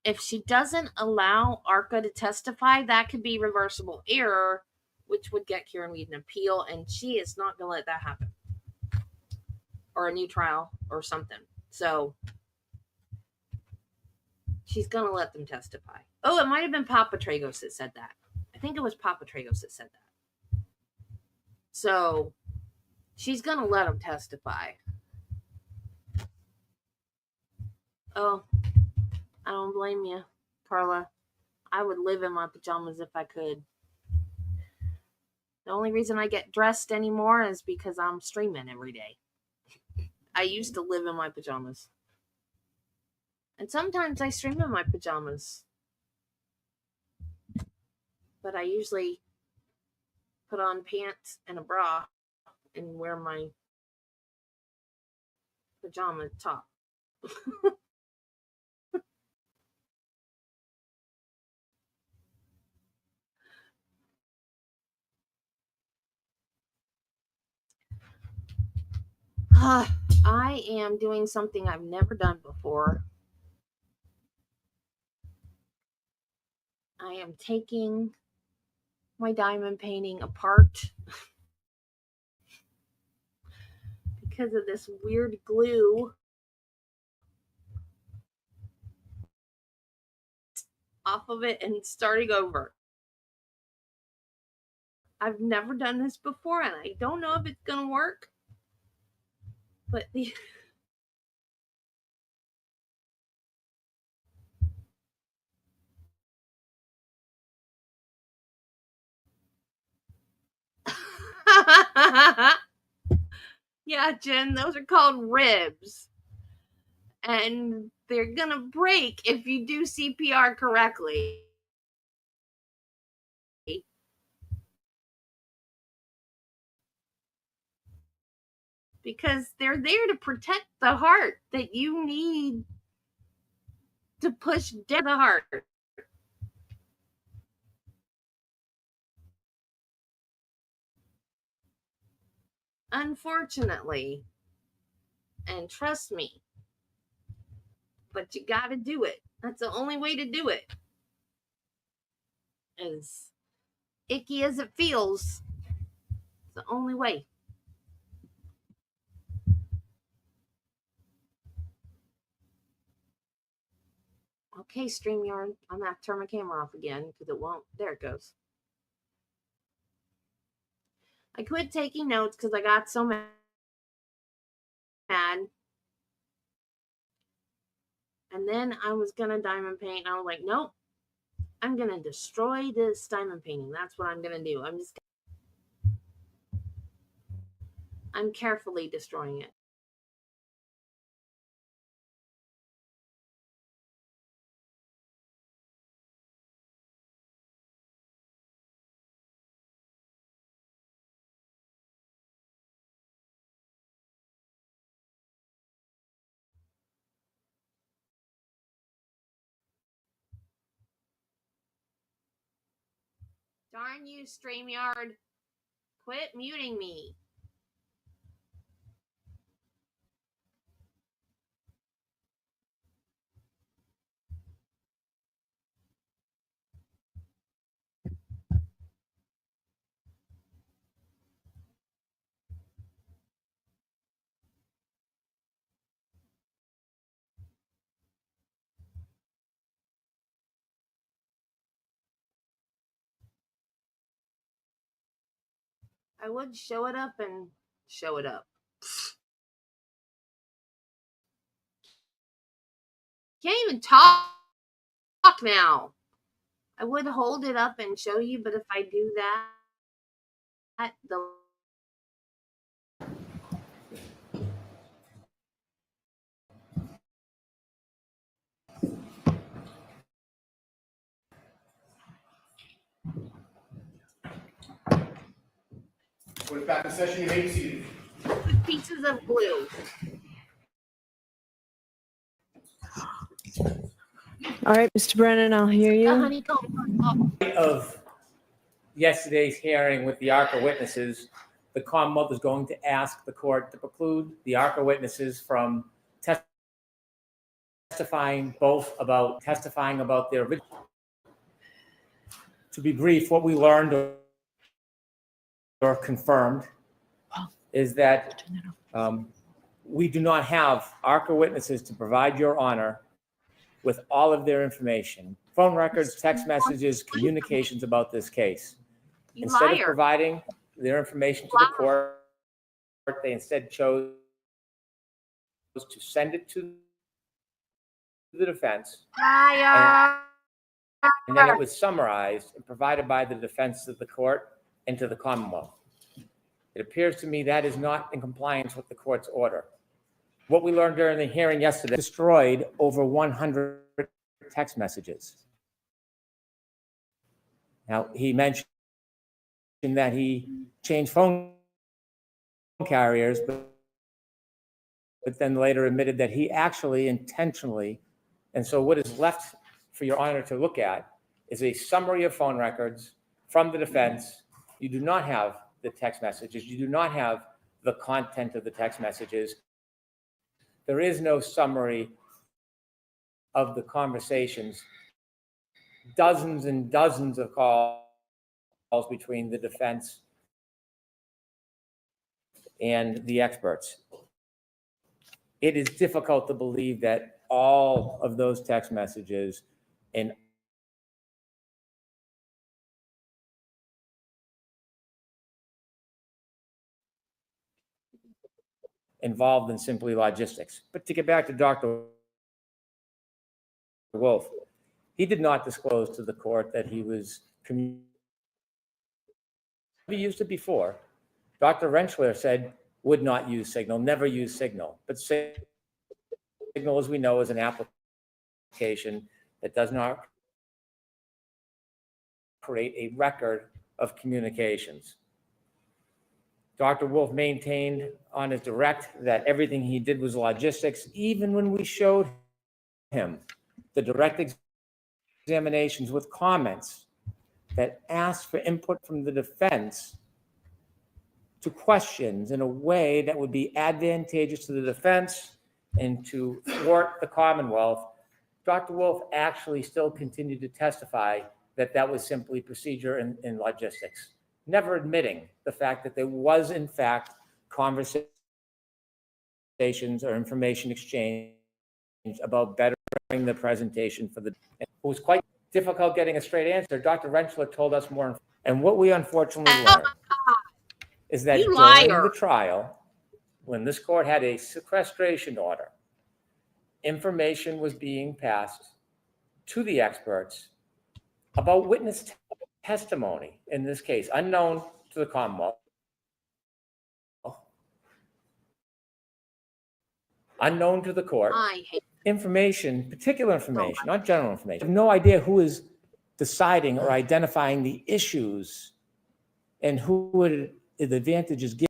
if she doesn't allow Arca to testify, that could be reversible error, which would get Karen Weed an appeal, and she is not going to let that happen. Or a new trial or something. So she's going to let them testify. Oh, it might have been Papa Tragos that said that. I think it was Papa Tragos that said that. So she's going to let them testify. Oh, I don't blame you, Carla. I would live in my pajamas if I could. The only reason I get dressed anymore is because I'm streaming every day. I used to live in my pajamas. And sometimes I stream in my pajamas. But I usually put on pants and a bra and wear my pajama top. I am doing something I've never done before. I am taking my diamond painting apart because of this weird glue off of it and starting over. I've never done this before and I don't know if it's going to work. But the yeah, Jen, those are called ribs. And they're going to break if you do CPR correctly. Because they're there to protect the heart that you need to push down the heart. Unfortunately, and trust me, but you gotta do it. That's the only way to do it. As icky as it feels, it's the only way. Okay, StreamYard, I'm gonna have to turn my camera off again because it won't. There it goes. I quit taking notes because I got so mad. And then I was gonna diamond paint, and I was like, nope, I'm gonna destroy this diamond painting. That's what I'm gonna do. I'm carefully destroying it. Darn you, StreamYard. Quit muting me. I would show it up and show it up. Can't even talk now. I would hold it up and show you, but if I do that, the Court is back in session. You may be seated. With pieces of glue. All right, Mr. Brennan, I'll hear The you. honeycomb. Of yesterday's hearing with the ARCA witnesses, the Commonwealth is going to ask the court to preclude the ARCA witnesses from testifying about their original. To be brief, what we learned or confirmed is that we do not have ARCA witnesses to provide your honor with all of their information, phone records, text messages, communications about this case. You Instead of liar. providing their information to the court, they instead chose to send it to the defense, Liar. and then it was summarized and provided by the defense to the court and to the Commonwealth. It appears to me that is not in compliance with the court's order. What we learned during the hearing yesterday, destroyed over 100 text messages. Now, he mentioned that he changed phone carriers, but then later admitted that he actually intentionally, and so what is left for your honor to look at is a summary of phone records from the defense. You do not have the text messages. You do not have the content of the text messages. There is no summary of the conversations, dozens and dozens of calls between the defense and the experts. It is difficult to believe that all of those text messages and involved in simply logistics. But to get back to Dr. Wolf, he did not disclose to the court that he was he used it before. Dr. Rentschler said would not use Signal, never use Signal. But Signal, as we know, is an application that does not create a record of communications. Dr. Wolf maintained on his direct that everything he did was logistics, even when we showed him the direct examinations with comments that asked for input from the defense to questions in a way that would be advantageous to the defense and to thwart the Commonwealth. Dr. Wolf actually still continued to testify that that was simply procedure and logistics, never admitting the fact that there was, in fact, conversations or information exchange about bettering the presentation for the. It was quite difficult getting a straight answer. Dr. Rentschler told us more. And what we unfortunately learned is that You during liar. the trial, when this court had a sequestration order, information was being passed to the experts about witness testimony, in this case, unknown to the Commonwealth, unknown to the court, I hate information, particular information, not general information. I have no idea who is deciding or identifying the issues and who would the advantages given.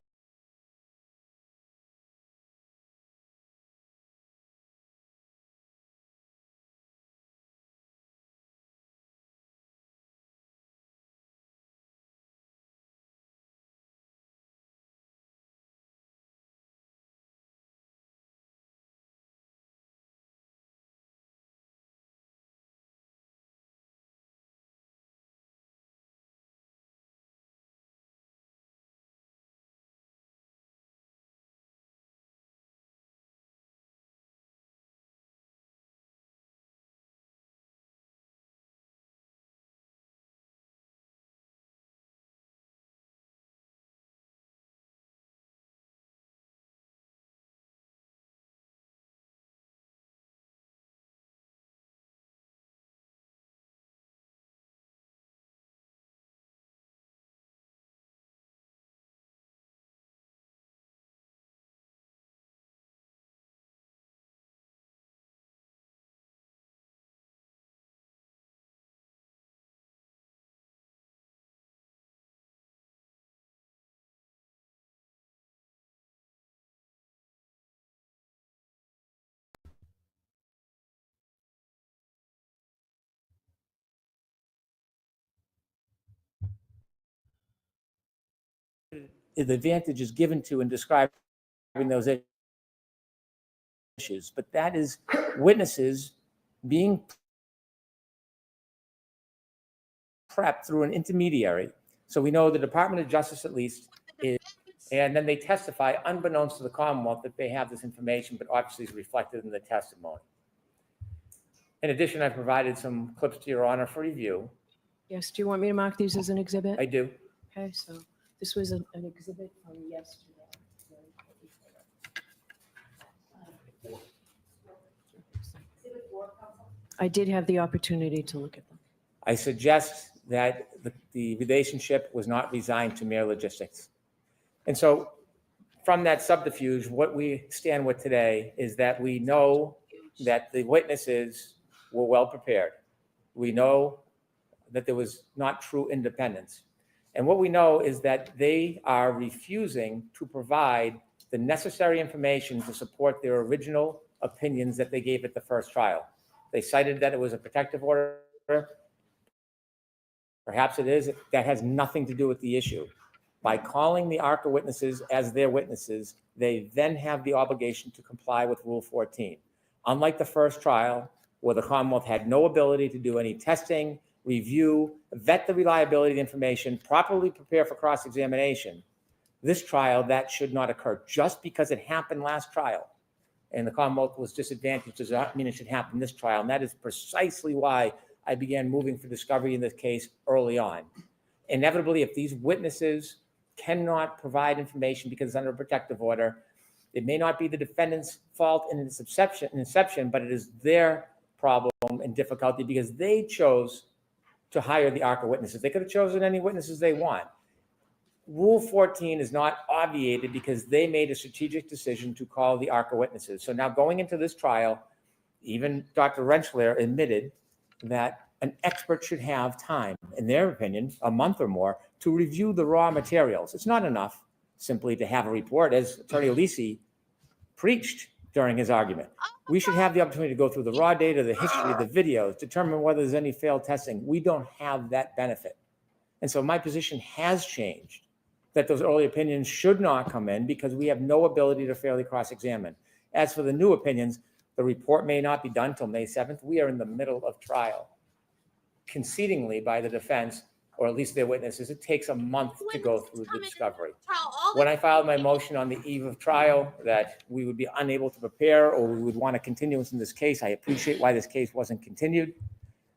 the advantage is given to in describing those issues, but that is witnesses being prepped through an intermediary. So we know the Department of Justice at least is, and then they testify unbeknownst to the Commonwealth that they have this information, but obviously is reflected in the testimony. In addition, I've provided some clips to Your Honor for review. Yes, do you want me to mark these as an exhibit? I do. Okay, so this was an exhibit from yesterday. I did have the opportunity to look at them. I suggest that the relationship was not resigned to mere logistics. And so from that subterfuge, what we stand with today is that we know that the witnesses were well prepared. We know that there was not true independence. And what we know is that they are refusing to provide the necessary information to support their original opinions that they gave at the first trial. They cited that it was a protective order. Perhaps it is. That has nothing to do with the issue. By calling the ARCA witnesses as their witnesses, they then have the obligation to comply with Rule 14. Unlike the first trial, where the Commonwealth had no ability to do any testing, review, vet the reliability of the information, properly prepare for cross-examination, this trial, that should not occur. Just because it happened last trial and the Commonwealth was disadvantaged does not mean it should happen this trial. And that is precisely why I began moving for discovery in this case early on. Inevitably, if these witnesses cannot provide information because it's under a protective order, it may not be the defendant's fault in its inception, but it is their problem and difficulty because they chose to hire the ARCA witnesses. They could have chosen any witnesses they want. Rule 14 is not obviated because they made a strategic decision to call the ARCA witnesses. So now going into this trial, even Dr. Rentschler admitted that an expert should have time, in their opinion, a month or more, to review the raw materials. It's not enough simply to have a report, as Attorney Alisi preached during his argument. We should have the opportunity to go through the raw data, the history, the videos, determine whether there's any failed testing. We don't have that benefit. And so my position has changed, that those early opinions should not come in because we have no ability to fairly cross-examine. As for the new opinions, the report may not be done till May 7th. We are in the middle of trial. Concedingly by the defense, or at least their witnesses, it takes a month to go through the discovery. When I filed my motion on the eve of trial that we would be unable to prepare or we would want a continuance in this case, I appreciate why this case wasn't continued.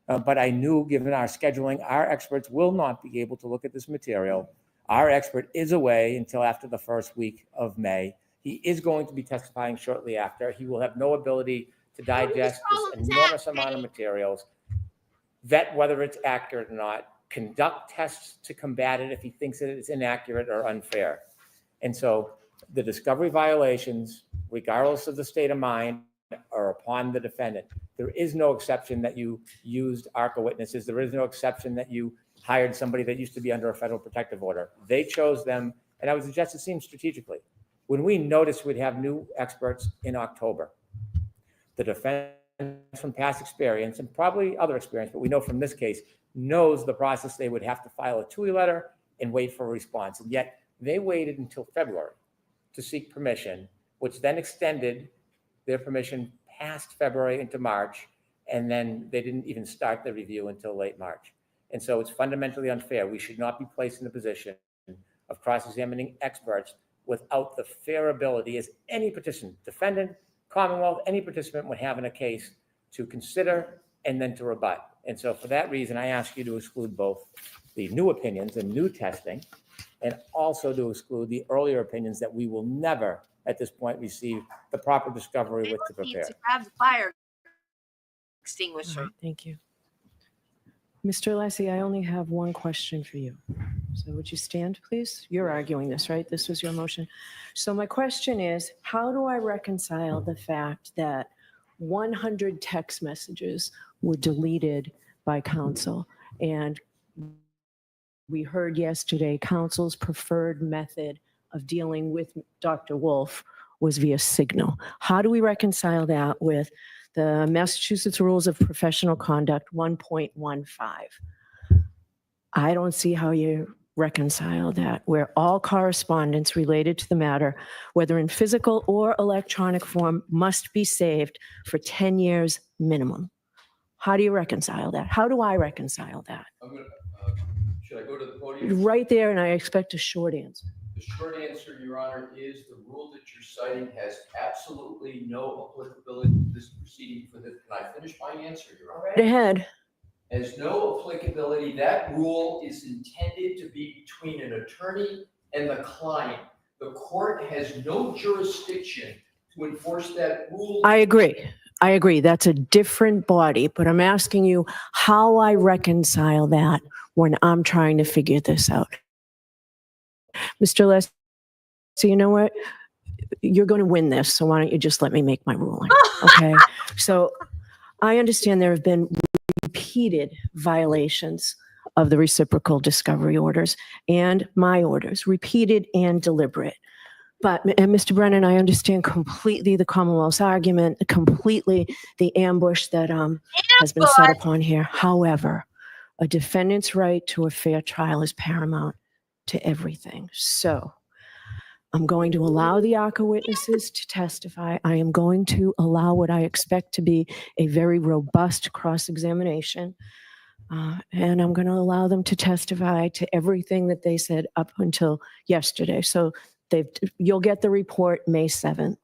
But I knew, given our scheduling, our experts will not be able to look at this material. Our expert is away until after the first week of May. He is going to be testifying shortly after. He will have no ability to digest this enormous amount of materials, vet whether it's accurate or not, conduct tests to combat it if he thinks that it's inaccurate or unfair. And so the discovery violations, regardless of the state of mind, are upon the defendant. There is no exception that you used ARCA witnesses. There is no exception that you hired somebody that used to be under a federal protective order. They chose them, and I would suggest it seems strategically. When we noticed we'd have new experts in October, the defense from past experience and probably other experience, but we know from this case, knows the process. They would have to file a TUI letter and wait for a response. And yet they waited until February to seek permission, which then extended their permission past February into March. And then they didn't even start the review until late March. And so it's fundamentally unfair. We should not be placed in the position of cross-examining experts without the fair ability, as any participant, defendant, Commonwealth, any participant would have in a case, to consider and then to rebut. And so for that reason, I ask you to exclude both the new opinions and new testing, and also to exclude the earlier opinions that we will never at this point receive the proper discovery with to Need prepare. to grab the fire All extinguisher. right, thank you. Mr. Lassie, I only have one question for you. So would you stand, please? You're arguing this, right? This was your motion. So my question is, how do I reconcile the fact that 100 text messages were deleted by counsel? And we heard yesterday counsel's preferred method of dealing with Dr. Wolf was via Signal. How do we reconcile that with the Massachusetts Rules of Professional Conduct 1.15? I don't see how you reconcile that, where all correspondence related to the matter, whether in physical or electronic form, must be saved for 10 years minimum? How do you reconcile that? How do I reconcile that? I'm gonna, should I go to the podium? Right there, and I expect a short answer. The short answer, Your Honor, is the rule that you're citing has absolutely no applicability to this proceeding for the, can I finish my answer, Your Honor? Right ahead. Has no applicability. That rule is intended to be between an attorney and the client. The court has no jurisdiction to enforce that rule. I agree. I agree. That's a different body, but I'm asking you how I reconcile that when I'm trying to figure this out. Mr. Les, so you know what? You're going to win this, so why don't you just let me make my ruling, okay? So I understand there have been repeated violations of the reciprocal discovery orders and my orders, repeated and deliberate. But, and Mr. Brennan, I understand completely the Commonwealth's argument, completely the ambush that has been set upon here. However, a defendant's right to a fair trial is paramount to everything. So I'm going to allow the ARCA witnesses to testify. I am going to allow what I expect to be a very robust cross-examination. And I'm going to allow them to testify to everything that they said up until yesterday. So you'll get the report May 7th.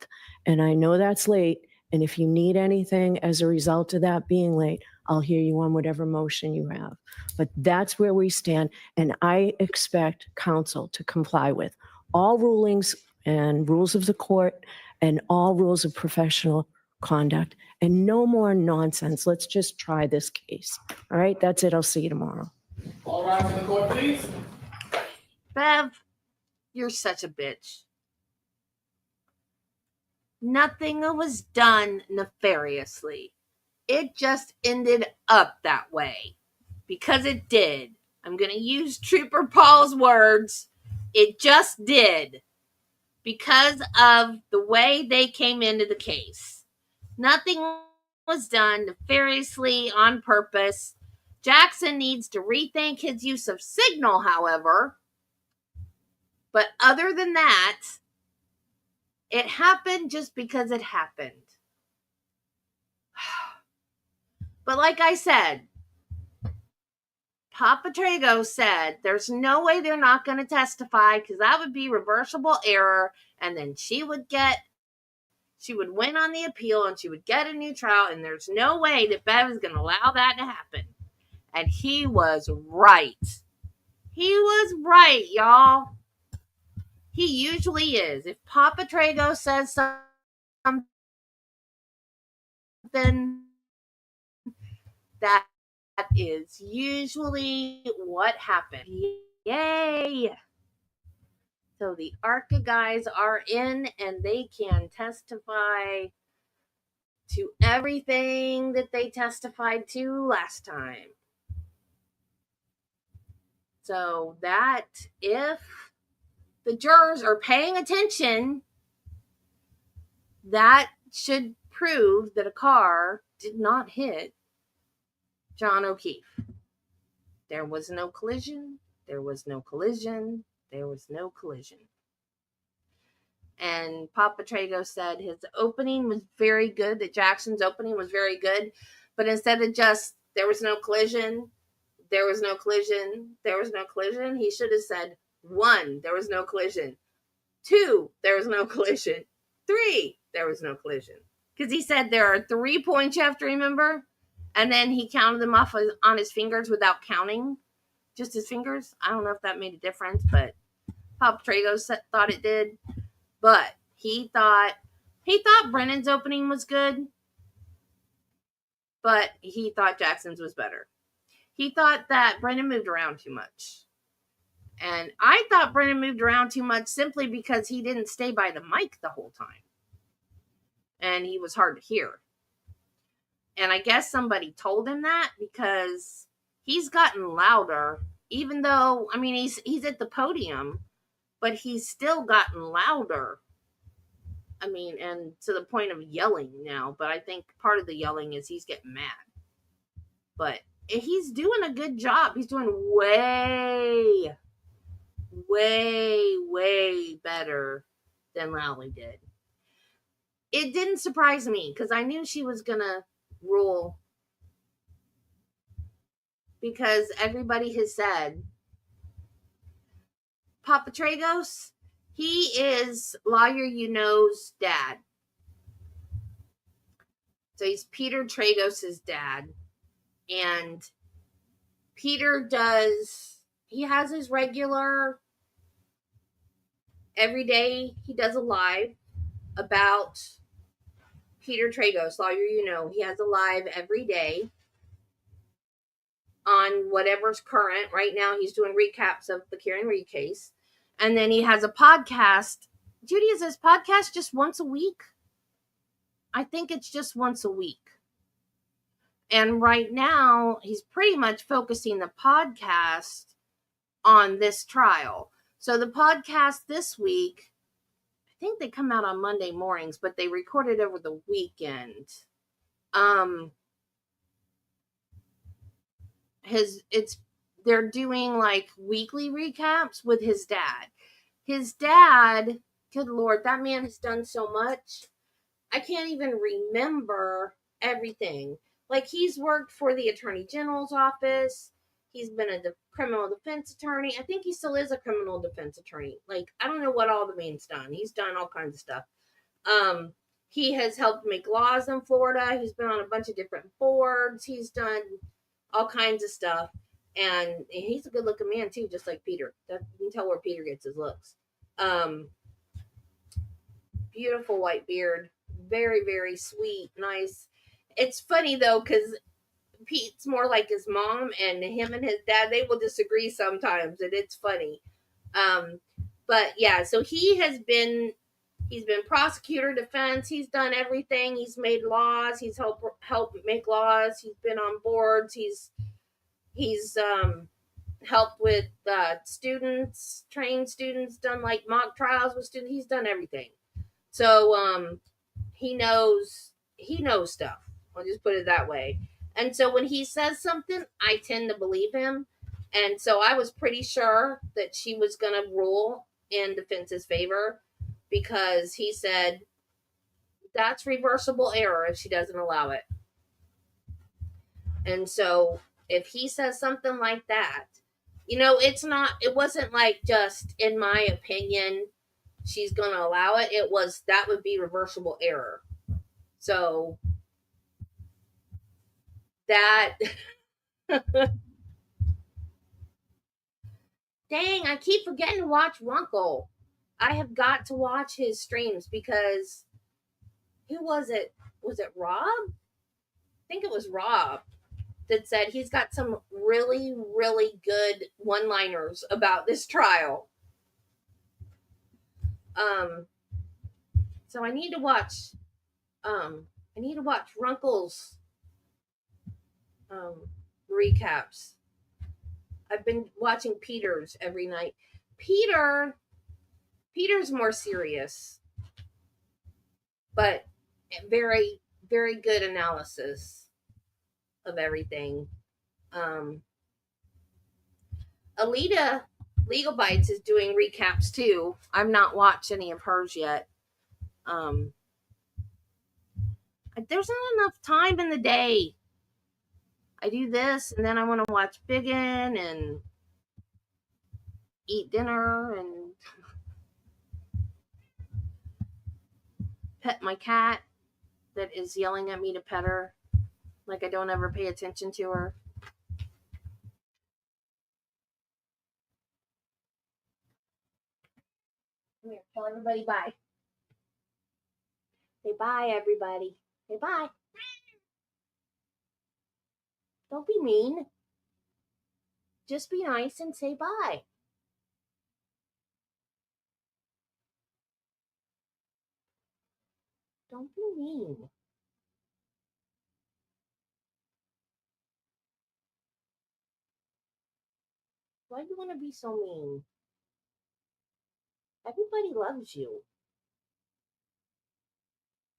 And I know that's late. And if you need anything as a result of that being late, I'll hear you on whatever motion you have. But that's where we stand. And I expect counsel to comply with all rulings and rules of the court and all rules of professional conduct, and no more nonsense. Let's just try this case. All right, that's it. I'll see you tomorrow. All rise in the court, please. Bev, you're such a bitch. Nothing was done nefariously. It just ended up that way. Because it did. I'm going to use Trooper Paul's words. It just did. Because of the way they came into the case. Nothing was done nefariously on purpose. Jackson needs to rethink his use of signal, however. But other than that, it happened just because it happened. But like I said, Papa Trago said there's no way they're not going to testify because that would be reversible error, and then she would win on the appeal and she would get a new trial, and there's no way that Bev is going to allow that to happen. And he was right. He was right, y'all. He usually is. If Papa Trago says something, that is usually what happened. Yay! So the ARCA guys are in and they can testify to everything that they testified to last time. So that if the jurors are paying attention, that should prove that a car did not hit John O'Keefe. There was no collision. There was no collision. There was no collision. And Papa Trago said his opening was very good, that Jackson's opening was very good. But instead of just, there was no collision, there was no collision, there was no collision, he should have said, 1, there was no collision. 2, there was no collision. 3, there was no collision. Because he said there are 3 points you have to remember. And then he counted them off on his fingers without counting. Just his fingers. I don't know if that made a difference, but Papa Trago thought it did. But he thought Brennan's opening was good. But he thought Jackson's was better. He thought that Brennan moved around too much. And I thought Brennan moved around too much simply because he didn't stay by the mic the whole time. And he was hard to hear. And I guess somebody told him that because he's gotten louder, even though, I mean, he's at the podium, but he's still gotten louder. I mean, and to the point of yelling now, but I think part of the yelling is he's getting mad. But he's doing a good job. He's doing way way better than Lally did. It didn't surprise me because I knew she was gonna rule, because everybody has said Papa Tragos, he is Lawyer You Know's dad. So he's Peter Tragos's dad. And Peter he has his regular, every day he does a live about Peter Tragos, Lawyer You Know. He has a live every day on whatever's current. Right now he's doing recaps of the Karen Reed case. And then he has a podcast. Judy, is his podcast just once a week? I think it's just once a week. And right now he's pretty much focusing the podcast on this trial. So the podcast this week, I think they come out on Monday mornings, but they recorded over the weekend. They're doing like weekly recaps with his dad. His dad, good Lord, that man has done so much. I can't even remember everything. Like, he's worked for the Attorney General's office. He's been a criminal defense attorney. I think he still is a criminal defense attorney. Like, I don't know what all the man's done. He's done all kinds of stuff. He has helped make laws in Florida. He's been on a bunch of different boards. He's done all kinds of stuff. And he's a good looking man too, just like Peter. You can tell where Peter gets his looks. Beautiful white beard. Very, very sweet, nice. It's funny though, because Pete's more like his mom, and him and his dad, they will disagree sometimes, and it's funny. But yeah, so he's been prosecutor, defense. He's done everything. He's made laws. He's helped make laws. He's been on boards. He's helped with students, trained students, done like mock trials with students. He's done everything. So he knows stuff. I'll just put it that way. And so when he says something, I tend to believe him. And so I was pretty sure that she was going to rule in defense's favor, because he said that's reversible error if she doesn't allow it. And so if he says something like that, it wasn't like just, in my opinion, she's going to allow it. It was, that would be reversible error. So that, dang, I keep forgetting to watch Runkle. I have got to watch his streams, because who was it? Was it Rob? I think it was Rob that said he's got some really, really good one-liners about this trial. So I need to watch Runkle's recaps. I've been watching Peter's every night. Peter's more serious, but very, very good analysis of everything. Alita Legal Bites is doing recaps too. I've not watched any of hers yet. There's not enough time in the day. I do this, and then I want to watch Biggin and eat dinner and pet my cat that is yelling at me to pet her, like I don't ever pay attention to her. Come here, tell everybody bye. Say bye, everybody. Say bye. Don't be mean. Just be nice and say bye. Don't be mean. Why do you want to be so mean? Everybody loves you.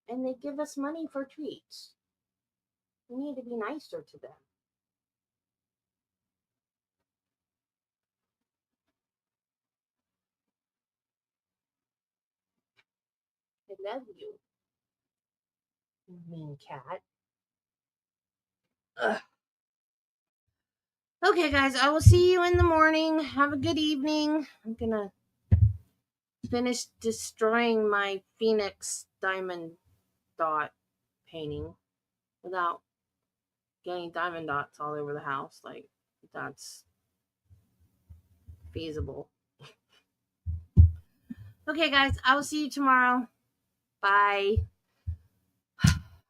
And they give us money for treats. We need to be nicer to them. I love you. Mean cat. Ugh. Okay, guys, I will see you in the morning. Have a good evening. I'm gonna finish destroying my Phoenix diamond dot painting without getting diamond dots all over the house. Like, that's feasible. Okay, guys, I will see you tomorrow. Bye.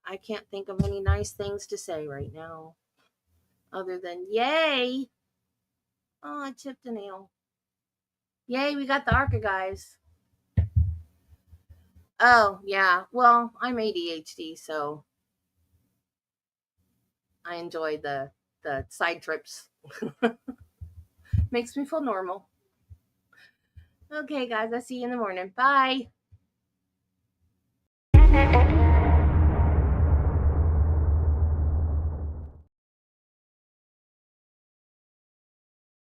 I can't think of any nice things to say right now other than yay. Oh, I chipped a nail. Yay, we got the ARCA, guys. Oh, yeah. Well, I'm ADHD, so I enjoy the side trips. Makes me feel normal. Okay, guys, I'll see you in the morning. Bye.